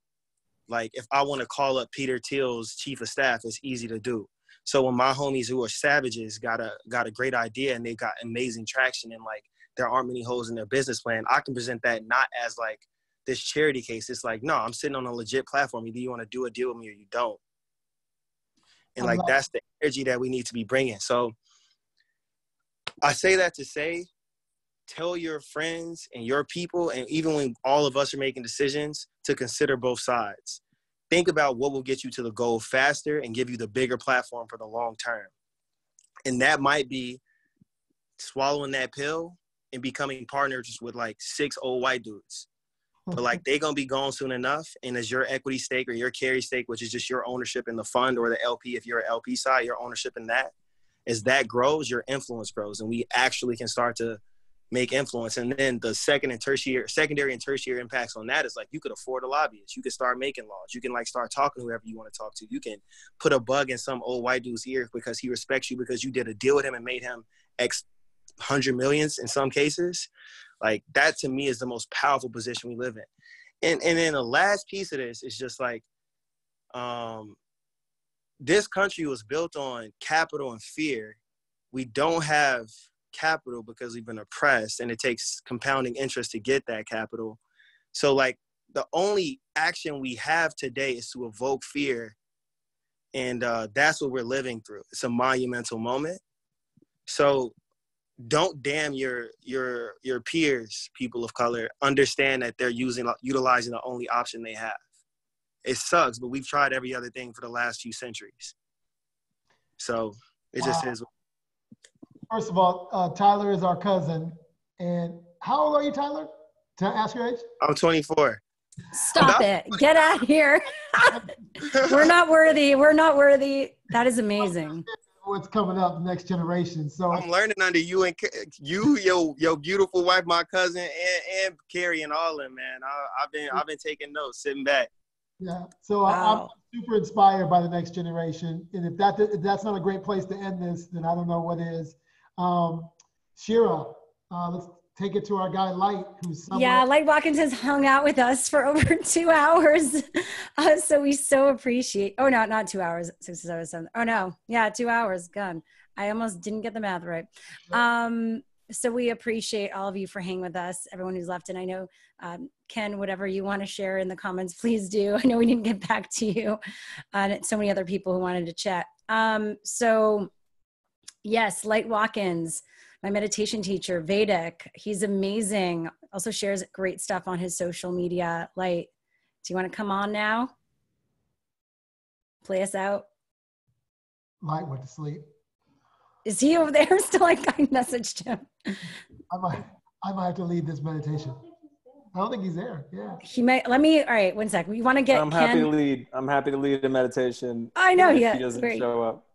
Like if I want to call up Peter Thiel's chief of staff, it's easy to do. So when my homies who are savages got a great idea and they got amazing traction and like there aren't many holes in their business plan, I can present that not as like this charity case. It's like, no, I'm sitting on a legit platform. Either you want to do a deal with me or you don't. And like, that's the energy that we need to be bringing. So I say that to say, tell your friends and your people, and even when all of us are making decisions, to consider both sides. Think about what will get you to the goal faster and give you the bigger platform for the long term. And that might be swallowing that pill and becoming partners with like 6 old white dudes. But like they're going to be gone soon enough. And as your equity stake or your carry stake, which is just your ownership in the fund or the LP, if you're an LP side, your ownership in that, as that grows, your influence grows. And we actually can start to make influence. And then the secondary and tertiary impacts on that is like, you could afford a lobbyist. You could start making laws. You can like start talking to whoever you want to talk to. You can put a bug in some old white dude's ear because he respects you because you did a deal with him and made him X hundred millions in some cases. Like that to me is the most powerful position we live in. And then the last piece of this is just like, this country was built on capital and fear. We don't have capital because we've been oppressed, and it takes compounding interest to get that capital. So like the only action we have today is to evoke fear. And that's what we're living through. It's a monumental moment. So don't damn your peers, people of color. Understand that they're utilizing the only option they have. It sucks, but we've tried every other thing for the last few centuries. So it just is. First of all, Tyler is our cousin. And how old are you, Tyler? Can I ask your age? I'm 24. Stop it. Get out of here. We're not worthy. We're not worthy. That is amazing. What's coming up, the next generation. So I'm learning under you and you, your beautiful wife, my cousin, and Carrie and all of them, man. I've been taking notes, sitting back. Yeah. So I'm super inspired by the next generation. And if that's not a great place to end this, then I don't know what is. Shira, let's take it to our guy Light, who's yeah, Light Watkins has hung out with us for over 2 hours. So we so appreciate, oh no, not 2 hours, 6 or 7, 7. Oh no, yeah, 2 hours, gone. I almost didn't get the math right. So we appreciate all of you for hanging with us, everyone who's left. And I know, Ken, whatever you want to share in the comments, please do. I know we didn't get back to you. And so many other people who wanted to chat. So yes, Light Watkins, my meditation teacher, Vedic, he's amazing. Also shares great stuff on his social media. Light, do you want to come on now? Play us out. Light went to sleep. Is he over there still? I messaged him. I might have to lead this meditation. I don't think he's there. Yeah. He may. Let me. All right. 1 sec. We want to get. I'm happy to lead. I'm happy to lead a meditation. I know. If he doesn't show up.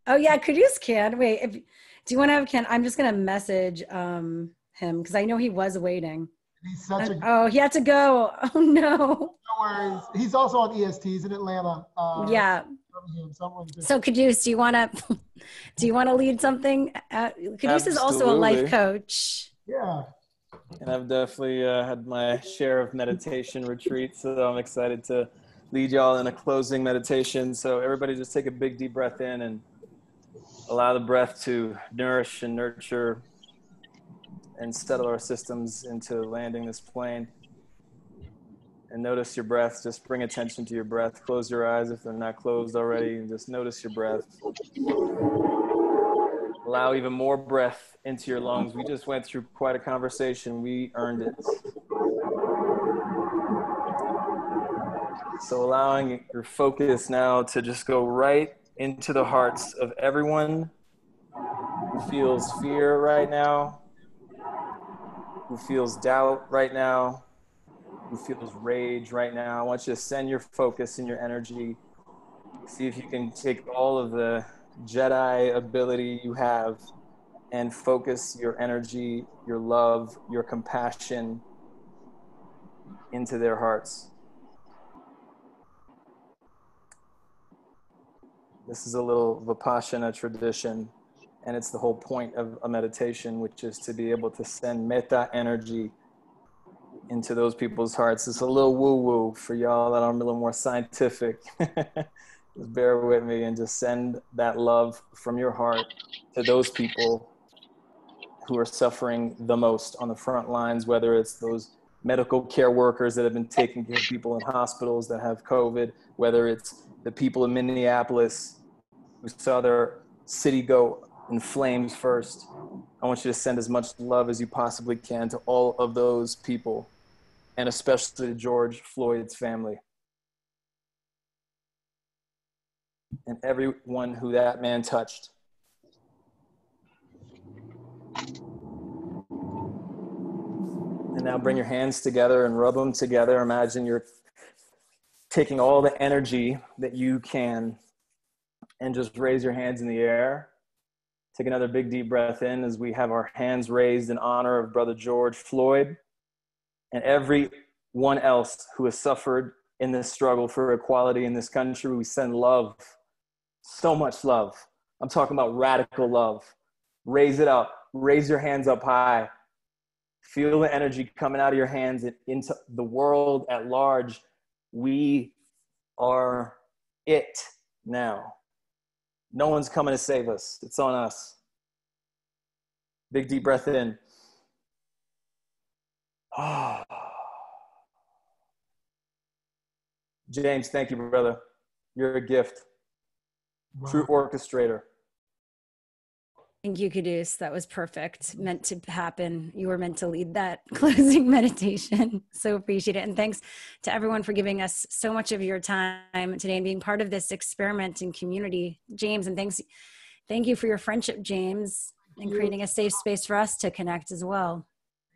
Oh yeah, Quddus can. Wait. Do you want to have Ken? I'm just gonna message him because I know he was waiting. He's such a. Oh, he had to go. Oh no. No worries. He's also on EST. He's in Atlanta. Yeah. So Quddus, do you want to lead something? Quddus is also a life coach. Yeah. And I've definitely had my share of meditation retreats, so I'm excited to lead y'all in a closing meditation. So everybody just take a big deep breath in and allow the breath to nourish and nurture and settle our systems into landing this plane. And notice your breath. Just bring attention to your breath. Close your eyes if they're not closed already, and just notice your breath. Allow even more breath into your lungs. We just went through quite a conversation. We earned it. So allowing your focus now to just go right into the hearts of everyone who feels fear right now, who feels doubt right now, who feels rage right now. I want you to send your focus and your energy. See if you can take all of the Jedi ability you have and focus your energy, your love, your compassion into their hearts. This is a little Vipassana tradition, and it's the whole point of a meditation, which is to be able to send metta energy into those people's hearts. It's a little woo-woo for y'all that are a little more scientific. Just bear with me and just send that love from your heart to those people who are suffering the most on the front lines, whether it's those medical care workers that have been taking care of people in hospitals that have COVID, whether it's the people in Minneapolis who saw their city go in flames first. I want you to send as much love as you possibly can to all of those people, and especially to George Floyd's family and everyone who that man touched. And now bring your hands together and rub them together. Imagine you're taking all the energy that you can and just raise your hands in the air. Take another big deep breath in as we have our hands raised in honor of Brother George Floyd and everyone else who has suffered in this struggle for equality in this country. We send love, so much love. I'm talking about radical love. Raise it up. Raise your hands up high. Feel the energy coming out of your hands and into the world at large. We are it now. No one's coming to save us. It's on us. Big deep breath in. Oh. James, thank you, brother. You're a gift. Wow. True orchestrator. Thank you, Quddus. That was perfect. Meant to happen. You were meant to lead that closing meditation. So appreciate it. And thanks to everyone for giving us so much of your time today and being part of this experiment and community. James, and thank you for your friendship, James, and creating a safe space for us to connect as well.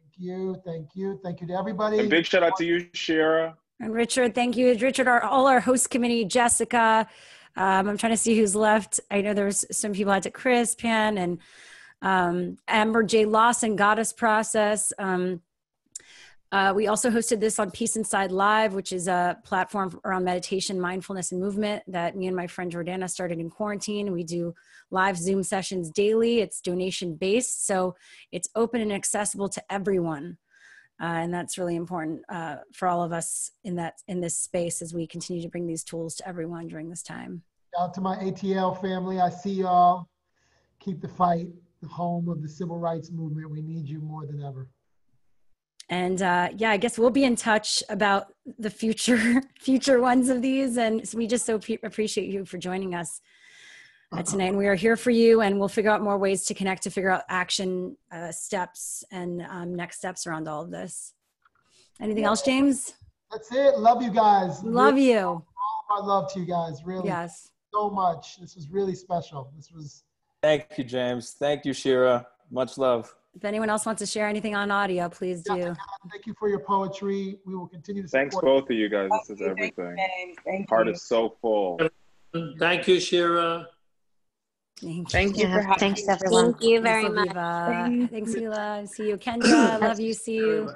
Thank you. Thank you. Thank you to everybody. And big shout out to you, Shara. And Richard, thank you. Richard, all our host committee, Jessica. I'm trying to see who's left. I know there's some people out to Chris, Pan, and Amber J. Lawson, Goddess Process. We also hosted this on Peace Inside Live, which is a platform around meditation, mindfulness, and movement that me and my friend Jordana started in quarantine. We do live Zoom sessions daily. It's donation-based, so it's open and accessible to everyone. And that's really important for all of us in this space as we continue to bring these tools to everyone during this time. Shout out to my ATL family. I see y'all. Keep the fight, the home of the civil rights movement. We need you more than ever. And yeah, I guess we'll be in touch about the future ones of these. And so we just so appreciate you for joining us tonight. And we are here for you, and we'll figure out more ways to connect to figure out action steps and next steps around all of this. Anything else, James? That's it. Love you guys. Love you. All my love to you guys. Really. Yes. So much. This was really special. Thank you, James. Thank you, Shara. Much love. If anyone else wants to share anything on audio, please do. Thank you for your poetry. We will continue to support. Thanks both of you guys. This is everything. Heart is so full. Thank you, Shara. Thank you for having Thanks, everyone. Thank you very much. Thanks, Hila. See you. Kendra, love you. See you.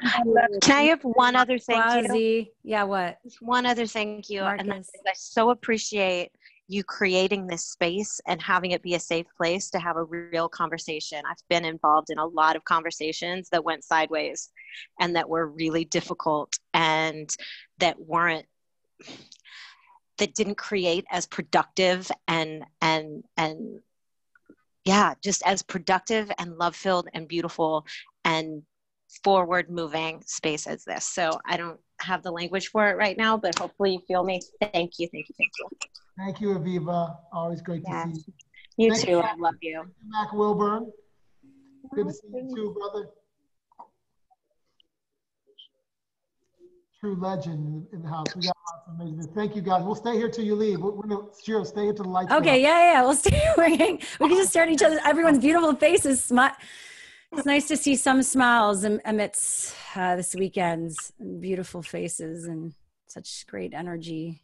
Can I have one other thank you? Yeah, what? Just one other thank you. And that is, I so appreciate you creating this space and having it be a safe place to have a real conversation. I've been involved in a lot of conversations that went sideways and that were really difficult and that didn't create as productive and yeah, just as productive and love-filled and beautiful and forward-moving space as this. So I don't have the language for it right now, but hopefully you feel me. Thank you, thank you, thank you. Thank you, Aviva. Always great to see you. You too, I love you. Mac Wilburn. Good to see you too, brother. True legend in the house. We got lots of amazing. Thank you, guys. We'll stay here till you leave. We're gonna stay here till the lights. Okay, yeah. We'll stay. We can just stare at each other. Everyone's beautiful faces. It's nice to see some smiles amidst this weekend's beautiful faces and such great energy.